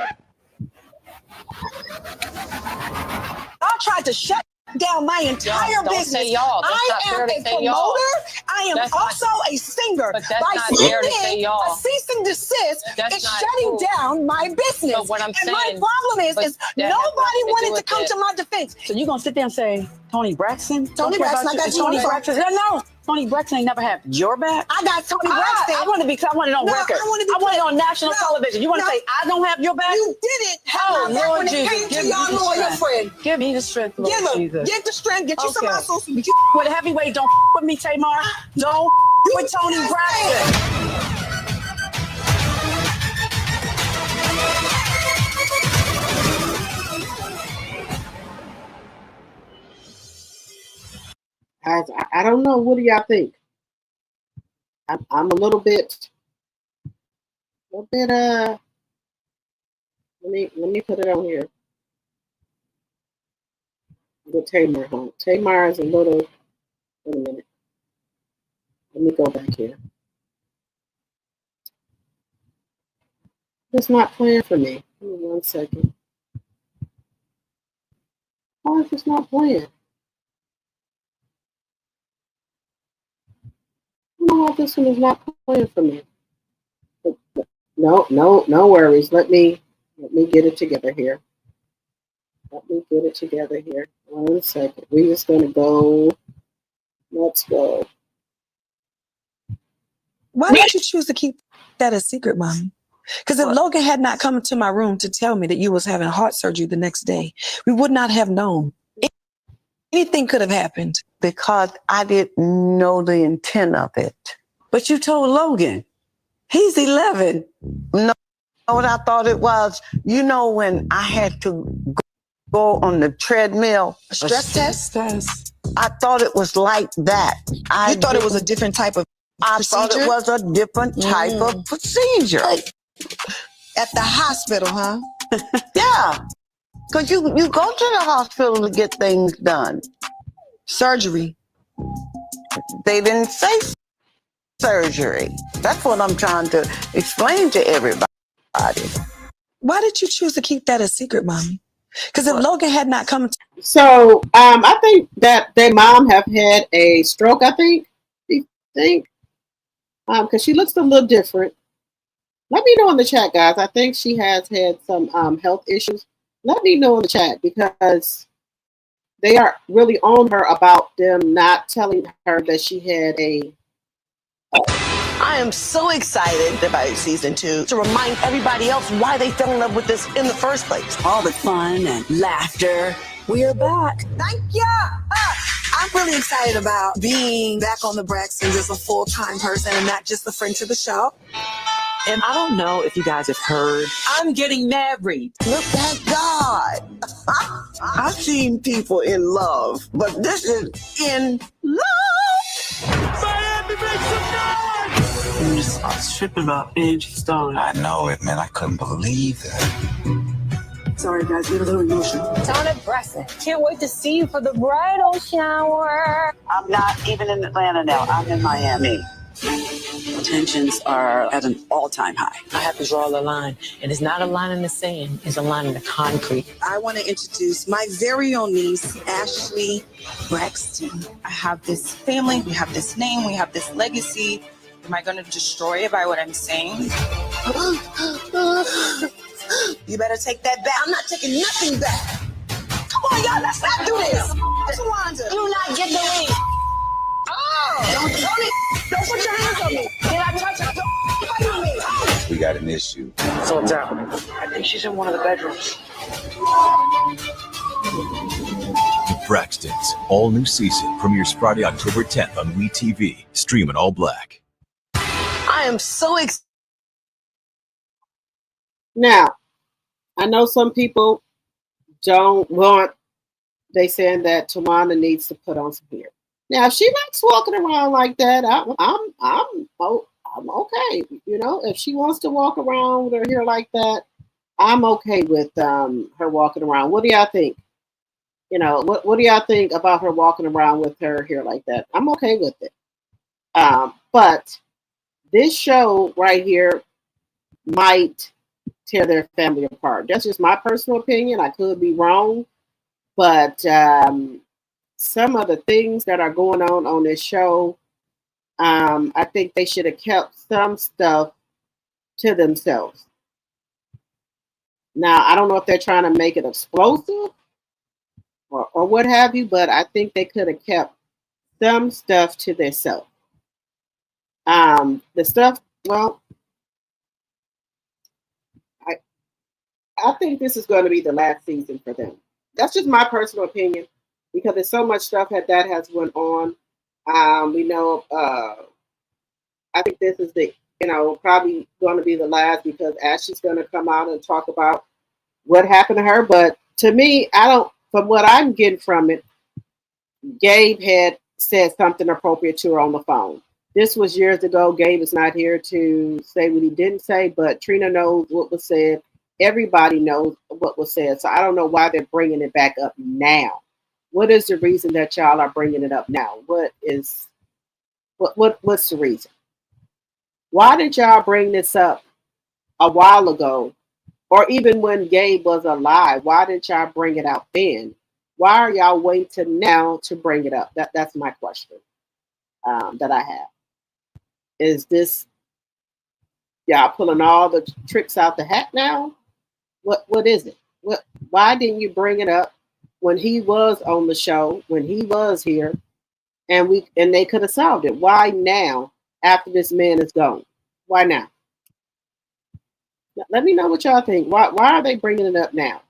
I tried to shut down my entire Don't business. say y'all. That's I not am fair to a say promoter. y'all. I am That's also not, a singer. but that's By not fair to say sending y'all. a cease and desist, That's it's not shutting cool. down my business. But what I'm and saying, my problem is that nobody has nothing to do wanted to with come it. to my defense. So you gonna sit there and say Tony Braxton? Tony Braxton, I got you on Tony the phone. Braxton. No, Tony Braxton ain't never had your back. I got Tony Braxton. I want it on record. I want it on national television. You want to say I don't have your back? You didn't have my back when it came to your loyal friend. Give me the strength, Lord Jesus. Get the strength. Get you some muscles. With heavyweight, don't with me, Tamar. Don't with Tony Braxton. I don't know. What do y'all think? I'm a little bit. Let me put it on here. With Tamar home. Tamar is a little. Wait a minute. Let me go back here. It's not playing for me. Give me 1 second. Why is this not playing? I don't know why this one is not playing for me. No worries. Let me get it together here. Let me get it together here. 1 second. We're just gonna go. Let's go. Why did you choose to keep that a secret, Mommy? Because if Logan had not come to my room to tell me that you was having heart surgery the next day, we would not have known. Anything could have happened. Because I didn't know the intent of it. But you told Logan. He's 11. No, what I thought it was, you know, when I had to go on the treadmill. A stress test? I thought it was like that. You thought it was a different type of procedure? I thought it was a different type of procedure. At the hospital, huh? Yeah. Because you go to the hospital to get things done. Surgery. They didn't say surgery. That's what I'm trying to explain to everybody. Why did you choose to keep that a secret, Mommy? Because if Logan had not come to... So I think that their mom have had a stroke. I think because she looks a little different. Let me know in the chat, guys. I think she has had some health issues. Let me know in the chat because they are really on her about them not telling her that she had a. I am so excited about season 2 to remind everybody else why they fell in love with this in the first place. All the fun and laughter. We are back. Thank you. I'm really excited about being back on the Braxtons as a full-time person and not just a friend to the show. And I don't know if you guys have heard, I'm getting married. Look at God. I've seen people in love, but this is in love. Miami, make some noise! I was tripping about Angie Stone. I know it, man. I couldn't believe that. Sorry, guys. Get a little emotional. Tony Braxton. Can't wait to see you for the bridal shower. I'm not even in Atlanta now. I'm in Miami. Tensions are at an all-time high. I have to draw the line. And it's not a line in the sand. It's a line in the concrete. I want to introduce my very own niece, Ashley Braxton. I have this family, we have this name, we have this legacy. Am I going to destroy it by what I'm saying? You better take that back. I'm not taking nothing back. Come on, y'all, let's not do this. Tawanda. Do not get the ring. Don't put your hands on me. Did I touch her? Don't fight on me. We got an issue. So what's happening? I think she's in one of the bedrooms. Braxton's all-new season premieres Friday, October 10th on WeTV. Streaming all black. I am so excited. Now, I know some people don't want. They saying that Tawanda needs to put on some hair. Now, if she likes walking around like that, I'm okay. You know, if she wants to walk around with her hair like that, I'm okay with her walking around. What do y'all think? You know, what do y'all think about her walking around with her hair like that? I'm okay with it. But this show right here might tear their family apart. That's just my personal opinion. I could be wrong, but some of the things that are going on this show, I think they should have kept some stuff to themselves. Now, I don't know if they're trying to make it explosive or what have you, but I think they could have kept some stuff to themselves. The stuff, well, I think this is going to be the last season for them. That's just my personal opinion because there's so much stuff that has went on. We know, I think this is the, probably going to be the last because Ashley's going to come out and talk about what happened to her. But to me, from what I'm getting from it, Gabe had said something appropriate to her on the phone. This was years ago. Gabe is not here to say what he didn't say, but Trina knows what was said. Everybody knows what was said. So I don't know why they're bringing it back up now. What is the reason that y'all are bringing it up now? What's the reason? Why did y'all bring this up a while ago? Or even when Gabe was alive, why didn't y'all bring it out then? Why are y'all waiting till now to bring it up? That's my question that I have. Is this y'all pulling all the tricks out the hat now? What is it? Why didn't you bring it up when he was on the show, when he was here, and they could have solved it? Why now after this man is gone? Why now? Let me know what y'all think. Why are they bringing it up now?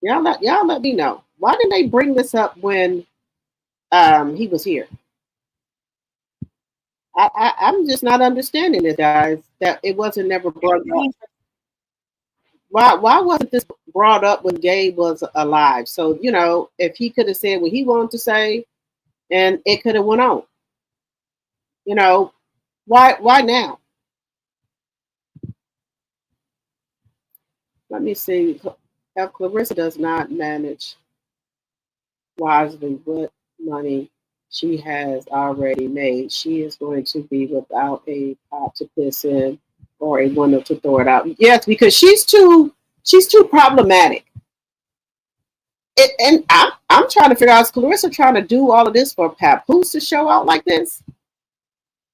Y'all let me know. Why didn't they bring this up when he was here? I'm just not understanding it, guys. That it wasn't never brought up. Why wasn't this brought up when Gabe was alive? So if he could have said what he wanted to say, and it could have went on. Why now? Let me see. If Clarissa does not manage wisely what money she has already made, she is going to be without a pot to piss in or a window to throw it out. Yes, because she's too problematic. And I'm trying to figure out, is Clarissa trying to do all of this for Papoose to show out like this?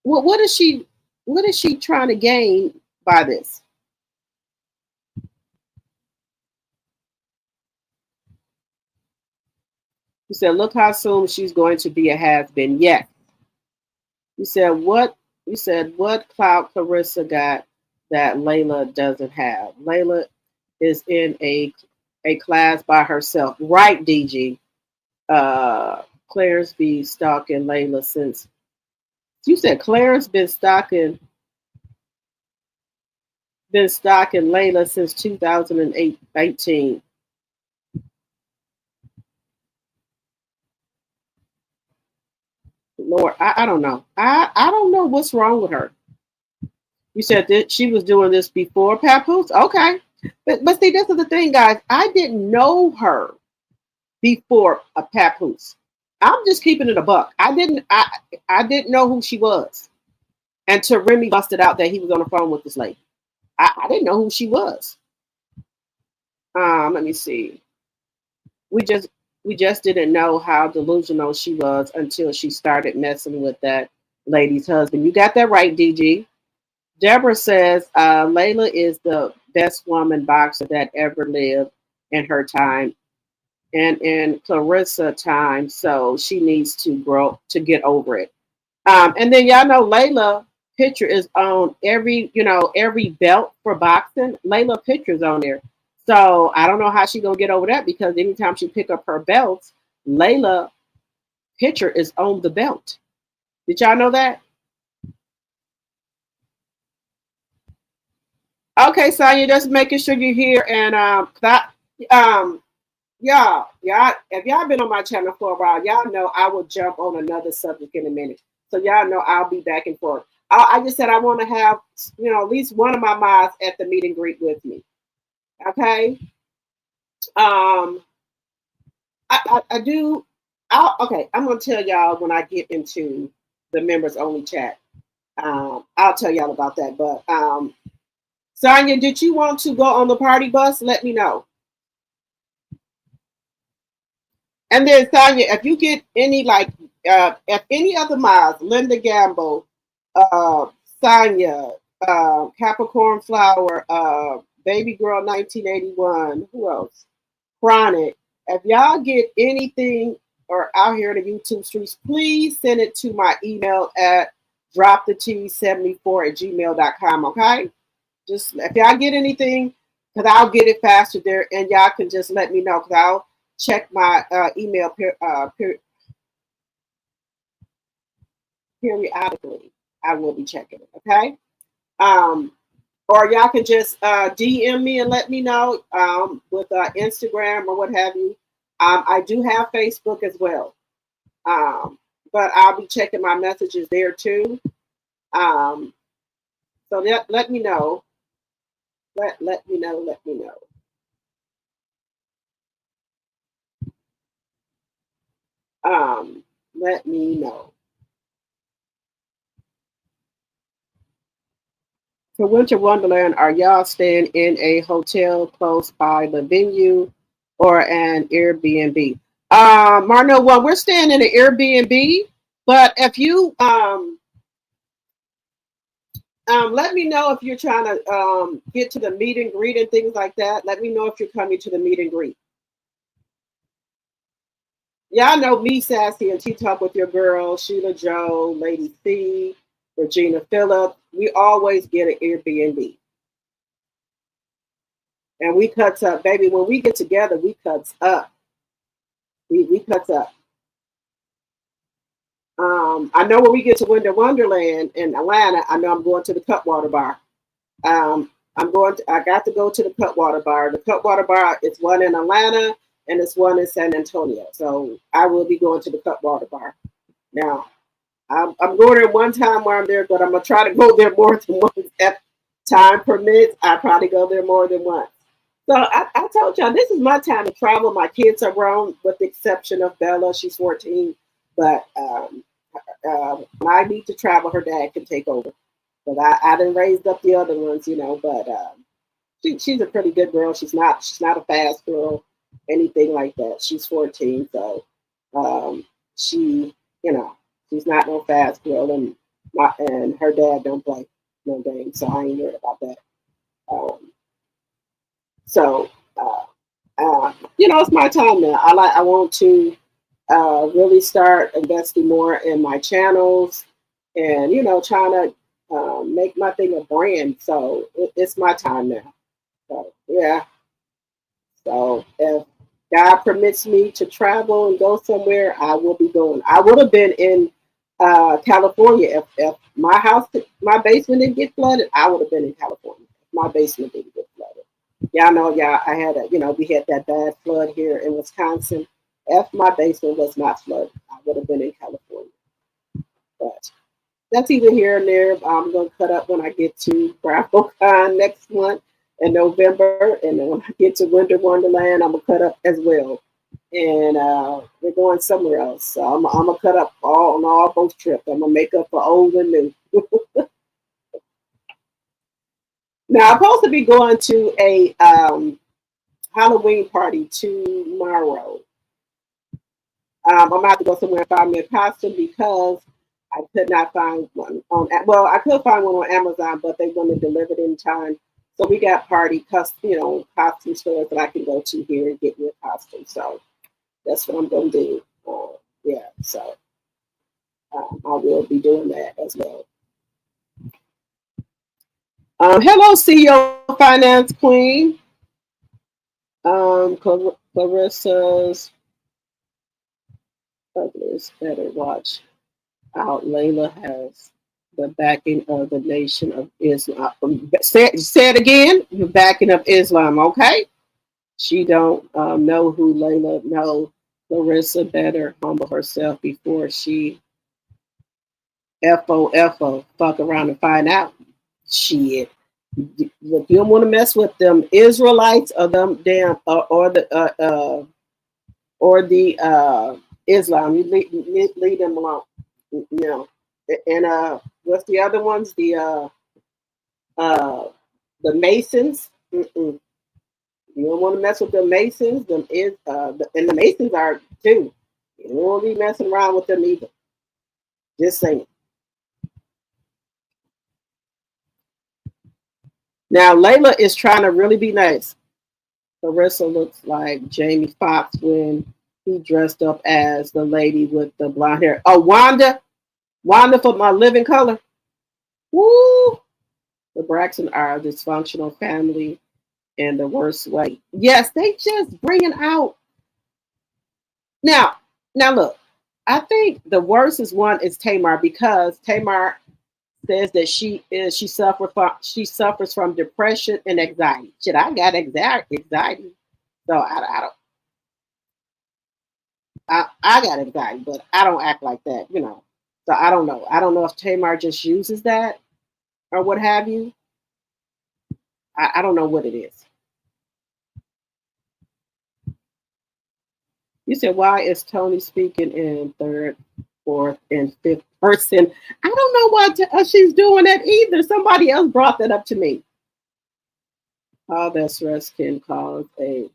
What is she trying to gain by this? You said, look how soon she's going to be a has-been. Yes. You said what clout Clarissa got that Layla doesn't have? Layla is in a class by herself. Right, DG. Claire's been stalking Layla since. You said Claire's been stalking Layla since 2018. Lord, I don't know. I don't know what's wrong with her. You said that she was doing this before Papoose? Okay. But see, this is the thing, guys. I didn't know her before a Papoose. I'm just keeping it a buck. I didn't know who she was until Remy busted out that he was on the phone with this lady. I didn't know who she was. Let me see. We just didn't know how delusional she was until she started messing with that lady's husband. You got that right, DG. Deborah says Layla is the best woman boxer that ever lived in her time and in Clarissa time, so she needs to grow to get over it. And then y'all know Layla picture is on every belt for boxing. Layla picture's on there. So I don't know how she gonna get over that because anytime she pick up her belts, Layla picture is on the belt. Did y'all know that? Okay, Sonya, just making sure you're here. And y'all, if y'all been on my channel for a while, y'all know I will jump on another subject in a minute. So y'all know I'll be back and forth. I just said I want to have at least one of my mods at the meet and greet with me. Okay. I do. Okay, I'm gonna tell y'all when I get into the members only chat. I'll tell y'all about that. But Sonia, did you want to go on the party bus? Let me know. And then Sonia, if you get any if any other miles, Linda Gamble, Sonia, Capricorn Flower, Baby Girl 1981, who else? Chronic. If y'all get anything or out here in the YouTube streets, please send it to my email at droptheT74@gmail.com. Okay? Just if y'all get anything, because I'll get it faster there, and y'all can just let me know, because I'll check my email periodically. I will be checking it. Okay? Or y'all can just DM me and let me know with Instagram or what have you. I do have Facebook as well, but I'll be checking my messages there too. So let me know. Let me know. Let me know. Let me know. For Winter Wonderland, are y'all staying in a hotel close by the venue or an Airbnb? Marno, well, we're staying in an Airbnb, but if you let me know if you're trying to get to the meet and greet and things like that. Let me know if you're coming to the meet and greet. Y'all know me, Sassy, and Tea Talk with your girl, Sheila Joe, Lady C, Regina Phillip. We always get an Airbnb. And we cuts up, baby. When we get together, we cuts up. We cuts up. I know when we get to Winter Wonderland in Atlanta, I know I'm going to the Cutwater Bar. I got to go to the Cutwater Bar. The Cutwater Bar is one in Atlanta and it's one in San Antonio. So I will be going to the Cutwater Bar. Now, I'm going there one time where I'm there, but I'm going to try to go there more than once. If time permits, I probably go there more than once. So I told y'all, this is my time to travel. My kids are grown, with the exception of Bella. She's 14. But when I need to travel, her dad can take over. But I done raised up the other ones, you know. But she's a pretty good girl. She's not a fast girl, anything like that. She's 14, so she, you know, she's not no fast girl, and her dad don't play no games, so I ain't worried about that. You know, it's my time now. I want to really start investing more in my channels, and you know, trying to make my thing a brand. So it's my time now. So yeah. So if God permits me to travel and go somewhere, I will be going. I would have been in California if my basement didn't get flooded. I would have been in California if my basement didn't get flooded. Y'all know, I had we had that bad flood here in Wisconsin. If my basement was not flooded, I would have been in California. But that's either here and there. I'm going to cut up when I get to BravoCon next month in November. And then when I get to Winter Wonderland, I'm going to cut up as well. And we're going somewhere else. So I'm going to cut up on all both trips. I'm going to make up for old and new. Now, I'm supposed to be going to a Halloween party tomorrow. I'm going to have to go somewhere and find me a costume because I could not find one I could find one on Amazon, but they wouldn't deliver it in time. So we got costume stores that I can go to here and get me a costume. So that's what I'm going to do. So I will be doing that as well. Hello, CEO Finance Queen. Clarissa's others better watch out. Layla has the backing of the Nation of Islam. Say it again. The backing of Islam. Okay. She don't know who Layla know. Clarissa better humble herself before she FO fuck around and find out. Shit. You don't want to mess with them Israelites or them damn or the Islam. You leave them alone. You know. And what's the other ones? The Masons. Mm-mm. You don't want to mess with the Masons. And the Masons are too. You don't want to be messing around with them either. Just saying. Now Layla is trying to really be nice. Carissa looks like Jamie Foxx when he dressed up as the lady with the blonde hair. Oh, Wanda for My Living Color. Woo! The Braxton are a dysfunctional family in the worst way. Yes, they just bringing out. Now look, I think the worst one is Tamar, because Tamar says that she suffers from depression and anxiety. Shit, I got anxiety, so I got anxiety, but I don't act like that, you know. So I don't know. I don't know if Tamar just uses that or what have you. I don't know what it is. You said, why is Tony speaking in third, fourth, and fifth person? I don't know why she's doing that either. Somebody else brought that up to me. All that stress can cause a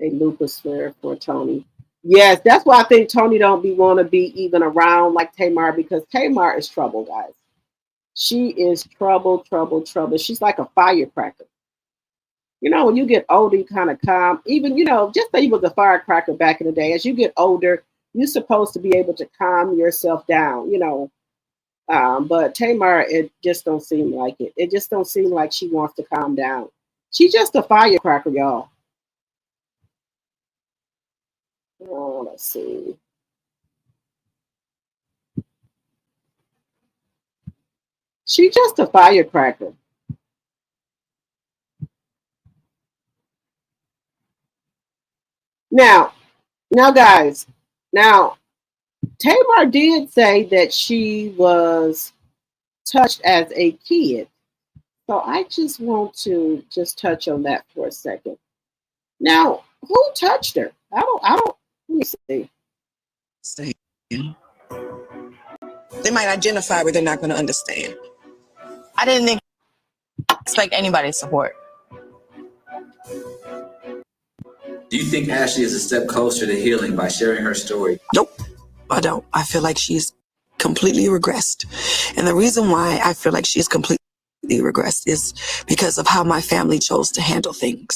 lupus flare for Tony. Yes, that's why I think Tony don't want to be even around like Tamar, because Tamar is trouble, guys. She is trouble. She's like a firecracker. You know, when you get older, you kind of calm. Even, you know, just say you was a firecracker back in the day. As you get older, you're supposed to be able to calm yourself down, you know. But Tamar, it just don't seem like it. It just don't seem like she wants to calm down. She's just a firecracker, y'all. Oh, let's see. She's just a firecracker. Now, guys, Tamar did say that she was touched as a kid. So I just want to just touch on that for a second. Now, who touched her? I don't, let me see. They might identify, but they're not going to understand. I didn't expect anybody's support. Do you think Ashley is a step closer to healing by sharing her story? Nope, I don't. I feel like she's completely regressed. And the reason why I feel like she's completely regressed is because of how my family chose to handle things.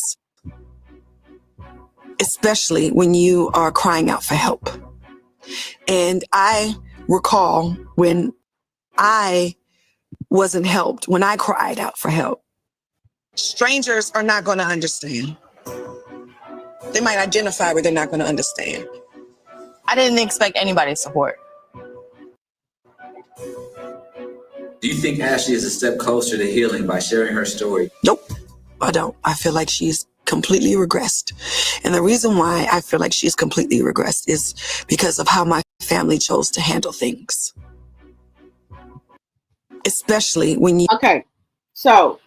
Especially when you are crying out for help. And I recall when I wasn't helped, when I cried out for help. Strangers are not going to understand. They might identify, but they're not going to understand. I didn't expect anybody's support. Do you think Ashley is a step closer to healing by sharing her story? Nope, I don't. I feel like she's completely regressed. And the reason why I feel like she's completely regressed is because of how my family chose to handle things. Especially when you... Okay, so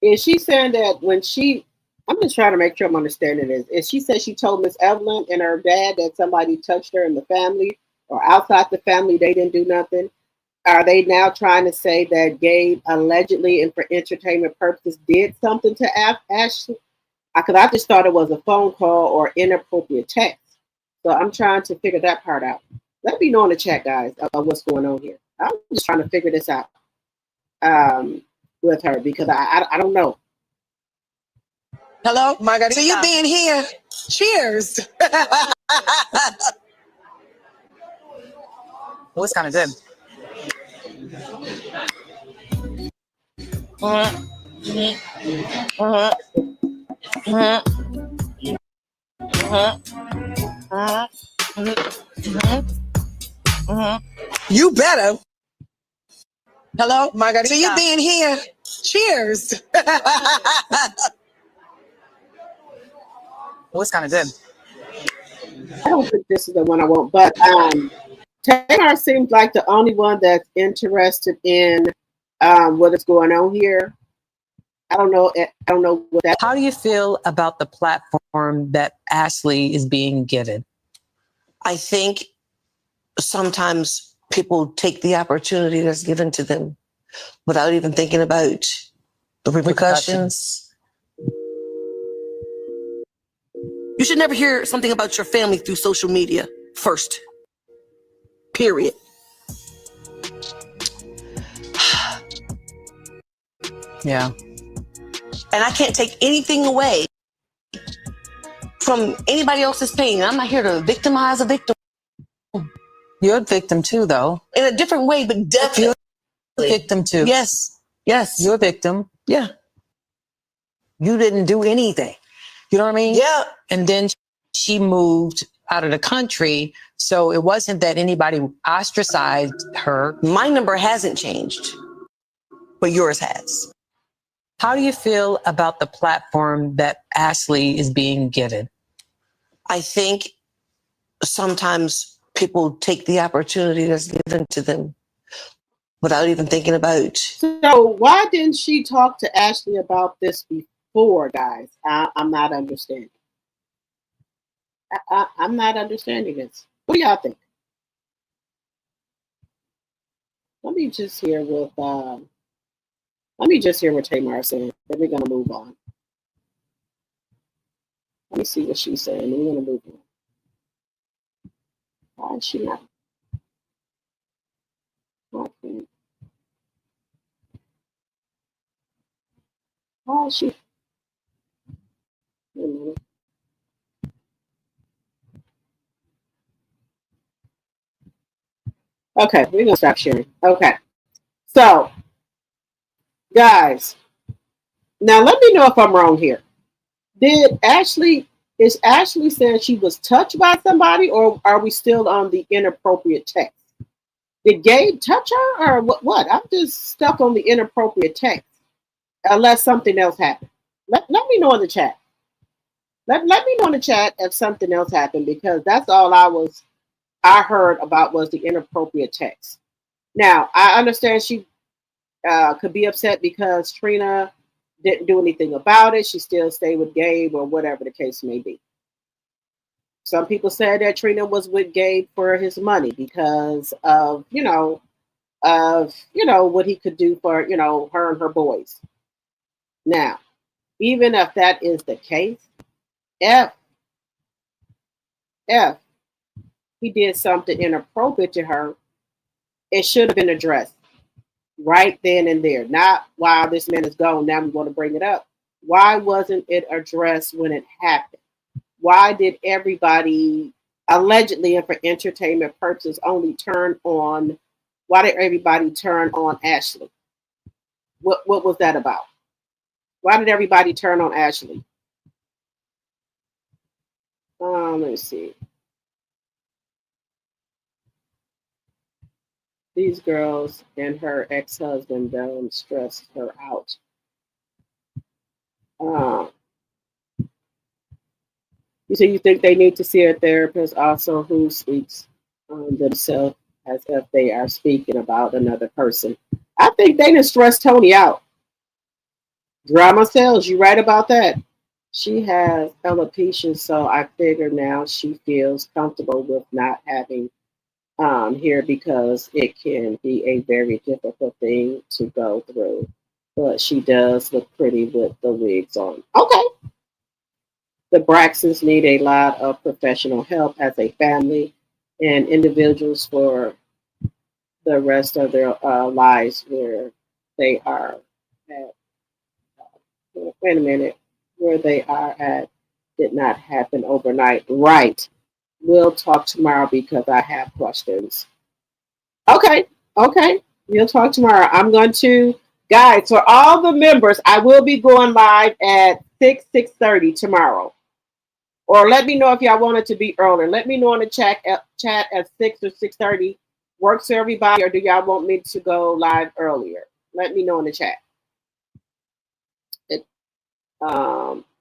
is she saying that when she... I'm just trying to make sure I'm understanding this. Is she said she told Miss Evelyn and her dad that somebody touched her in the family or outside the family, they didn't do nothing? Are they now trying to say that Gabe allegedly and for entertainment purposes did something to Ashley? Because I just thought it was a phone call or inappropriate text. So I'm trying to figure that part out. Let me know in the chat, guys, of what's going on here. I'm just trying to figure this out with her, because I don't know. Hello, Margarita. So you being here? Cheers. Well, it's kind of good. You better. Hello, Margarita. So you being here? Cheers. Well, it's kind of good. I don't think this is the one I want, but Tamar seems like the only one that's interested in what is going on here. I don't know. I don't know what that. How do you feel about the platform that Ashley is being given? I think sometimes people take the opportunity that's given to them without even thinking about the repercussions. You should never hear something about your family through social media first. Period. Yeah. And I can't take anything away from anybody else's pain. I'm not here to victimize a victim. You're a victim too, though. In a different way, but definitely. You're a victim too. Yes. Yes. You're a victim. Yeah. You didn't do anything. You know what I mean? Yeah. And then she moved out of the country. So it wasn't that anybody ostracized her. My number hasn't changed, but yours has. How do you feel about the platform that Ashley is being given? I think sometimes people take the opportunity that's given to them without even thinking about. So why didn't she talk to Ashley about this before, guys? I'm not understanding. I'm not understanding this. What do y'all think? Let me just hear what Tamar is saying. Then we're gonna move on. Let me see what she's saying. Then we're gonna move on. Why is she not? Okay. Why is she? Wait a minute. Okay, we're gonna stop sharing. Okay. So, guys, now let me know if I'm wrong here. Is Ashley saying she was touched by somebody, or are we still on the inappropriate text? Did Gabe touch her, or what? I'm just stuck on the inappropriate text, unless something else happened. Let me know in the chat. Let me know in the chat if something else happened, because that's all I heard about was the inappropriate text. Now, I understand she could be upset because Trina didn't do anything about it. She still stayed with Gabe, or whatever the case may be. Some people said that Trina was with Gabe for his money because of what he could do for her and her boys. Now, even if that is the case, if he did something inappropriate to her, it should have been addressed right then and there. Not while this man is gone, now we want to bring it up. Why wasn't it addressed when it happened? Why did everybody allegedly and for entertainment purposes only why did everybody turn on Ashley? What was that about? Why did everybody turn on Ashley? Let me see. These girls and her ex-husband stressed her out. You say you think they need to see a therapist also who speaks themselves as if they are speaking about another person. I think they done stressed Tony out. Drama sells. You right about that? She has alopecia, so I figure now she feels comfortable with not having here because it can be a very difficult thing to go through. But she does look pretty with the wigs on. Okay. The Braxtons need a lot of professional help as a family and individuals for the rest of their lives where they are at. Wait a minute. Where they are at did not happen overnight. Right. We'll talk tomorrow because I have questions. Okay. We'll talk tomorrow. I'm going to, guys, for all the members, I will be going live at 6:30 tomorrow. Or let me know if y'all want it to be earlier. Let me know in the chat at 6 or 6:30. Works for everybody, or do y'all want me to go live earlier? Let me know in the chat.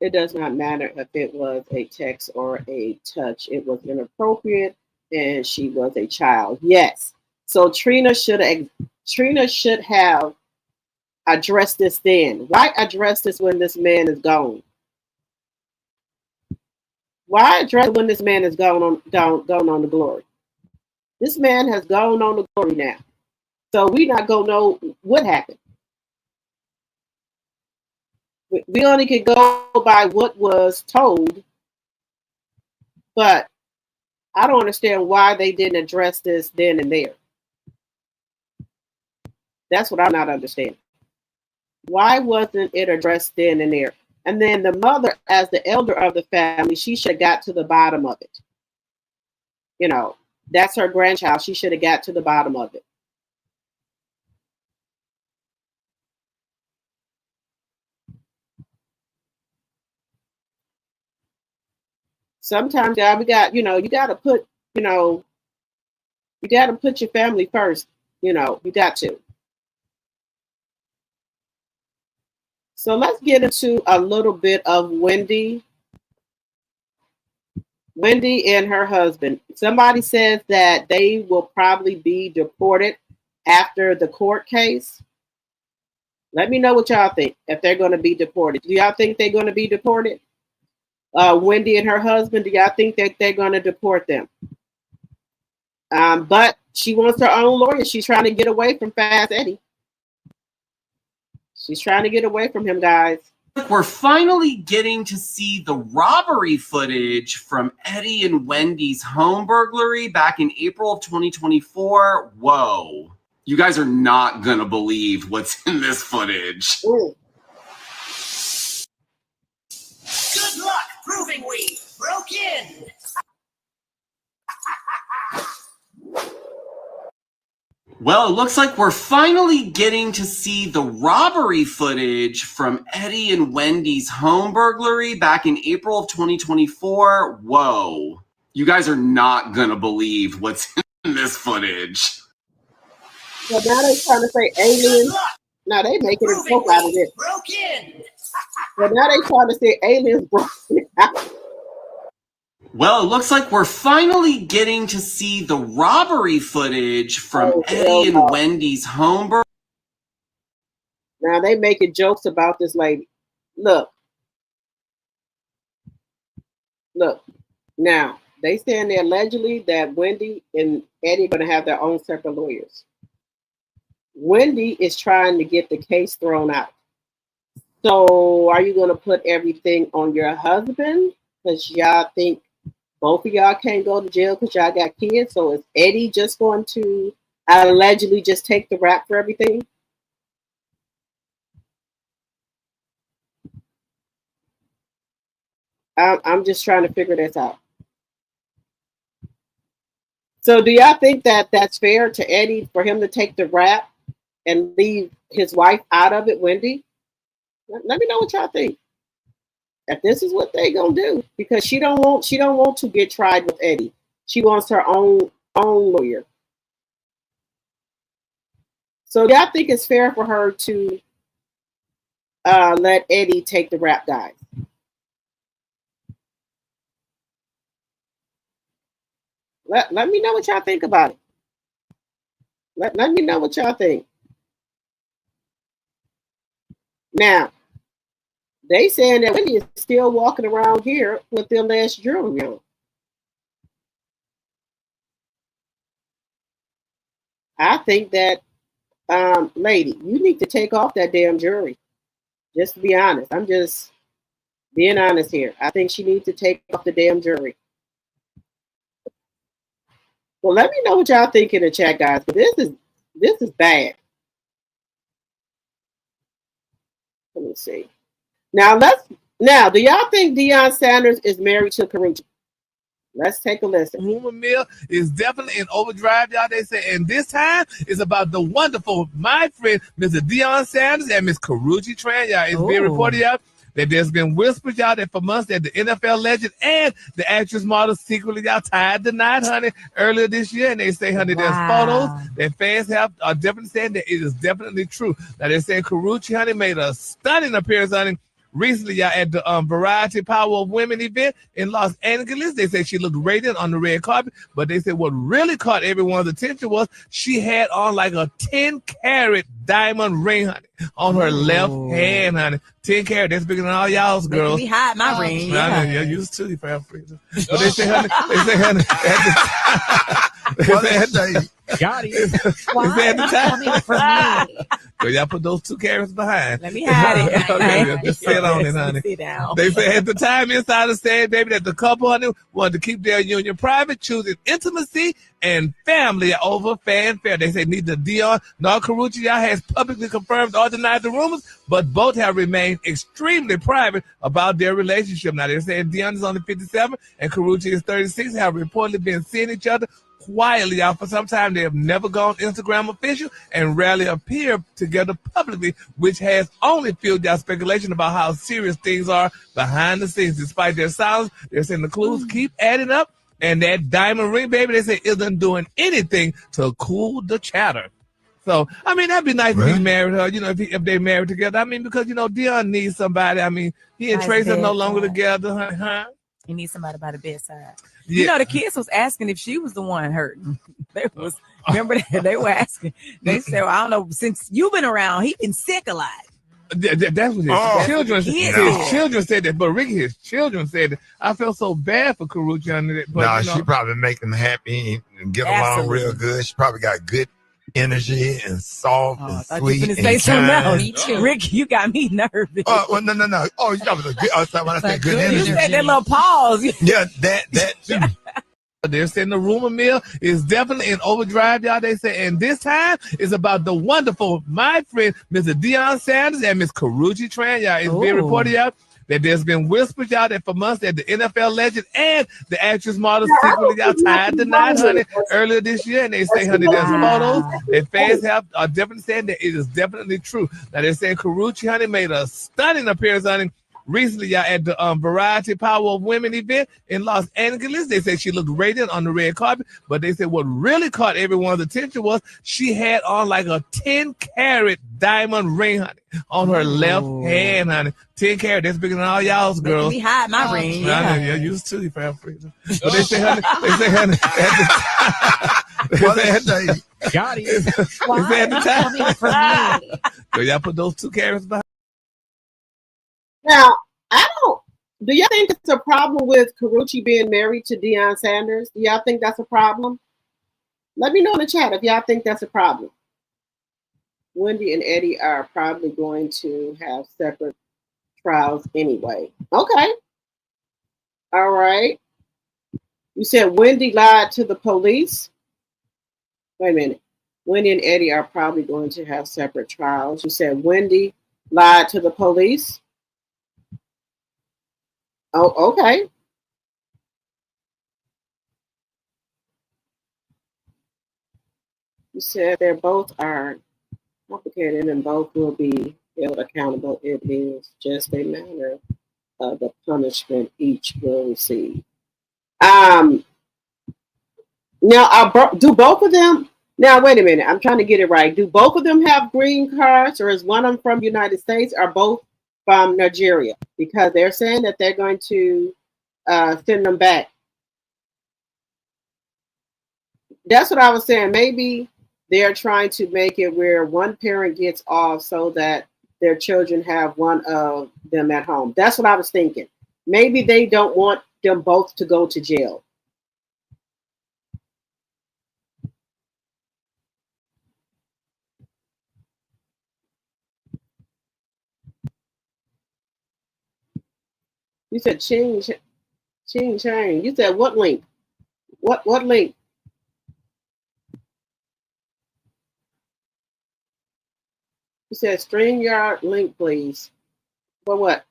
It does not matter if it was a text or a touch. It was inappropriate. and she was a child. Yes. So Trina should have addressed this then. Why address this when this man is gone? Why address it when this man is gone on the glory? This man has gone on the glory now. So we not gonna know what happened. We only can go by what was told, but I don't understand why they didn't address this then and there. That's what I'm not understanding. Why wasn't it addressed then and there? And then the mother, as the elder of the family, she should have got to the bottom of it. You know, that's her grandchild. She should have got to the bottom of it. Sometimes, God, you got to put your family first. You got to. So let's get into a little bit of Wendy. Wendy and her husband. Somebody says that they will probably be deported after the court case. Let me know what y'all think, if they're going to be deported. Do y'all think they're going to be deported? Wendy and her husband, do y'all think that they're going to deport them? But she wants her own lawyer. She's trying to get away from Fast Eddie. She's trying to get away from him, guys. We're finally getting to see the robbery footage from Eddie and Wendy's home burglary back in April of 2024. Whoa. You guys are not going to believe what's in this footage. Ooh. Good luck proving we broke in. Well, it looks like we're finally getting to see the robbery footage from Eddie and Wendy's home burglary back in April of 2024. Whoa. You guys are not going to believe what's in this footage. So now they're trying to say aliens. Now they making a joke out of this. Broke in. So now they trying to say aliens broke out. Well, it looks like we're finally getting to see the robbery footage from Eddie and Wendy's home burglary. Now they making jokes about this lady. Look. Now they saying they allegedly that Wendy and Eddie are going to have their own separate lawyers. Wendy is trying to get the case thrown out. So are you going to put everything on your husband? Because y'all think both of y'all can't go to jail because y'all got kids. So is Eddie just going to allegedly just take the rap for everything? I'm just trying to figure this out. So do y'all think that that's fair to Eddie for him to take the rap and leave his wife out of it, Wendy? Let me know what y'all think. If this is what they gonna do, because she don't want to get tried with Eddie. She wants her own lawyer. So do y'all think it's fair for her to let Eddie take the rap, guys? Let me know what y'all think about it. Let me know what y'all think. Now, they saying that Wendy is still walking around here with their last jewelry on. I think that, lady, you need to take off that damn jewelry. Just to be honest. I'm just being honest here. I think she needs to take off the damn jewelry. Well, let me know what y'all think in the chat, guys. But this is bad. Let me see. Now, do y'all think Deion Sanders is married to Karuchi? Let's take a listen. Rumor mill is definitely in overdrive, y'all. They say, and this time it's about the wonderful, my friend, Mr. Deion Sanders and Miss Karuchi Tran, y'all. It's being reported, y'all, that there's been whispers, y'all, that for months that the NFL legend and the actress model secretly, y'all, tied the knot, honey, earlier this year. And they say, honey, there's photos that fans are definitely saying that it is definitely true. Now, they're saying Karuchi, honey, made a stunning appearance, honey, recently, y'all, at the Variety Power of Women event in Los Angeles. They said she looked radiant on the red carpet, but they said what really caught everyone's attention was she had on like a 10-carat diamond ring, honey, on her left hand, honey. 10 carat. That's bigger than all y'all's girls. Making me hide my ring. Yeah. Yeah, used to you, fam. But they say, honey, got it. So y'all put those 2 carats behind. Let me hide it. Okay, just sit on it, honey. Sit down. They say at the time, insiders said, baby, that the couple, honey, wanted to keep their union private, choosing intimacy and family over fanfare. They say neither Dion nor Karrueche has publicly confirmed or denied the rumors, but both have remained extremely private about their relationship. Now they're saying Dion is only 57 and Karrueche is 36, have reportedly been seeing each other quietly out for some time. They have never gone Instagram official and rarely appear together publicly, which has only fueled y'all speculation about how serious things are behind the scenes. Despite their silence, they're saying the clues keep adding up, and that diamond ring, baby, they say isn't doing anything to cool the chatter. So, I mean, that'd be nice if he married her, you know, if they married together. I mean, because, you know, Dion needs somebody. I mean, he and Trace are no longer together, huh? He needs somebody by the bedside. Yeah. You know, the kids was asking if she was the one hurting. Remember that they were asking. They said, well, I don't know, since you've been around, he's been sick a lot. That's what his children said. His children said that, but Ricky, his children said that. I felt so bad for Karrueche under that. But, no, she probably make them happy and get along real good. She probably got good energy and soft and sweet. You say something else. Me too. Ricky, you got me nervous. Well, no. Oh, you got when I said good energy. You said that little pause. Yeah, that too. They're saying the rumor mill is definitely in overdrive, y'all. They say, and this time is about the wonderful, my friend, Mr. Deion Sanders and Miss Karrueche Tran, y'all. It's being reported, y'all, that there's been whispers, y'all, that for months that the NFL legend and the actress model secretly, y'all, tied the knot, honey, earlier this year. And they say, honey, there's photos that fans are definitely saying that it is definitely true. Now, they're saying Karrueche, honey, made a stunning appearance, honey, recently, y'all, at the Variety Power of Women event in Los Angeles. They said she looked radiant on the red carpet, but they said what really caught everyone's attention was she had on like a 10-carat diamond ring, honey, on her left hand, honey. 10 carat, that's bigger than all y'all's girls. Let me hide my ring. Yeah, used to you, fam. But they say, honey, got it. They say at the time. So y'all put those 2 carats behind. Now, do y'all think it's a problem with Karrueche being married to Deion Sanders? Do y'all think that's a problem? Let me know in the chat if y'all think that's a problem. Wendy and Eddie are probably going to have separate trials anyway. Okay. All right. You said Wendy lied to the police? Wait a minute. Wendy and Eddie are probably going to have separate trials. You said Wendy lied to the police? Oh, okay. You said they both are complicated and both will be held accountable. It is just a matter of the punishment each will receive. Now, do both of them? Now, wait a minute. I'm trying to get it right. Do both of them have green cards, or is one of them from the United States, or both from Nigeria? Because they're saying that they're going to send them back. That's what I was saying. Maybe they're trying to make it where one parent gets off so that their children have one of them at home. That's what I was thinking. Maybe they don't want them both to go to jail. You said ching. You said what link? What link? You said StreamYard link, please. For what?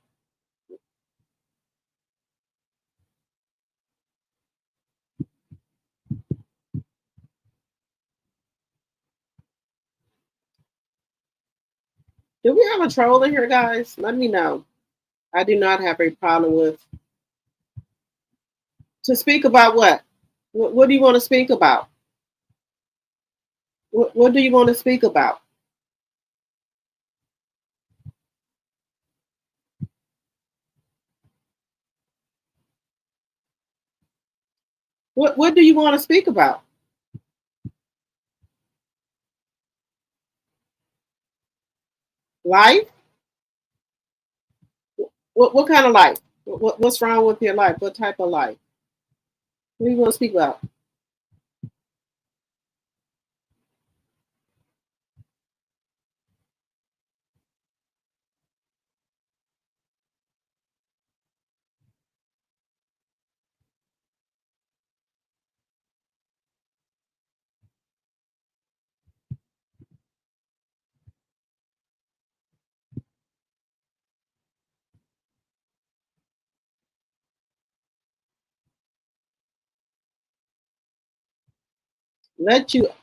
Do we have a troll in here, guys? Let me know. I do not have a problem with. To speak about what? What do you want to speak about? What do you want to speak about? What do you want to speak about? Life? What kind of life? What's wrong with your life? What type of life? What do you want to speak about?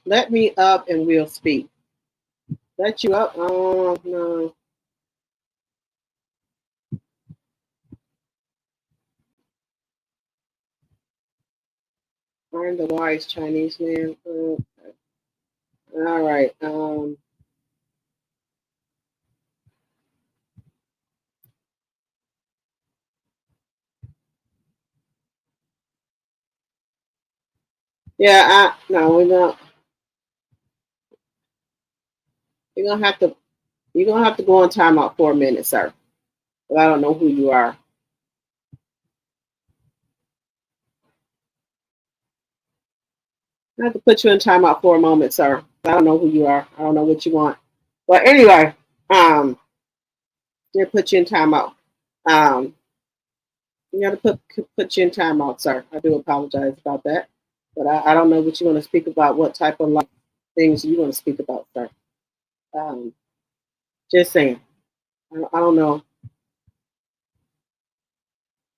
Let me up and we'll speak. Let you up? Oh no. I'm the wise Chinese man. All right. Yeah. No, we're not. You're gonna have to. You're gonna have to go on timeout for a minute, sir. But I don't know who you are. I have to put you in timeout for a moment, sir. I don't know who you are. I don't know what you want. But anyway, they put you in timeout. You got to put you in timeout, sir. I do apologize about that, but I don't know what you want to speak about. What type of things you want to speak about, sir? Just saying. I don't know.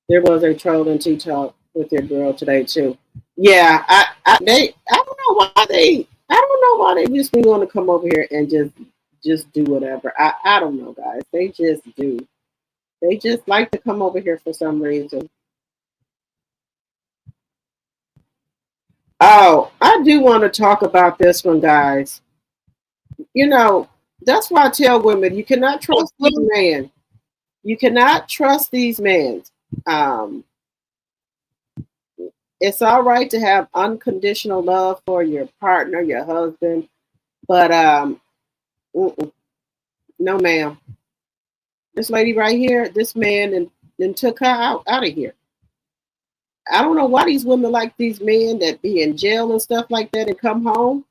There was a troll and tea talk with your girl today too. Yeah, I don't know why they just want to come over here and just do whatever. I don't know, guys. They just do. They just like to come over here for some reason. Oh, I do want to talk about this one, guys. You know, that's why I tell women you cannot trust these men. You cannot trust these men. Um, it's all right to have unconditional love for your partner, your husband, but no, ma'am. This lady right here, this man, and took her out of here. I don't know why these women like these men that be in jail and stuff like that and come home.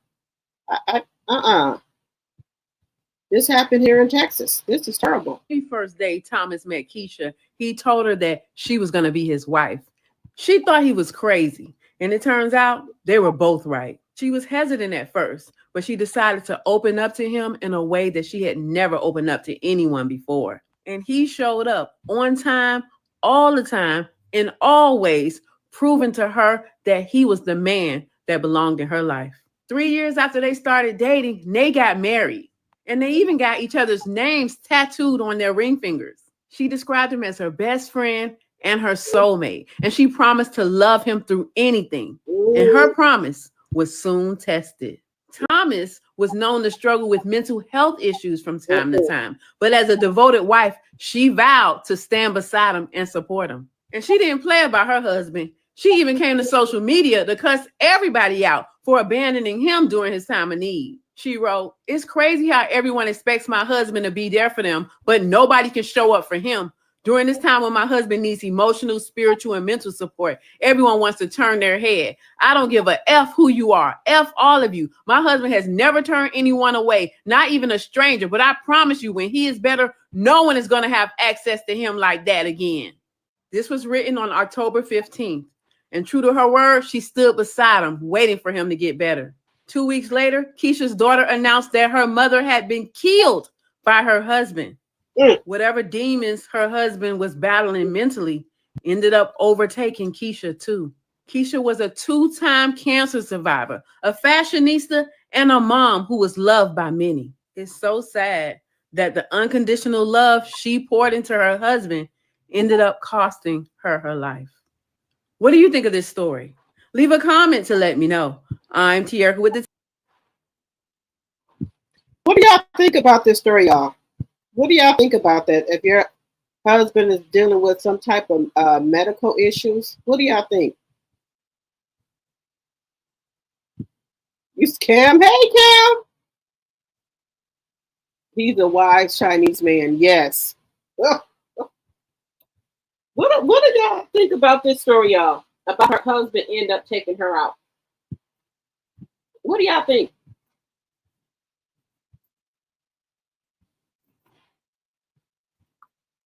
This happened here in Texas. This is terrible. The first day Thomas met Keisha, he told her that she was going to be his wife. She thought he was crazy, and it turns out they were both right. She was hesitant at first, but she decided to open up to him in a way that she had never opened up to anyone before. And he showed up on time, all the time, in all ways, proving to her that he was the man that belonged in her life. 3 years after they started dating, they got married. And they even got each other's names tattooed on their ring fingers. She described him as her best friend and her soulmate. And she promised to love him through anything. And her promise was soon tested. Thomas was known to struggle with mental health issues from time to time. But as a devoted wife, she vowed to stand beside him and support him. And she didn't play about her husband. She even came to social media to cuss everybody out for abandoning him during his time of need. She wrote, "It's crazy how everyone expects my husband to be there for them, but nobody can show up for him. During this time when my husband needs emotional, spiritual, and mental support, everyone wants to turn their head. I don't give a F who you are. F all of you. My husband has never turned anyone away, not even a stranger. But I promise you, when he is better, no one is going to have access to him like that again." This was written on October 15th. And true to her word, she stood beside him, waiting for him to get better. 2 weeks later, Keisha's daughter announced that her mother had been killed by her husband. Whatever demons her husband was battling mentally ended up overtaking Keisha too. Keisha was a 2-time cancer survivor, a fashionista, and a mom who was loved by many. It's so sad that the unconditional love she poured into her husband ended up costing her her life. What do you think of this story? Leave a comment to let me know. I'm Tierra with the. What do y'all think about this story, y'all? What do y'all think about that? If your husband is dealing with some type of medical issues, what do y'all think? You Cam, hey Cam. He's a wise Chinese man. Yes. What do y'all think about this story, y'all? About her husband end up taking her out. What do y'all think?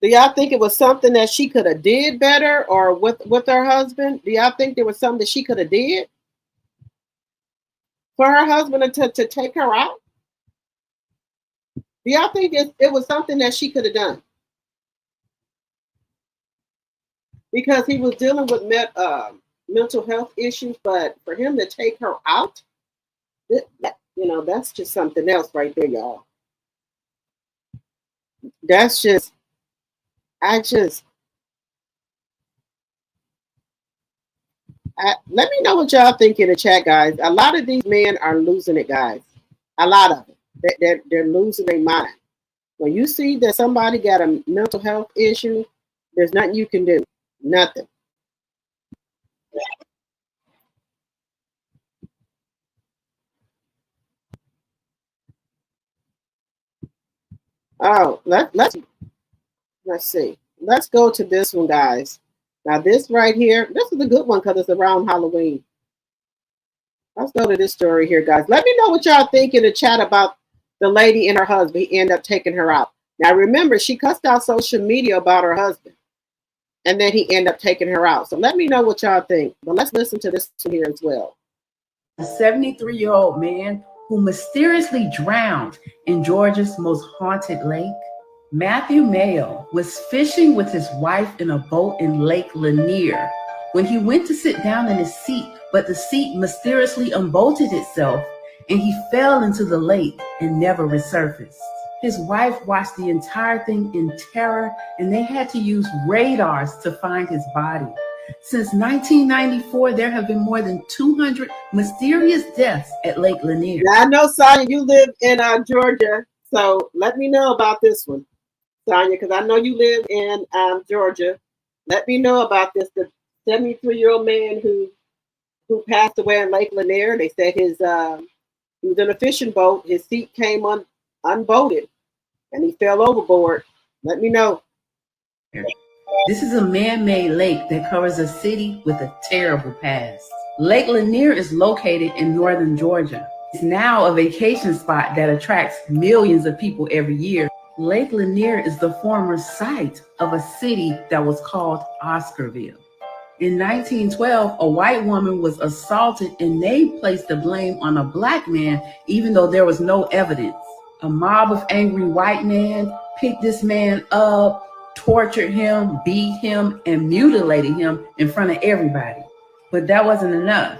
Do y'all think it was something that she could have did better, or with her husband? Do y'all think there was something that she could have did for her husband to take her out? Do y'all think it was something that she could have done? Because he was dealing with mental health issues, but for him to take her out, that's just something else right there, y'all. That's just, let me know what y'all think in the chat, guys. A lot of these men are losing it, guys. A lot of them. They're losing their mind. When you see that somebody got a mental health issue, there's nothing you can do. Nothing. Oh, let's see. Let's go to this one, guys. Now this right here, this is a good one because it's around Halloween. Let's go to this story here, guys. Let me know what y'all think in the chat about the lady and her husband. He ended up taking her out. Now remember, she cussed out social media about her husband. And then he ended up taking her out. So let me know what y'all think. But let's listen to this one here as well. A 73-year-old man who mysteriously drowned in Georgia's most haunted lake. Matthew Mayo was fishing with his wife in a boat in Lake Lanier when he went to sit down in his seat, but the seat mysteriously unbolted itself and he fell into the lake and never resurfaced. His wife watched the entire thing in terror, and they had to use radars to find his body. Since 1994, there have been more than 200 mysterious deaths at Lake Lanier. Now, I know, Sonia, you live in Georgia, so let me know about this one, Sonia, because I know you live in Georgia. Let me know about this. The 73-year-old man who passed away in Lake Lanier. They said he was in a fishing boat. His seat came unbolted, and he fell overboard. Let me know. This is a man-made lake that covers a city with a terrible past. Lake Lanier is located in northern Georgia. It's now a vacation spot that attracts millions of people every year. Lake Lanier is the former site of a city that was called Oscarville. In 1912, a white woman was assaulted and they placed the blame on a black man, even though there was no evidence. A mob of angry white men picked this man up, tortured him, beat him, and mutilated him in front of everybody. But that wasn't enough.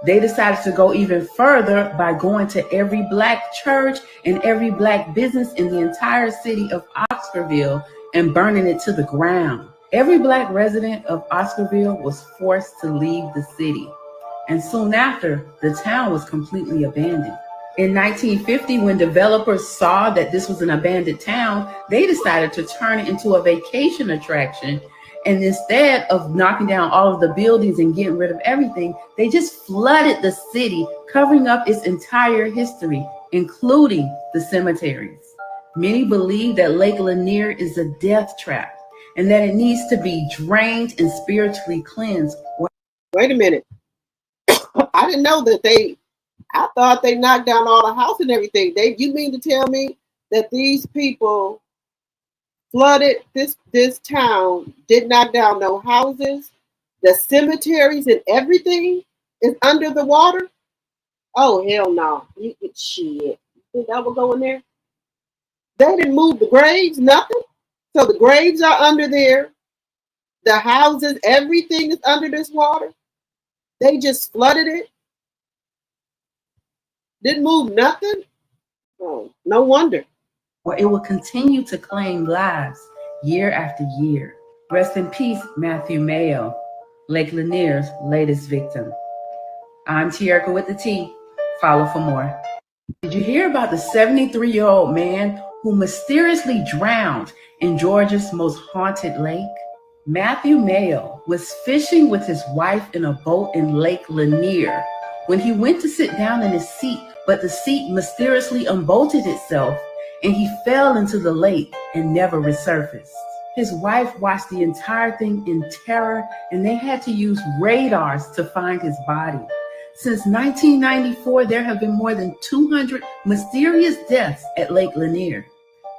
They decided to go even further by going to every black church and every black business in the entire city of Oscarville and burning it to the ground. Every black resident of Oscarville was forced to leave the city. And soon after, the town was completely abandoned. In 1950, when developers saw that this was an abandoned town, they decided to turn it into a vacation attraction. And instead of knocking down all of the buildings and getting rid of everything, they just flooded the city, covering up its entire history, including the cemeteries. Many believe that Lake Lanier is a death trap and that it needs to be drained and spiritually cleansed. Wait a minute. I didn't know that I thought they knocked down all the house and everything. You mean to tell me that these people flooded this town, did knock down no houses, the cemeteries and everything is under the water? Oh, hell no. Shit. You think I would go in there? They didn't move the graves, nothing. So the graves are under there. The houses, everything is under this water. They just flooded it. Didn't move nothing. Oh, no wonder. Or it will continue to claim lives year after year. Rest in peace, Matthew Mayo, Lake Lanier's latest victim. I'm Tierica with the T. Follow for more. Did you hear about the 73-year-old man who mysteriously drowned in Georgia's most haunted lake? Matthew Mayo was fishing with his wife in a boat in Lake Lanier when he went to sit down in his seat, but the seat mysteriously unbolted itself and he fell into the lake and never resurfaced. His wife watched the entire thing in terror and they had to use radars to find his body. Since 1994, there have been more than 200 mysterious deaths at Lake Lanier.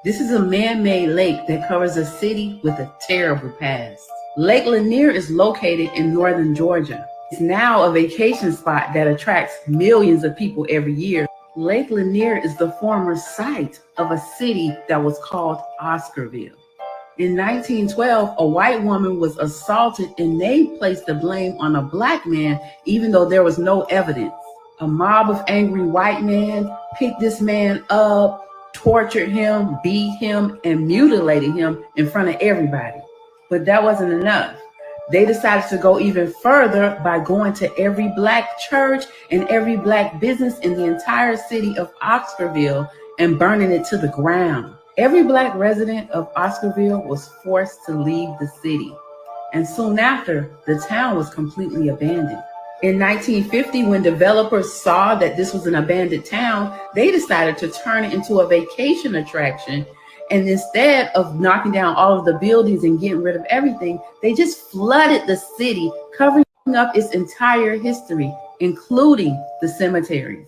This is a man-made lake that covers a city with a terrible past. Lake Lanier is located in northern Georgia. It's now a vacation spot that attracts millions of people every year. Lake Lanier is the former site of a city that was called Oscarville. In 1912, a white woman was assaulted and they placed the blame on a black man, even though there was no evidence. A mob of angry white men picked this man up, tortured him, beat him, and mutilated him in front of everybody. But that wasn't enough. They decided to go even further by going to every black church and every black business in the entire city of Oscarville and burning it to the ground. Every black resident of Oscarville was forced to leave the city, and soon after, the town was completely abandoned. In 1950, when developers saw that this was an abandoned town, they decided to turn it into a vacation attraction. And instead of knocking down all of the buildings and getting rid of everything, they just flooded the city, covering up its entire history, including the cemeteries.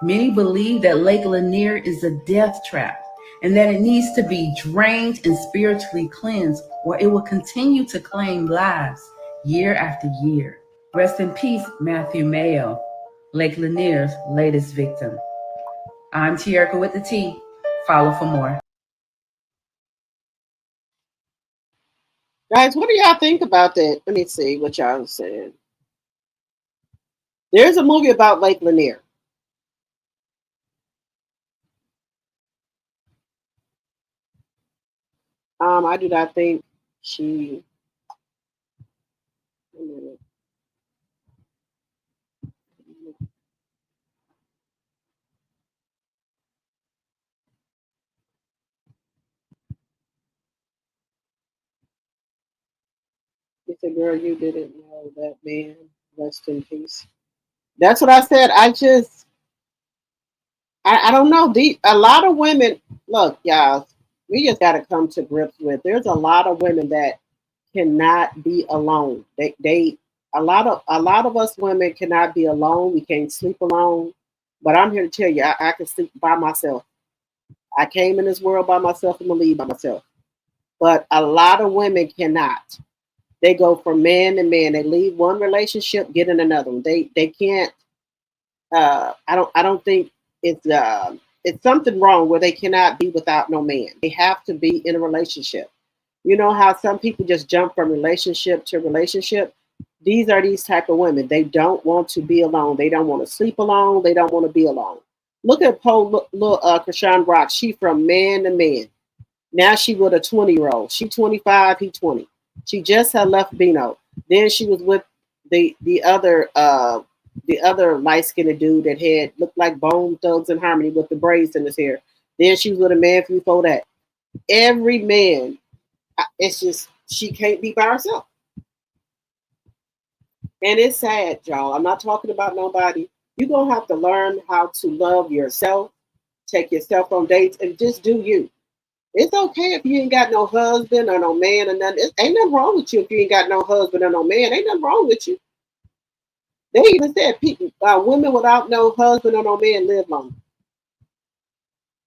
Many believe that Lake Lanier is a death trap and that it needs to be drained and spiritually cleansed, or it will continue to claim lives year after year. Rest in peace, Matthew Mayo, Lake Lanier's latest victim. I'm Tierica with the T. Follow for more. Guys, what do y'all think about that? Let me see what y'all saying. There's a movie about Lake Lanier. I do not think she. A minute. It's a girl you didn't know that man. Rest in peace. That's what I said. I don't know. A lot of women, look, y'all, we just got to come to grips with. There's a lot of women that cannot be alone. A lot of us women cannot be alone. We can't sleep alone. But I'm here to tell you, I can sleep by myself. I came in this world by myself and I'm gonna leave by myself. But a lot of women cannot. They go from man to man. They leave one relationship, get in another one. They can't. I don't think it's something wrong where they cannot be without no man. They have to be in a relationship. You know how some people just jump from relationship to relationship? These are these type of women. They don't want to be alone. They don't want to sleep alone. They don't want to be alone. Look at Krishan Rock. She from man to man. Now she with a 20-year-old. She 25, he 20. She just had left Bino. Then she was with the other light-skinned dude that had looked like Bone Thugs and Harmony with the braids in his hair. Then she was with a man before that. Every man, it's just she can't be by herself. And it's sad, y'all. I'm not talking about nobody. You're going to have to learn how to love yourself, take yourself on dates, and just do you. It's okay if you ain't got no husband or no man or nothing. Ain't nothing wrong with you if you ain't got no husband or no man. Ain't nothing wrong with you. They even said women without no husband or no man live long.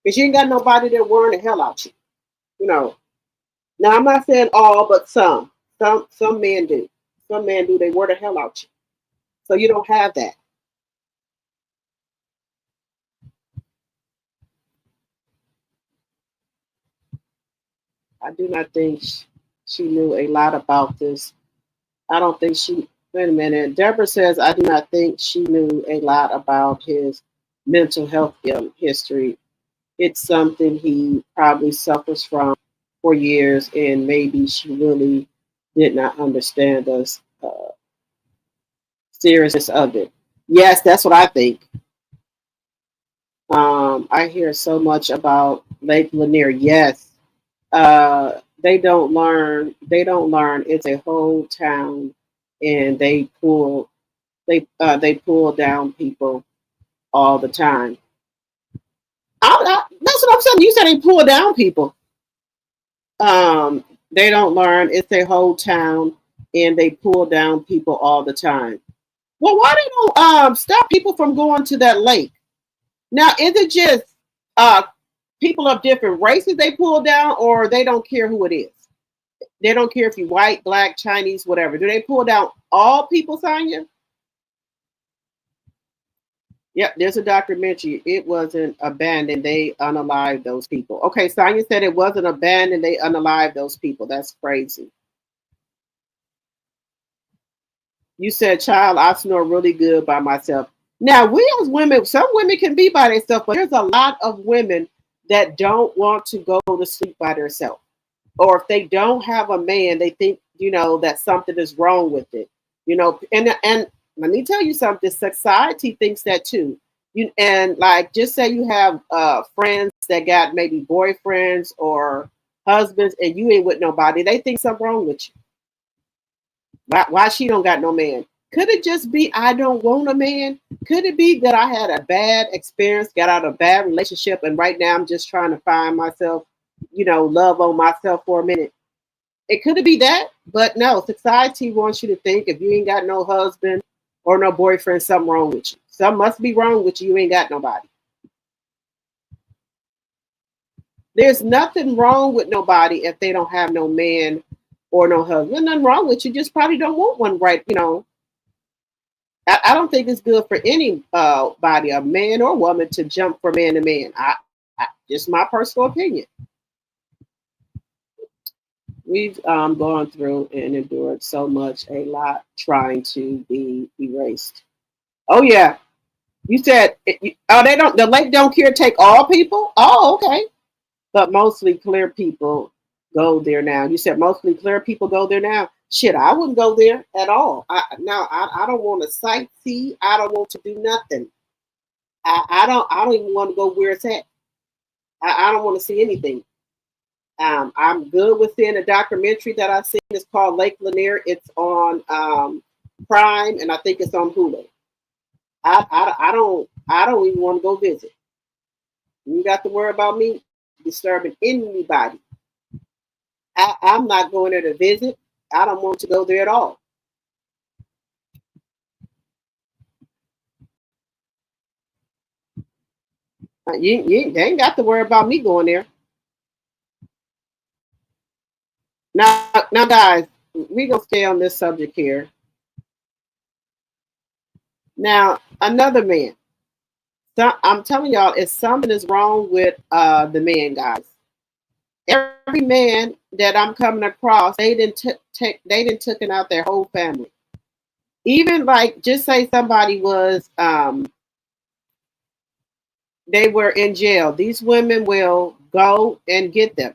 Because you ain't got nobody that worrying the hell out you. You know. Now, I'm not saying all, but some. Some men do. Some men do. They worry the hell out you. So you don't have that. I do not think she knew a lot about this. I don't think she. Wait a minute. Deborah says, I do not think she knew a lot about his mental health history. It's something he probably suffers from for years, and maybe she really did not understand the seriousness of it. Yes, that's what I think. I hear so much about Lake Lanier. Yes, they don't learn. They don't learn. It's a whole town, and they pull They pull down people all the time. That's what I'm saying. You said they pull down people. They don't learn. It's a whole town, and they pull down people all the time. Well, why they don't stop people from going to that lake? Now, is it just uh people of different races they pull down, or they don't care who it is? They don't care if you're white, black, Chinese, whatever. Do they pull down all people, Sonya? Yep, there's a documentary. It wasn't abandoned. They unalived those people. Okay, Sonya said it wasn't abandoned. They unalived those people. That's crazy. You said, child, I snore really good by myself. Now, we as women, some women can be by themselves, but there's a lot of women that don't want to go to sleep by themselves. Or if they don't have a man, they think, that something is wrong with it. And let me tell you something, society thinks that too. And like, just say you have friends that got maybe boyfriends or husbands and you ain't with nobody, they think something wrong with you. Why she don't got no man? Could it just be I don't want a man? Could it be that I had a bad experience, got out of a bad relationship, and right now I'm just trying to find myself, love on myself for a minute? It could be that, but no, society wants you to think if you ain't got no husband or no boyfriend, something wrong with you. Something must be wrong with you. You ain't got nobody. There's nothing wrong with nobody if they don't have no man or no husband. Nothing wrong with you. Just probably don't want one, right? I don't think it's good for anybody, a man or woman, to jump from man to man. Just my personal opinion. We've gone through and endured so much, a lot, trying to be erased. Oh yeah, you said the lake don't care take all people. Oh, okay, but mostly clear people go there now. You said mostly clear people go there now. Shit, I wouldn't go there at all. I don't want to sightsee. I don't want to do nothing. I don't even want to go where it's at. I don't want to see anything. I'm good with seeing a documentary that I've seen. It's called Lake Lanier. It's on Prime, and I think it's on Hulu. I don't even want to go visit. You got to worry about me disturbing anybody. I'm not going there to visit. I don't want to go there at all. You ain't got to worry about me going there. Now, guys, we're going to stay on this subject here. Now, another man. So, I'm telling y'all, if something is wrong with the man, guys. Every man that I'm coming across, they didn't taken out their whole family. Even like, just say somebody was, they were in jail. These women will go and get them.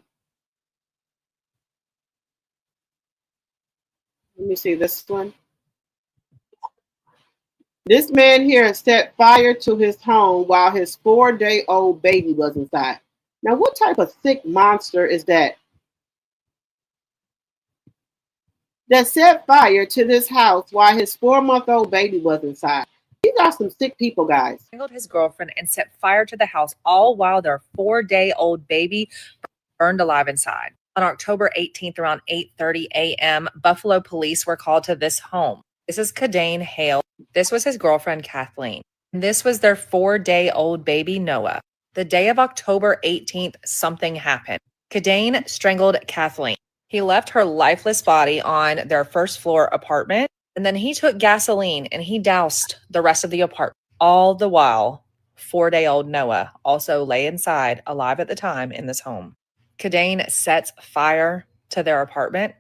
Let me see this one. This man here set fire to his home while his 4-day-old baby was inside. Now, what type of sick monster is that? That set fire to this house while his 4-month-old baby was inside. These are some sick people, guys. Strangled his girlfriend and set fire to the house, all while their 4-day-old baby burned alive inside. On October 18th, around 8:30 a.m., Buffalo police were called to this home. This is Kadane Hale. This was his girlfriend, Kathleen. And this was their 4-day-old baby, Noah. The day of October 18th, something happened. Kadane strangled Kathleen. He left her lifeless body on their first floor apartment, and then he took gasoline and he doused the rest of the apartment. All the while, 4-day-old Noah also lay inside, alive at the time, in this home. Kadane sets fire to their apartment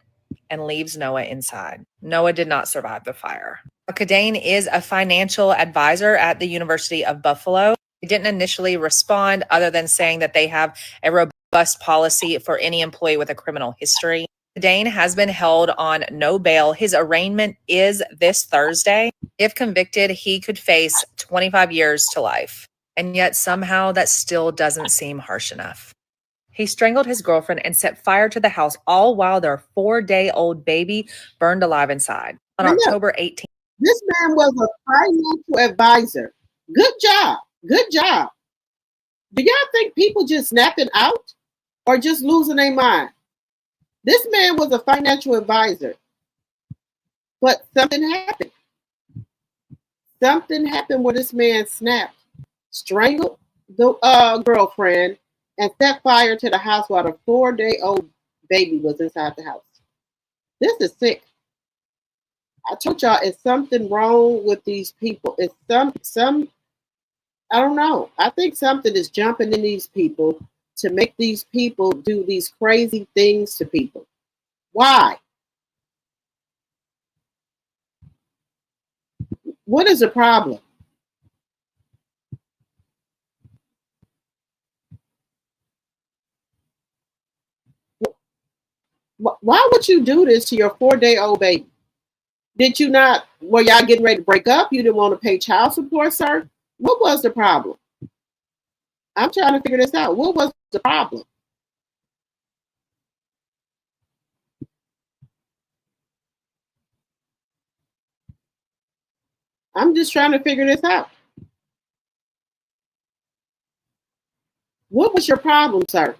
and leaves Noah inside. Noah did not survive the fire. Kadane is a financial advisor at the University of Buffalo. He didn't initially respond other than saying that they have a robust policy for any employee with a criminal history. Kadane has been held on no bail. His arraignment is this Thursday. If convicted, he could face 25 years to life. And yet somehow that still doesn't seem harsh enough. He strangled his girlfriend and set fire to the house, all while their 4-day-old baby burned alive inside. On October 18th. This man was a financial advisor. Good job. Good job. Do y'all think people just snapping out or just losing their mind? This man was a financial advisor, but something happened. Something happened where this man snapped, strangled the girlfriend, and set fire to the house while the 4-day-old baby was inside the house. This is sick. I told y'all, it's something wrong with these people. It's some I don't know. I think something is jumping in these people to make these people do these crazy things to people. Why? What is the problem? Why would you do this to your 4-day-old baby? Did you not, were y'all getting ready to break up? You didn't want to pay child support, sir? What was the problem? I'm trying to figure this out. What was the problem? I'm just trying to figure this out. What was your problem, sir?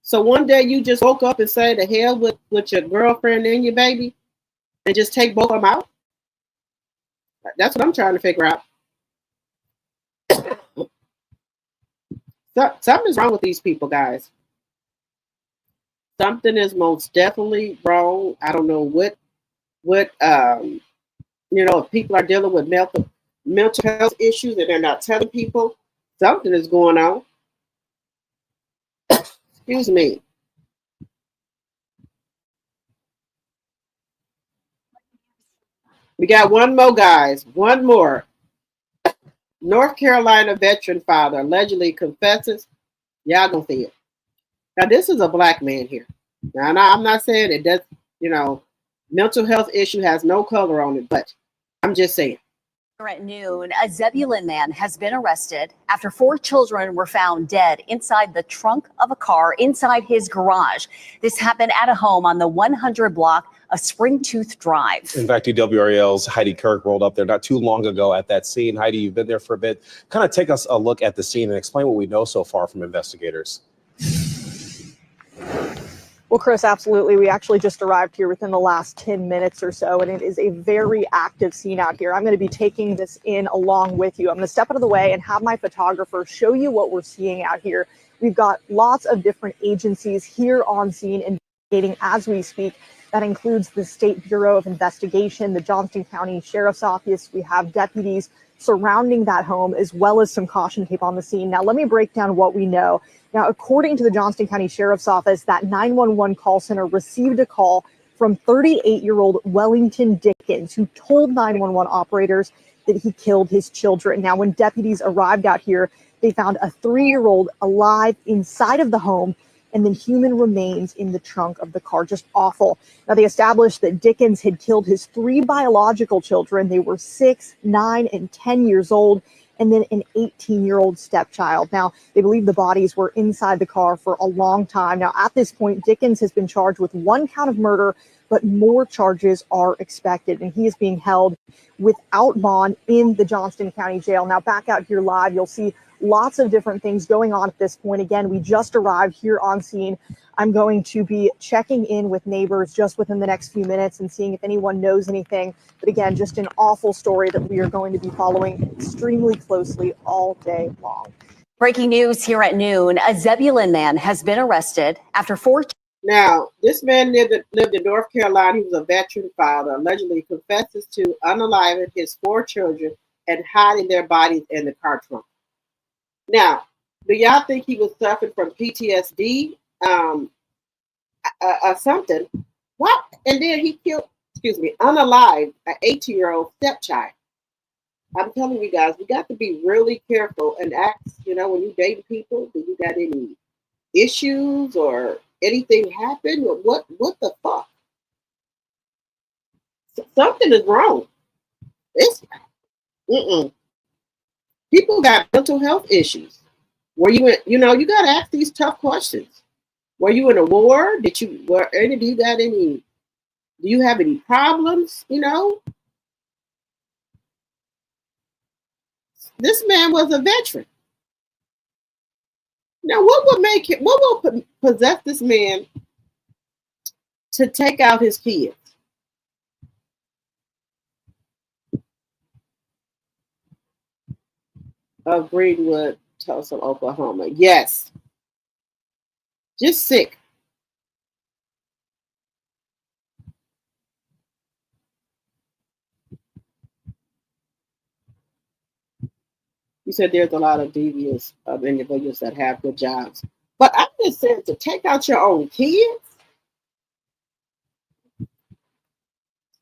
So one day you just woke up and say, the hell with your girlfriend and your baby and just take both of them out? That's what I'm trying to figure out. Something is wrong with these people, guys. Something is most definitely wrong. I don't know what if people are dealing with mental health issues and they're not telling people, something is going on. Excuse me. We got one more, guys. One more. North Carolina veteran father allegedly confesses. Y'all gonna see it. Now, this is a black man here. Now, I'm not saying it does, mental health issue has no color on it, but I'm just saying. At noon, a Zebulon man has been arrested after 4 children were found dead inside the trunk of a car inside his garage. This happened at a home on the 100 block of Springtooth Drive. In fact, WRAL's Heidi Kirk rolled up there not too long ago at that scene. Heidi, you've been there for a bit. Kind of take us a look at the scene and explain what we know so far from investigators. Well, Chris, absolutely. We actually just arrived here within the last 10 minutes or so, and it is a very active scene out here. I'm going to be taking this in along with you. I'm going to step out of the way and have my photographer show you what we're seeing out here. We've got lots of different agencies here on scene investigating as we speak. That includes the State Bureau of Investigation, the Johnston County Sheriff's Office. We have deputies surrounding that home, as well as some caution tape on the scene. Now, let me break down what we know. Now, according to the Johnston County Sheriff's Office, that 911 call center received a call from 38-year-old Wellington Dickens, who told 911 operators that he killed his children. Now, when deputies arrived out here, they found a 3-year-old alive inside of the home and then human remains in the trunk of the car. Just awful. Now, they established that Dickens had killed his 3 biological children. They were 6, 9, and 10 years old, and then an 18-year-old stepchild. Now, they believe the bodies were inside the car for a long time. Now, at this point, Dickens has been charged with 1 count of murder, but more charges are expected, and he is being held without bond in the Johnston County Jail. Now, back out here live, you'll see lots of different things going on at this point. Again, we just arrived here on scene. I'm going to be checking in with neighbors just within the next few minutes and seeing if anyone knows anything. But again, just an awful story that we are going to be following extremely closely all day long. Breaking news here at noon, a Zebulon man has been arrested after 4. Now, this man lived in North Carolina. He was a veteran father, allegedly confesses to unaliving his 4 children and hiding their bodies in the car trunk. Now, do y'all think he was suffering from PTSD, something? What? And then he killed, unalived, an 18-year-old stepchild. I'm telling you guys, we got to be really careful and ask, when you date people, do you got any issues or anything happen? Or what the fuck? Something is wrong. People got mental health issues. Were you you got to ask these tough questions. Were you in a war? Do you got any Do you have any problems? You know, this man was a veteran. Now, what would make it? What will possess this man to take out his kids? Of Greenwood, Tulsa, Oklahoma. Yes, just sick. You said there's a lot of devious individuals that have good jobs, but I just said to take out your own kids.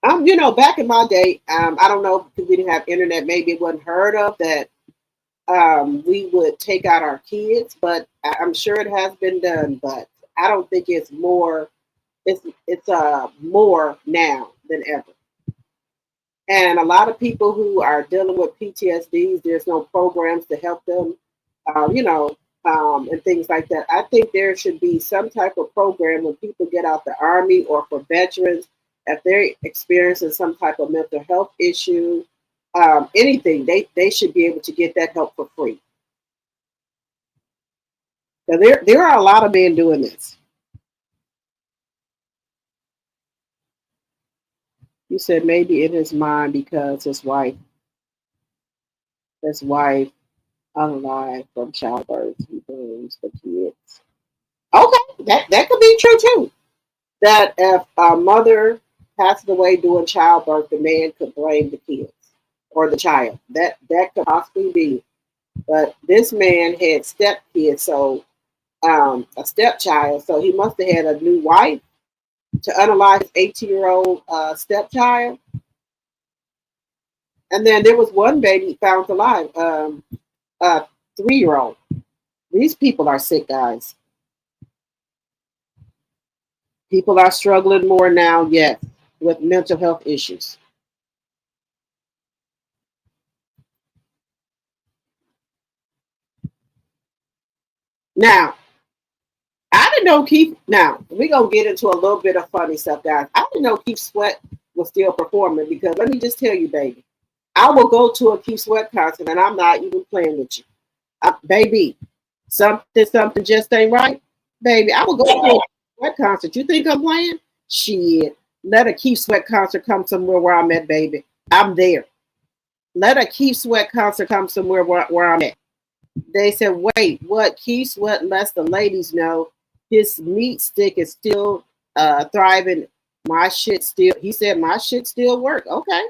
You know, back in my day, I don't know because we didn't have internet. Maybe it wasn't heard of that we would take out our kids, but I'm sure it has been done. But I don't think it's more. It's more now than ever. And a lot of people who are dealing with PTSDs, there's no programs to help them, you know, and things like that. I think there should be some type of program when people get out the Army or for veterans, if they're experiencing some type of mental health issue, anything, they should be able to get that help for free. Now, there are a lot of men doing this. You said maybe in his mind because his wife unalive from childbirth, he blames the kids. Okay, that could be true too. That if a mother passed away during childbirth, the man could blame the kids or the child. That could possibly be. But this man had stepkids, so a stepchild, so he must have had a new wife to unalive his 18-year-old stepchild. And then there was one baby found alive, a 3-year-old. These people are sick, guys. People are struggling more now, yes, with mental health issues. Now, I didn't know Keith. Now, we're going to get into a little bit of funny stuff, guys. I didn't know Keith Sweat was still performing because let me just tell you, baby, I will go to a Keith Sweat concert and I'm not even playing with you. Baby, something just ain't right. Baby, I will go to a Keith Sweat concert. You think I'm playing? Shit. Let a Keith Sweat concert come somewhere where I'm at, baby. I'm there. Let a Keith Sweat concert come somewhere where I'm at. They said, wait, what? Keith Sweat lets the ladies know his meat stick is still thriving. My shit still, he said, my shit still work. Okay.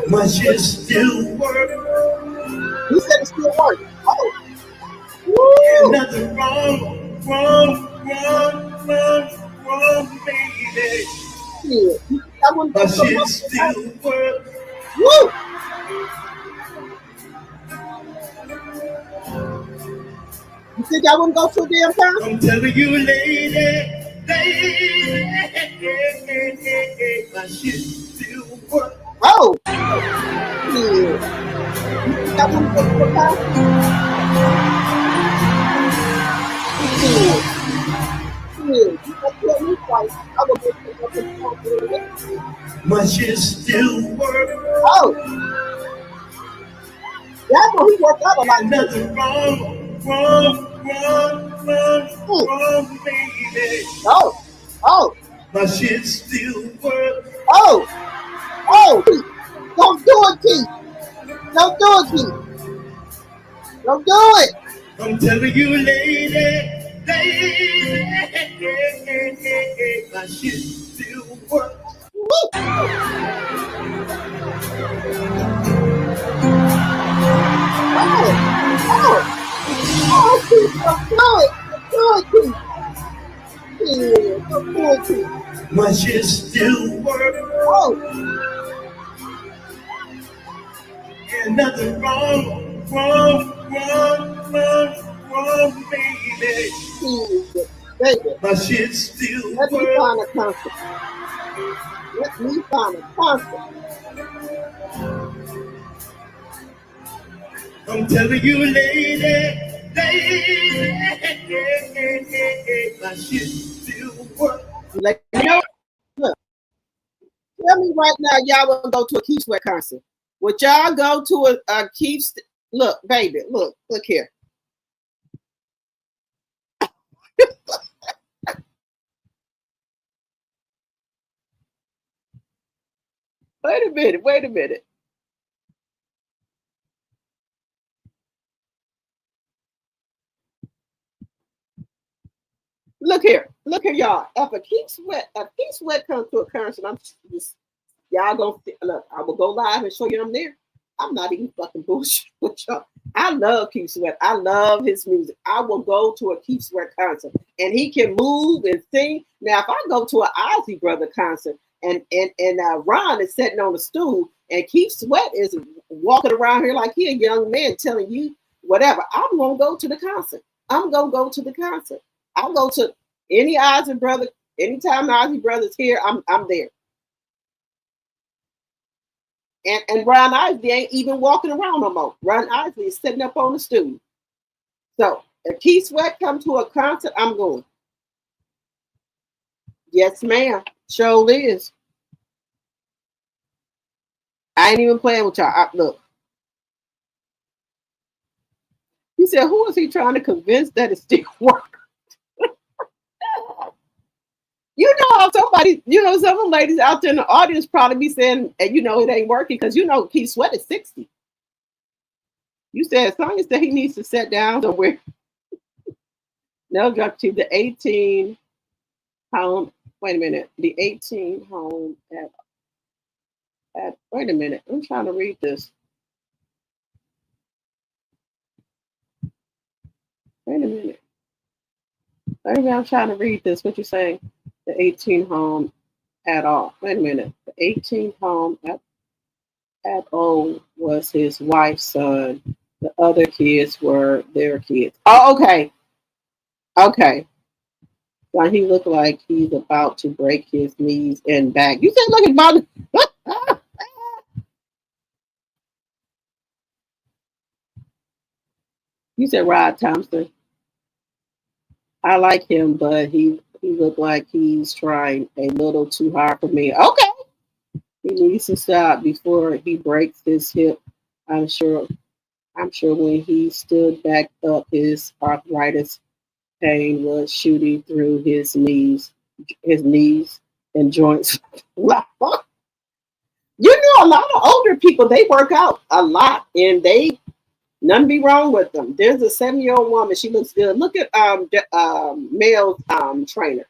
My shit still work. He said it still works. Oh. Ain't nothing wrong, baby. Yeah. My shit still work. Woo! You think I wouldn't go to a damn concert? I'm telling you, lady, my shit still work. Oh! Yeah. You think I wouldn't go to a concert? My shit still work. Oh, that's what he worked out a lot. Nothing wrong, baby. Oh, my shit still work. Oh, don't do it, Keith. Don't do it, Keith. Don't do it. I'm telling you, lady, my shit still work. My shit still work. And nothing wrong, baby. My shit still work. Let me find a concert. I'm telling you, lady, my shit still works. Like, you know, look, tell me right now, y'all will go to a Keith Sweat concert. Would y'all go to a Keith? Look, baby, look here. Wait a minute. Look here, y'all. If a Keith Sweat comes to a concert, I'm just y'all gonna look. I will go live and show you I'm there. I'm not even fucking bullshit with y'all. I love Keith Sweat. I love his music. I will go to a Keith Sweat concert, and he can move and sing. Now, if I go to an Ozzy Brother concert, and Ron is sitting on a stool, and Keith Sweat is walking around here like he a young man telling you whatever, I'm gonna go to the concert. I'm gonna go to the concert. I'll go to any Ozzy Brother. Anytime the Ozzy Brothers here, I'm there. And Ron Isley ain't even walking around no more. Ron Isley is sitting up on the stool. So if Keith Sweat come to a concert, I'm going. Yes, ma'am. Sure is. I ain't even playing with y'all. Look. He said, who is he trying to convince that it still works? You know how somebody, some ladies out there in the audience probably be saying, and it ain't working because Keith Sweat is 60. You said Sonya said he needs to sit down somewhere. They'll drop to the 18 home. Wait a minute. The 18 home at wait a minute. I'm trying to read this. Wait a minute. Maybe I'm trying to read this. What you saying? The 18 home at all. Wait a minute. The 18 home at all was his wife's son. The other kids were their kids. Oh, okay. Okay. So he looked like he's about to break his knees and back. You said looking about. You said Rod Thompson. I like him, but he looked like he's trying a little too hard for me. Okay. He needs to stop before he breaks his hip. I'm sure when he stood back up, his arthritis pain was shooting through his knees and joints. A lot of older people, they work out a lot and none be wrong with them. There's a 7-year-old woman, she looks good. Look at male trainer,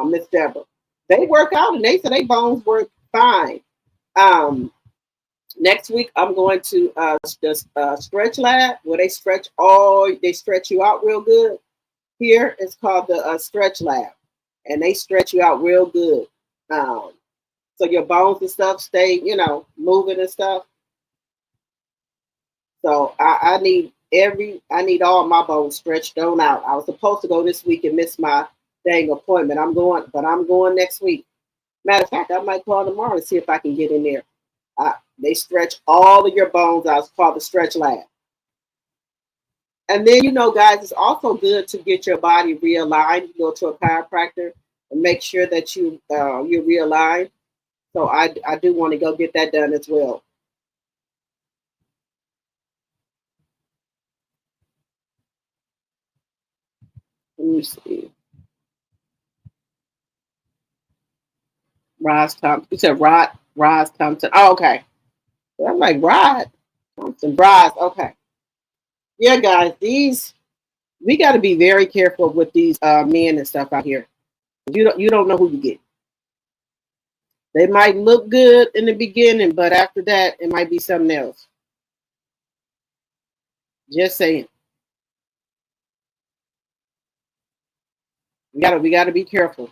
Miss Deborah. They work out and they say their bones work fine. Next week I'm going to the stretch lab where they stretch you out real good. Here it's called the stretch lab, and they stretch you out real good. So your bones and stuff stay, moving and stuff. So I need all my bones stretched on out. I was supposed to go this week and miss my dang appointment. I'm going next week. Matter of fact, I might call tomorrow and see if I can get in there. They stretch all of your bones out. It's called the stretch lab. And then, guys, it's also good to get your body realigned. You go to a chiropractor and make sure that you're realigned. So I do want to go get that done as well. Let me see. Roz Thompson. You said Roz Thompson. Oh, okay. So I'm like, Rod Thompson. Roz. Okay. Yeah, guys, we got to be very careful with these men and stuff out here. You don't know who you get. They might look good in the beginning, but after that, it might be something else. Just saying. We gotta be careful.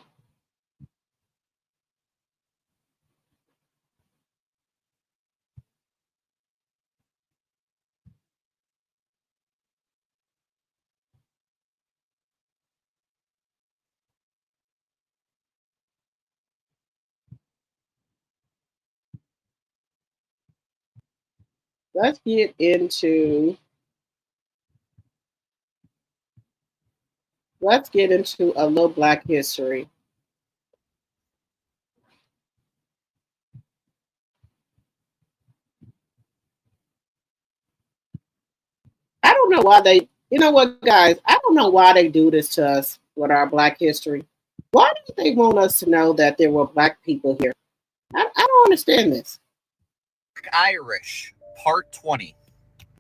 let's get into a little Black history. I don't know why they, you know what, guys? I don't know why they do this to us with our Black history. Why do they want us to know that there were Black people here? I don't understand this. Irish, part 20.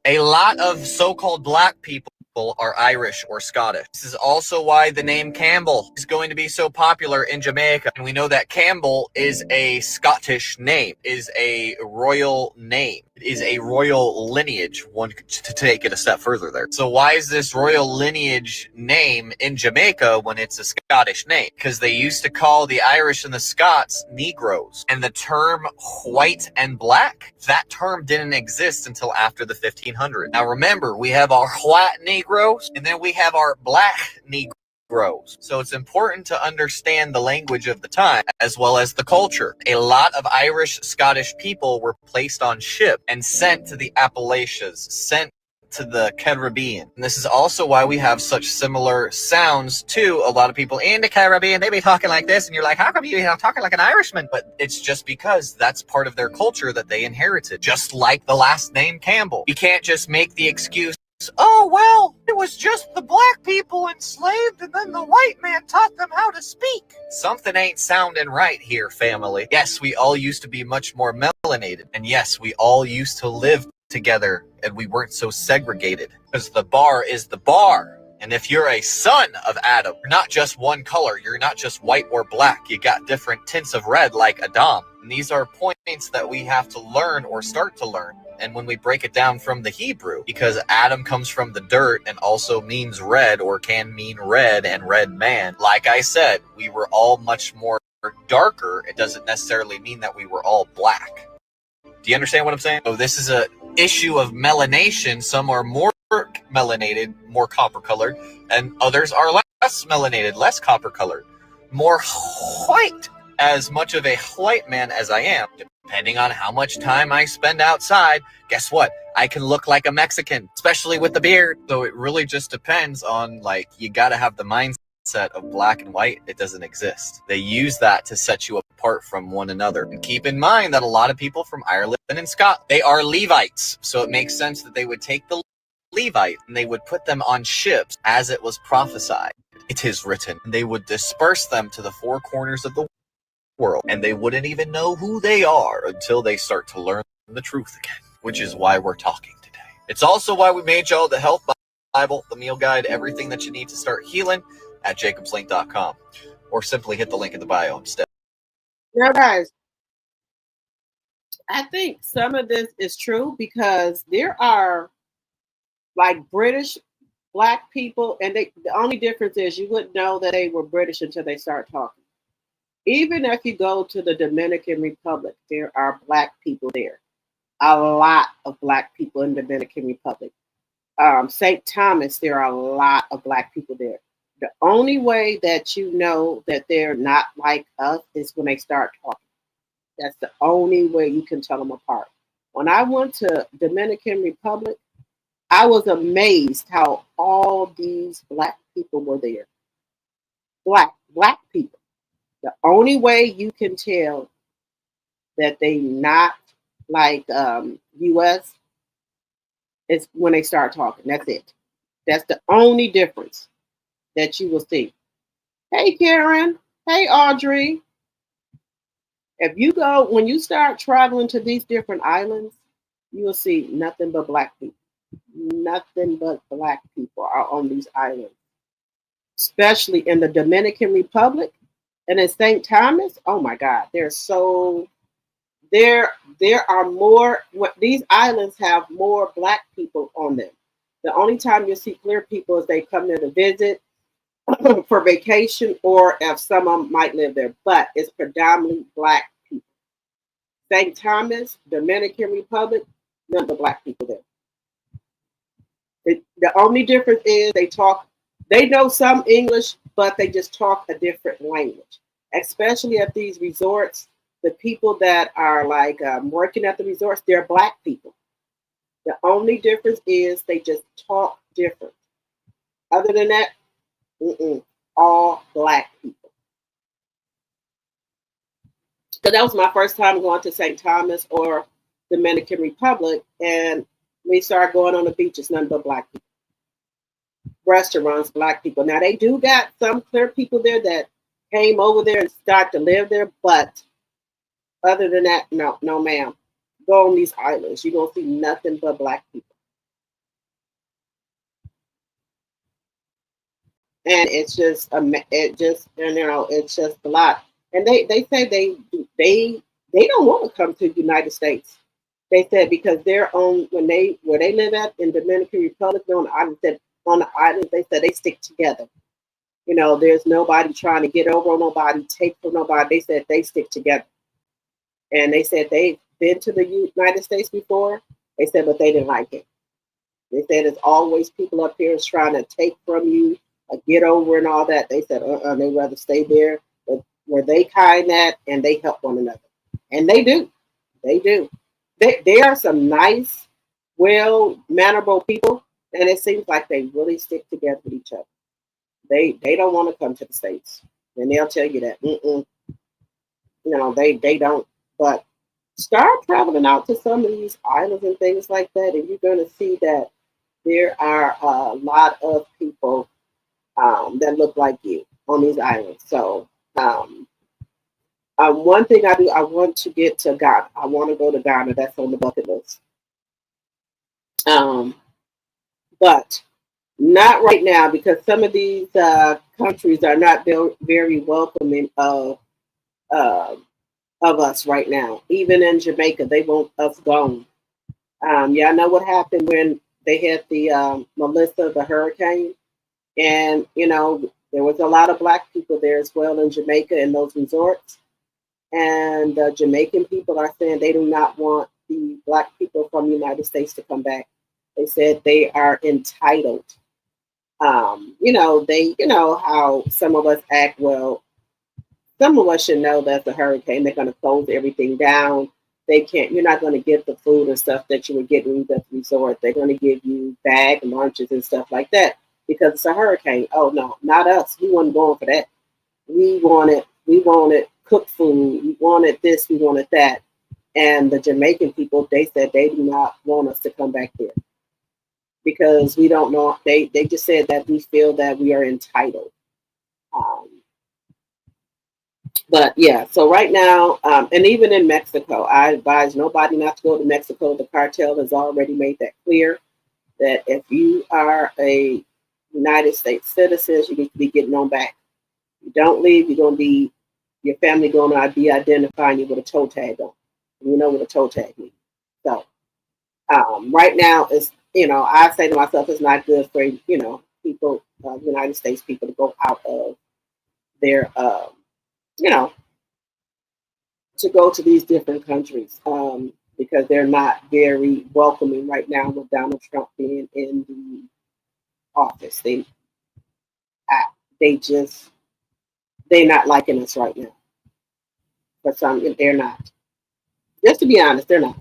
A lot of so-called black people are Irish or Scottish. This is also why the name Campbell is going to be so popular in Jamaica. And we know that Campbell is a Scottish name, is a royal name. It is a royal lineage, one to take it a step further there. So why is this royal lineage name in Jamaica when it's a Scottish name? Because they used to call the Irish and the Scots Negroes. And the term white and black, that term didn't exist until after the 1500s. Now remember, we have our white Negroes and then we have our black Negroes. So it's important to understand the language of the time as well as the culture. A lot of Irish, Scottish people were placed on ship and sent to the Appalachians, sent to the Caribbean. And this is also why we have such similar sounds to a lot of people in the Caribbean. They be talking like this and you're like, how come you talking like an Irishman? But it's just because that's part of their culture that they inherited, just like the last name Campbell. You can't just make the excuse, oh, well, it was just the black people enslaved and then the white man taught them how to speak. Something ain't sounding right here, family. Yes, we all used to be much more melanated. And yes, we all used to live together and we weren't so segregated, because the bar is the bar. And if you're a son of Adam, you're not just one color. You're not just white or black. You got different tints of red like Adam. And these are points that we have to learn or start to learn. And when we break it down from the Hebrew, because Adam comes from the dirt and also means red or can mean red and red man. Like I said, we were all much more darker. It doesn't necessarily mean that we were all black. Do you understand what I'm saying? So this is a issue of melanation. Some are more melanated, more copper colored, and others are less melanated, less copper colored, more white. As much of a white man as I am, depending on how much time I spend outside, guess what? I can look like a Mexican, especially with the beard. So it really just depends on, like, you gotta have the mindset of black and white. It doesn't exist. They use that to set you apart from one another. And keep in mind that a lot of people from Ireland and Scotland, they are Levites. So it makes sense that they would take the Levite and they would put them on ships as it was prophesied. It is written. They would disperse them to the four corners of the world, and they wouldn't even know who they are until they start to learn the truth again, which is why we're talking today. It's also why we made y'all the Health Bible, the meal guide, everything that you need to start healing at jacobslink.com, or simply hit the link in the bio instead. Now, guys, I think some of this is true because there are like British black people, and the only difference is you wouldn't know that they were British until they start talking. Even if you go to the Dominican Republic, there are black people there. A lot of black people in the Dominican Republic. St. Thomas, there are a lot of black people there. The only way that you know that they're not like us is when they start talking. That's the only way you can tell them apart. When I went to Dominican Republic, I was amazed how all these black people were there. Black people. The only way you can tell that they not like U.S. is when they start talking. That's it. That's the only difference that you will see. Hey, Karen. Hey, Audrey. If you go, when you start traveling to these different islands, you will see nothing but black people. Nothing but black people are on these islands, especially in the Dominican Republic. And in St. Thomas, oh my God, there are more, these islands have more black people on them. The only time you'll see clear people is they come there to visit for vacation, or if some of them might live there, but it's predominantly black people. St. Thomas, Dominican Republic, none but black people there. The only difference is they know some English, but they just talk a different language. Especially at these resorts, the people that are like working at the resorts, they're black people. only difference is they just talk different. Other than that, all black people. So that was my first time going to St. Thomas or Dominican Republic, and we started going on the beach. It's nothing but black people. Restaurants, black people. Now they do got some clear people there that came over there and started to live there, but other than that, no, ma'am. Go on these islands, you're gonna see nothing but black people, and it's just it's just a lot. And they say they don't want to come to the United States. They said because they're on where they live at in Dominican Republic on the island, they said they stick together. There's nobody trying to get over on nobody, take from nobody. They said they stick together. And they said they've been to the United States before. They said, but they didn't like it. They said there's always people up here trying to take from you, get over and all that. They said, they'd rather stay there where they kind at and they help one another. And they do. They do. They are some nice, well-mannerable people, and it seems like they really stick together with each other. They don't want to come to the States, and they'll tell you that. They don't. But start traveling out to some of these islands and things like that, and you're going to see that there are a lot of people that look like you on these islands. So one thing I do, I want to get to Ghana. I want to go to Ghana. That's on the bucket list. But not right now, because some of these countries are not very welcoming of us right now. Even in Jamaica, they want us gone. Yeah, I know what happened when they had the Melissa, the hurricane, and there was a lot of black people there as well in Jamaica in those resorts. And the Jamaican people are saying they do not want the black people from the United States to come back. They said they are entitled. How some of us act. Well, some of us should know that's a hurricane. They're going to close everything down. You're not going to get the food and stuff that you would get when you go to the resort. They're going to give you bag lunches and stuff like that because it's a hurricane. Oh no, not us. We weren't going for that. We wanted cooked food. We wanted this, we wanted that. And the Jamaican people, they said they do not want us to come back there because we don't know. They just said that we feel that we are entitled. But yeah, so right now, and even in Mexico, I advise nobody not to go to Mexico. The cartel has already made that clear that if you are a United States citizen, you need to be getting on back. You don't leave, your family going to be identifying you with a toe tag on. You know what a toe tag means. So right now, I say to myself, it's not good for people, United States people, to go out of their to go to these different countries because they're not very welcoming right now with Donald Trump being in the office. They're not liking us right now. But they're not. Just to be honest, they're not.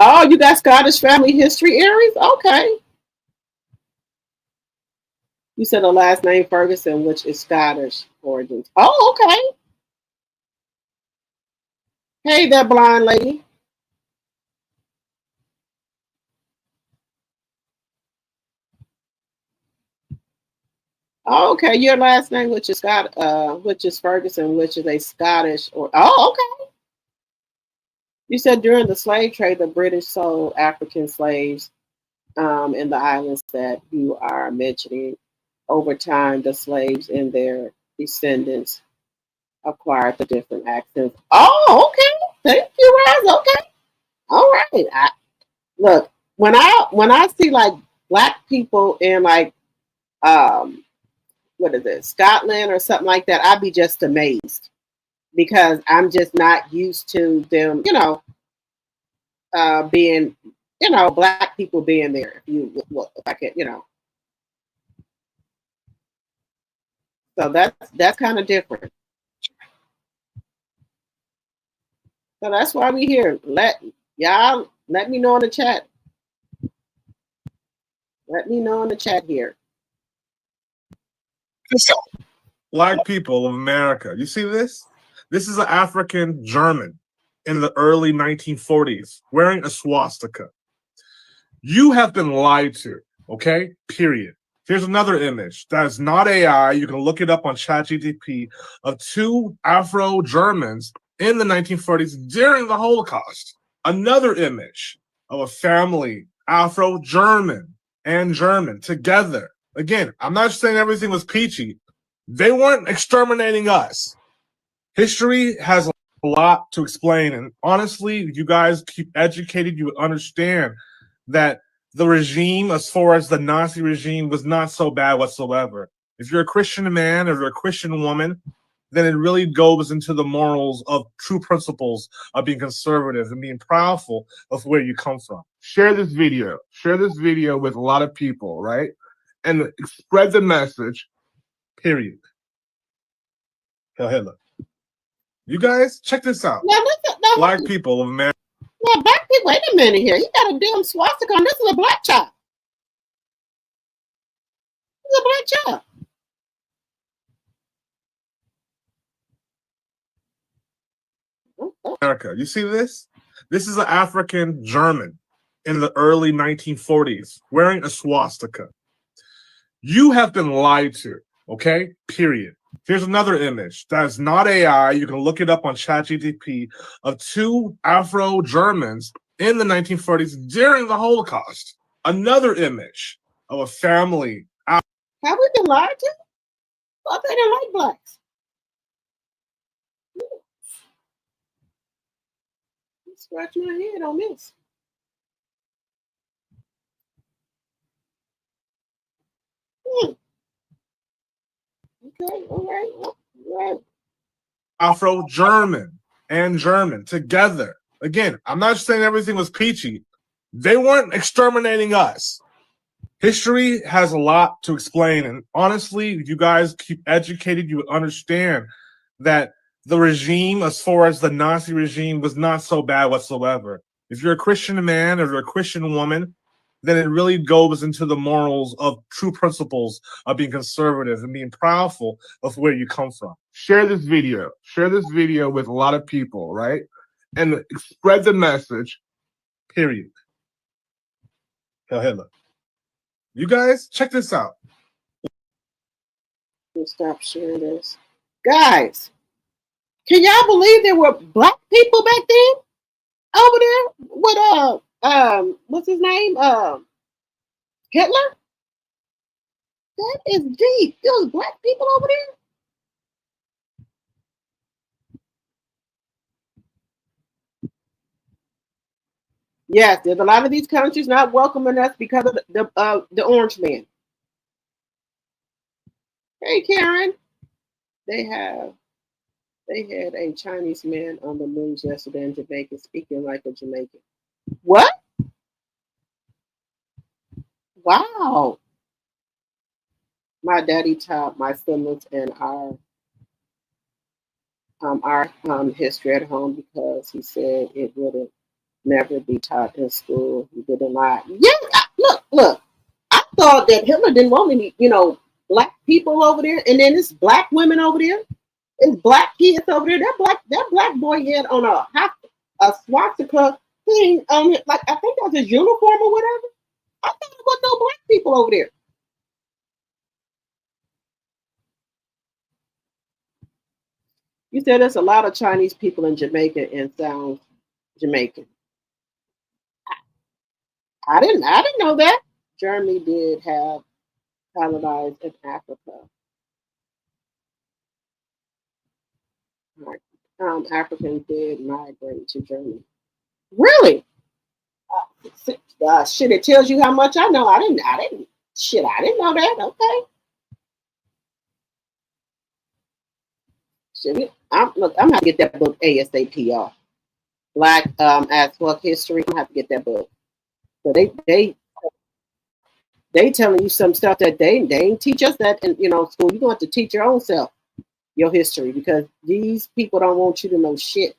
Oh, you got Scottish family history, Aries? Okay. You said the last name Ferguson, which is Scottish origins. Oh, okay. Hey there, blind lady. Oh, okay, your last name, which is Ferguson, which is a Scottish or okay. You said during the slave trade, the British sold African slaves in the islands that you are mentioning. Over time, the slaves and their descendants acquired the different accents. Oh, okay. Thank you, Raz. Okay. All right. Look, when I see like black people in like what is it, Scotland or something like that, I'd be just amazed because I'm just not used to them, being, black people being there. If I can, So that's kind of different. So that's why we here. Let me know in the chat. Let me know in the chat here. Black people of America. You see this? This is an African German in the early 1940s wearing a swastika. You have been lied to, okay? Period. Here's another image that is not AI. You can look it up on ChatGPT of two Afro-Germans in the 1940s during the Holocaust. Another image of a family, Afro-German and German together. Again, I'm not saying everything was peachy. They weren't exterminating us. History has a lot to explain, and honestly, you guys keep educated, you understand that the regime, as far as the Nazi regime, was not so bad whatsoever. If you're a Christian man or you're a Christian woman, then it really goes into the morals of true principles of being conservative and being proudful of where you come from. Share this video. Share this video with a lot of people, right? And spread the message, period. Hell, Hitler. You guys, check this out. Now, Black people of America. Now, black people, wait a minute here. He got a damn swastika on. This is a black child. This is a black child. America. You see this? This is an African German in the early 1940s wearing a swastika. You have been lied to, okay? Period. Here's another image that is not AI. You can look it up on ChatGPT of two Afro-Germans in the 1940s during the Holocaust. Another image of a family. Have we been lied to? I thought they didn't like blacks. Scratch my head on this. Okay, all right. Afro-German and German together. Again, I'm not saying everything was peachy. They weren't exterminating us. History has a lot to explain, and honestly, you guys keep educated, you understand that the regime, as far as the Nazi regime, was not so bad whatsoever. If you're a Christian man or you're a Christian woman, then it really goes into the morals of true principles of being conservative and being proudful of where you come from. Share this video. Share this video with a lot of people, right? And spread the message, period. Hell, Hitler. You guys, check this out. Let's stop sharing this. Guys, can y'all believe there were black people back then over there with what's his name? Hitler? That is deep. There was black people over there. Yes, there's a lot of these countries not welcoming us because of the orange man. Hey, Karen. They had a Chinese man on the news yesterday in Jamaica speaking like a Jamaican. What? Wow. My daddy taught my siblings and our history at home because he said it wouldn't never be taught in school. He didn't lie. Yeah, look. I thought that Hitler didn't want any, black people over there, and then it's black women over there. It's black kids over there. That black boy had on a swastika thing on it, like I think that's his uniform or whatever. I thought there was no black people over there. You said there's a lot of Chinese people in Jamaica and sound Jamaican. I didn't know that. Germany did have colonized in Africa. Africans did migrate to Germany. Really? Shit, it tells you how much I know. I didn't know that. Okay. Shit, I'm gonna get that book ASAP, y'all. Black as fuck history. I'm gonna have to get that book. So they They telling you some stuff that they ain't teach us that in school. You're going to have to teach your own self your history because these people don't want you to know shit.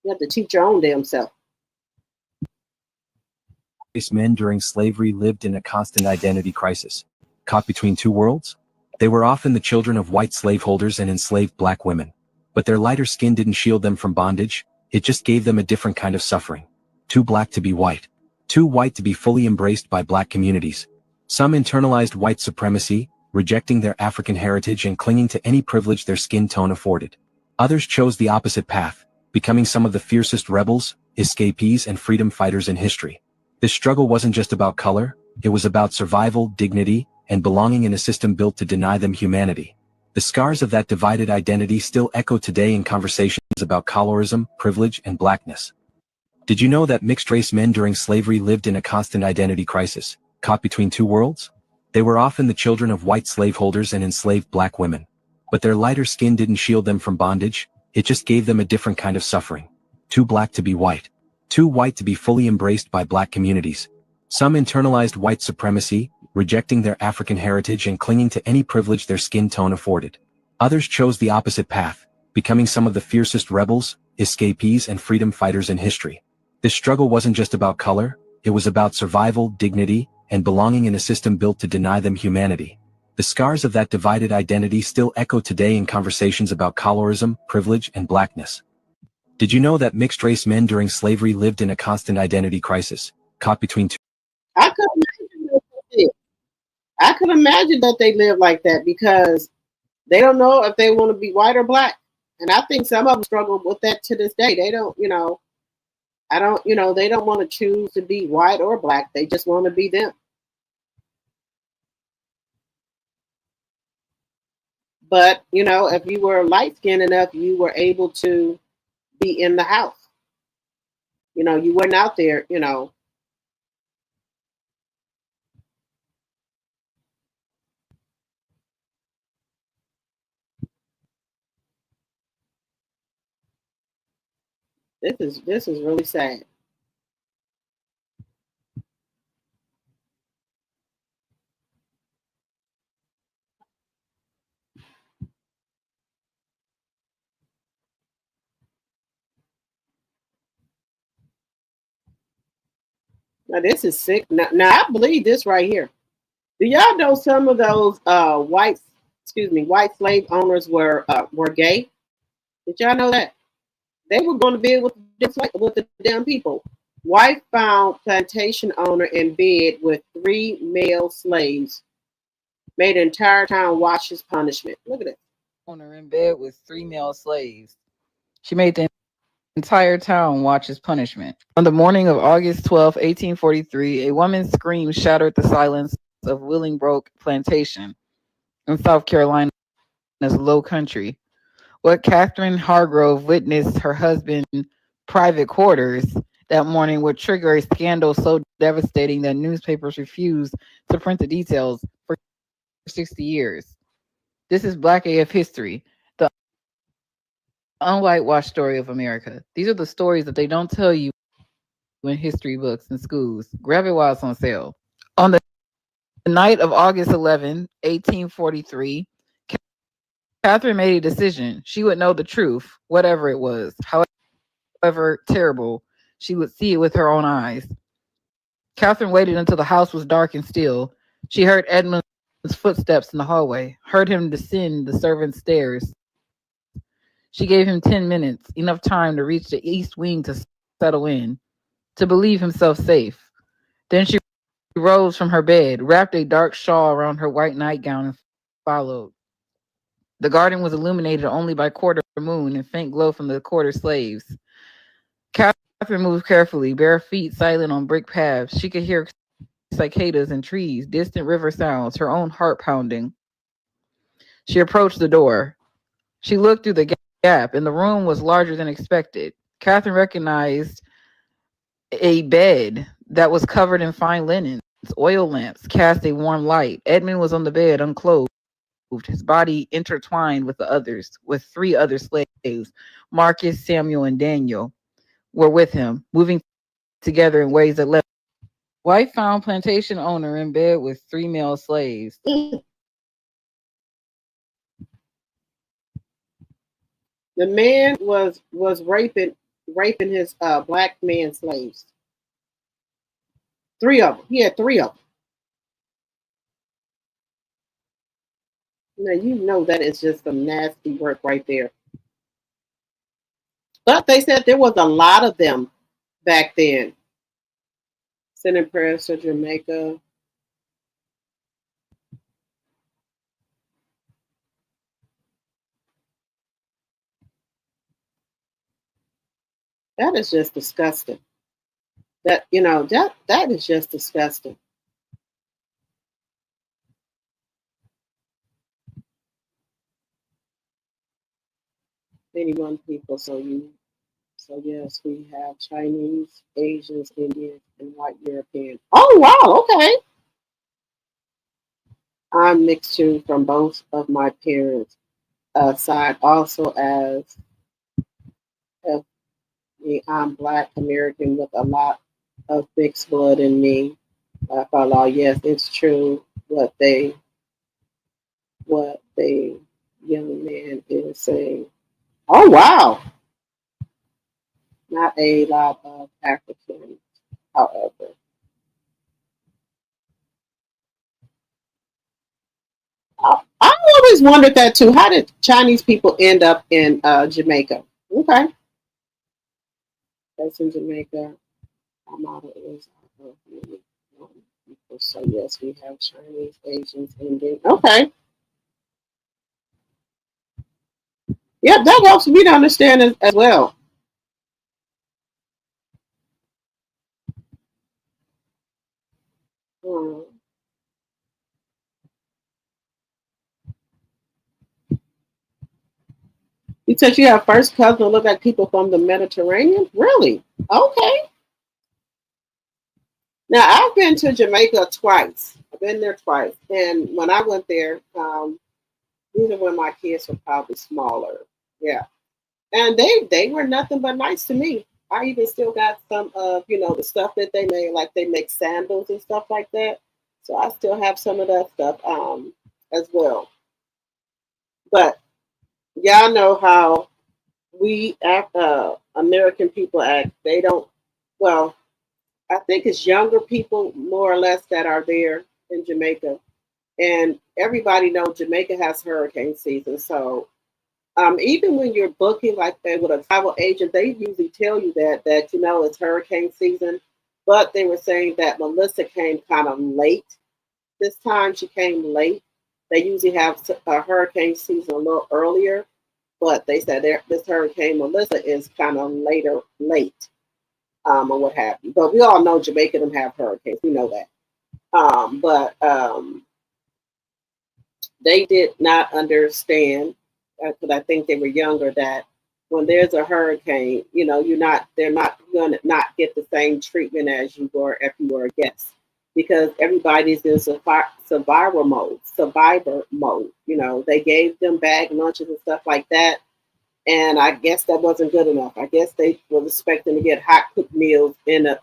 You have to teach your own damn self. Men during slavery lived in a constant identity crisis. Caught between two worlds? They were often the children of white slaveholders and enslaved black women. But their lighter skin didn't shield them from bondage, it just gave them a different kind of suffering. Too black to be white. Too white to be fully embraced by black communities. Some internalized white supremacy, rejecting their African heritage and clinging to any privilege their skin tone afforded. Others chose the opposite path, becoming some of the fiercest rebels, escapees, and freedom fighters in history. This struggle wasn't just about color, it was about survival, dignity, and belonging in a system built to deny them humanity. The scars of that divided identity still echo today in conversations about colorism, privilege, and blackness. Did you know that mixed-race men during slavery lived in a constant identity crisis, caught between two worlds? They were often the children of white slaveholders and enslaved black women. But their lighter skin didn't shield them from bondage, it just gave them a different kind of suffering. Too black to be white. Too white to be fully embraced by black communities. Some internalized white supremacy, rejecting their African heritage and clinging to any privilege their skin tone afforded. Others chose the opposite path, becoming some of the fiercest rebels, escapees, and freedom fighters in history. This struggle wasn't just about color, it was about survival, dignity, and belonging in a system built to deny them humanity. The scars of that divided identity still echo today in conversations about colorism, privilege, and blackness. Did you know that mixed-race men during slavery lived in a constant identity crisis, caught between two? I could imagine that they did. I could imagine that they live like that because they don't know if they want to be white or black. And I think some of them struggle with that to this day. They don't, they don't want to choose to be white or black. They just want to be them. But, if you were light-skinned enough, you were able to be in the house. You weren't out there, This is really sad. Now this is sick. Now I believe this right here. Do y'all know some of those white slave owners were gay? Did y'all know that? They were going to bed with the damn people. Wife found plantation owner in bed with 3 male slaves. Made the entire town watch his punishment. Look at it. Owner in bed with 3 male slaves. She made the entire town watch his punishment. On the morning of August 12, 1843, a woman's scream shattered the silence of Willingbroke Plantation in South Carolina's Low Country. What Catherine Hargrove witnessed her husband's private quarters that morning would trigger a scandal so devastating that newspapers refused to print the details for 60 years. This is Black AF history, the unwhitewashed story of America. These are the stories that they don't tell you in history books in schools. Grab it while it's on sale. On the night of August 11, 1843, Catherine made a decision. She would know the truth, whatever it was. However terrible, she would see it with her own eyes. Catherine waited until the house was dark and still. She heard Edmund's footsteps in the hallway, heard him descend the servants' stairs. She gave him 10 minutes, enough time to reach the east wing to settle in, to believe himself safe. Then she rose from her bed, wrapped a dark shawl around her white nightgown, and followed. The garden was illuminated only by quarter moon and faint glow from the quarter slaves. Catherine moved carefully, bare feet silent on brick paths. She could hear cicadas and trees, distant river sounds, her own heart pounding. She approached the door. She looked through the gap, and the room was larger than expected. Catherine recognized a bed that was covered in fine linens. Oil lamps cast a warm light. Edmund was on the bed, unclothed, his body intertwined with the others, with 3 other slaves. Marcus, Samuel, and Daniel were with him, moving together in ways that left White found plantation owner in bed with 3 male slaves. The man was raping his black man slaves. 3 of them. He had 3 of them. Now you know that is just some nasty work right there. But they said there was a lot of them back then. Sending prayers to Jamaica. That is just disgusting. That that is just disgusting. 81 people. So yes, we have Chinese, Asians, Indians, and white European. Oh wow, okay. I'm mixed too from both of my parents' side. Also, as I'm Black American with a lot of mixed blood in me. Follow. Yes, it's true what the young man is saying. Oh wow, not a lot of Africans, however. I always wondered that too. How did Chinese people end up in Jamaica? Okay, that's in Jamaica. Our model is many people. So yes, we have Chinese, Asians, Indian. Okay, yeah, that helps me to understand as well. Hmm. You said you have first cousin who look like people from the Mediterranean. Really? Okay. Now I've been to Jamaica twice. I've been there twice, and when I went there, these are when my kids were probably smaller. Yeah, and they were nothing but nice to me. I even still got some of the stuff that they made, like they make sandals and stuff like that. So I still have some of that stuff as well. But y'all know how we American people act. They don't. Well, I think it's younger people more or less that are there in Jamaica, and everybody knows Jamaica has hurricane season. So even when you're booking like that with a travel agent, they usually tell you that it's hurricane season. But they were saying that Melissa came kind of late. This time she came late. They usually have a hurricane season a little earlier, but they said this hurricane Melissa is kind of late, or what have you. But we all know Jamaica don't have hurricanes. We know that. But they did not understand because I think they were younger that when there's a hurricane, they're not going to not get the same treatment as you were if you were a guest because everybody's in survivor mode. They gave them bag lunches and stuff like that. And I guess that wasn't good enough. I guess they were expecting to get hot cooked meals in a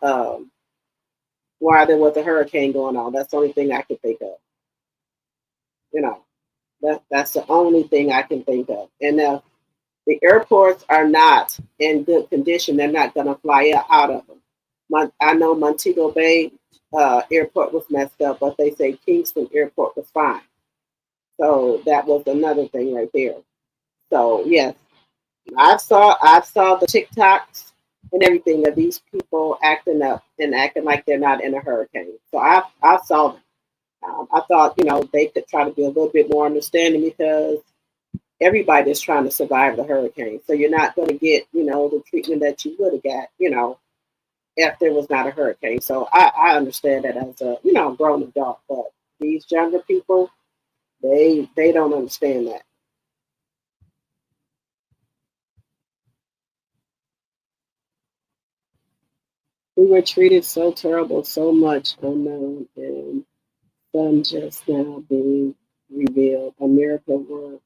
while there was a hurricane going on. That's the only thing I could think of. You know, that's the only thing I can think of. And the airports are not in good condition. They're not going to fly out of them. I know Montego Bay airport was messed up, but they say Kingston airport was fine. So that was another thing right there. So yes, I saw the TikToks and everything of these people acting up and acting like they're not in a hurricane. So I saw them. I thought they could try to be a little bit more understanding because everybody is trying to survive the hurricane. So you're not going to get the treatment that you would have got if there was not a hurricane. So I understand that as a grown adult, but these younger people they don't understand that. We were treated so terrible, so much unknown, and some just now being revealed. Americans were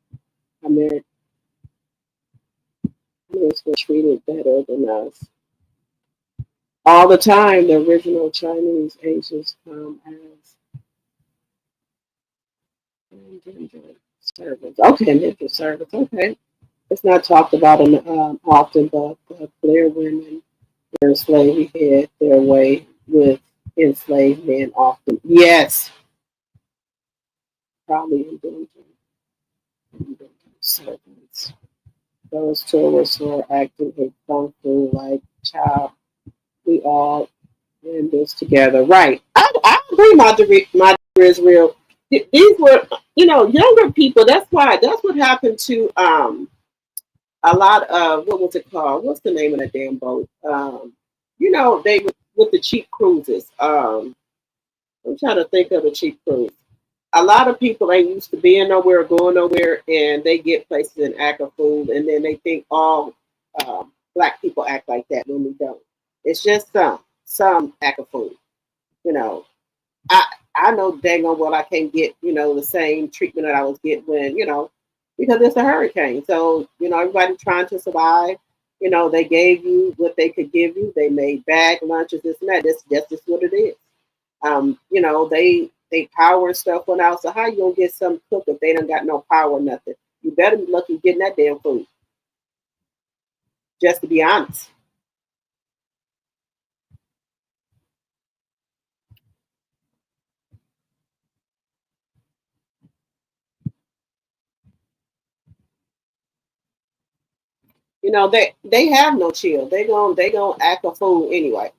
treated better than us. All the time, the original Chinese Asians come as indentured servants. Okay, indentured servants. Okay, it's not talked about often, but clear women were slavery had their way with enslaved men often. Yes, probably indentured servants. Those tourists were acting a kung fu like child. We all in this together. Right. I agree, my dear Israel. These were, younger people. That's what happened to a lot of, what was it called? What's the name of that damn boat? They with the cheap cruises. I'm trying to think of the cheap cruise. A lot of people ain't used to being nowhere, going nowhere, and they get places and act a fool, and then they think all black people act like that when we don't. It's just some act a fool. You know, I I know dang on well I can't get the same treatment that I was getting when because it's a hurricane. So everybody trying to survive. They gave you what they could give you. They made bag lunches, this and that. That's just what it is. They power stuff went out. So how you gonna get some cook if they don't got no power or nothing? You better be lucky getting that damn food. Just to be honest. They have no chill. They gonna act a fool anyway.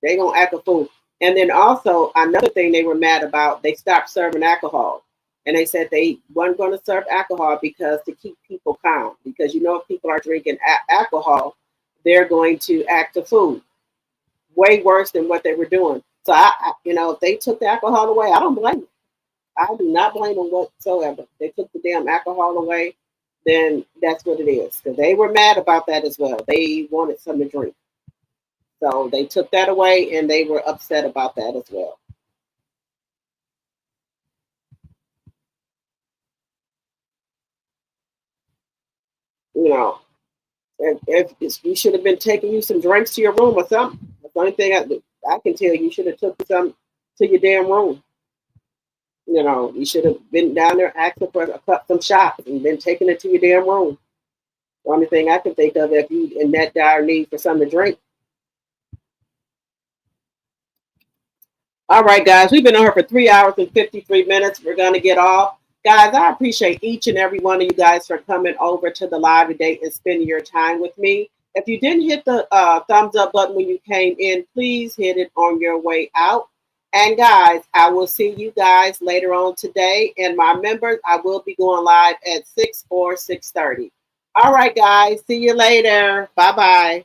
They gonna act a fool. And then also another thing they were mad about, they stopped serving alcohol. And they said they weren't going to serve alcohol because to keep people calm. Because if people are drinking alcohol, they're going to act a fool. Way worse than what they were doing. So if they took the alcohol away, I don't blame them. I do not blame them whatsoever. They took the damn alcohol away, then that's what it is. Because they were mad about that as well. They wanted something to drink. So they took that away and they were upset about that as well. You know, if you should have been taking you some drinks to your room or something. That's the only thing I can tell you. You should have took some to your damn room. You should have been down there asking for some shots and been taking it to your damn room. The only thing I can think of if you in that dire need for something to drink. All right, guys, we've been on here for 3 hours and 53 minutes. We're going to get off. Guys, I appreciate each and every one of you guys for coming over to the live today and spending your time with me. If you didn't hit the thumbs up button when you came in, please hit it on your way out. And guys, I will see you guys later on today. And my members, I will be going live at 6 or 6:30. All right, guys, see you later. Bye-bye.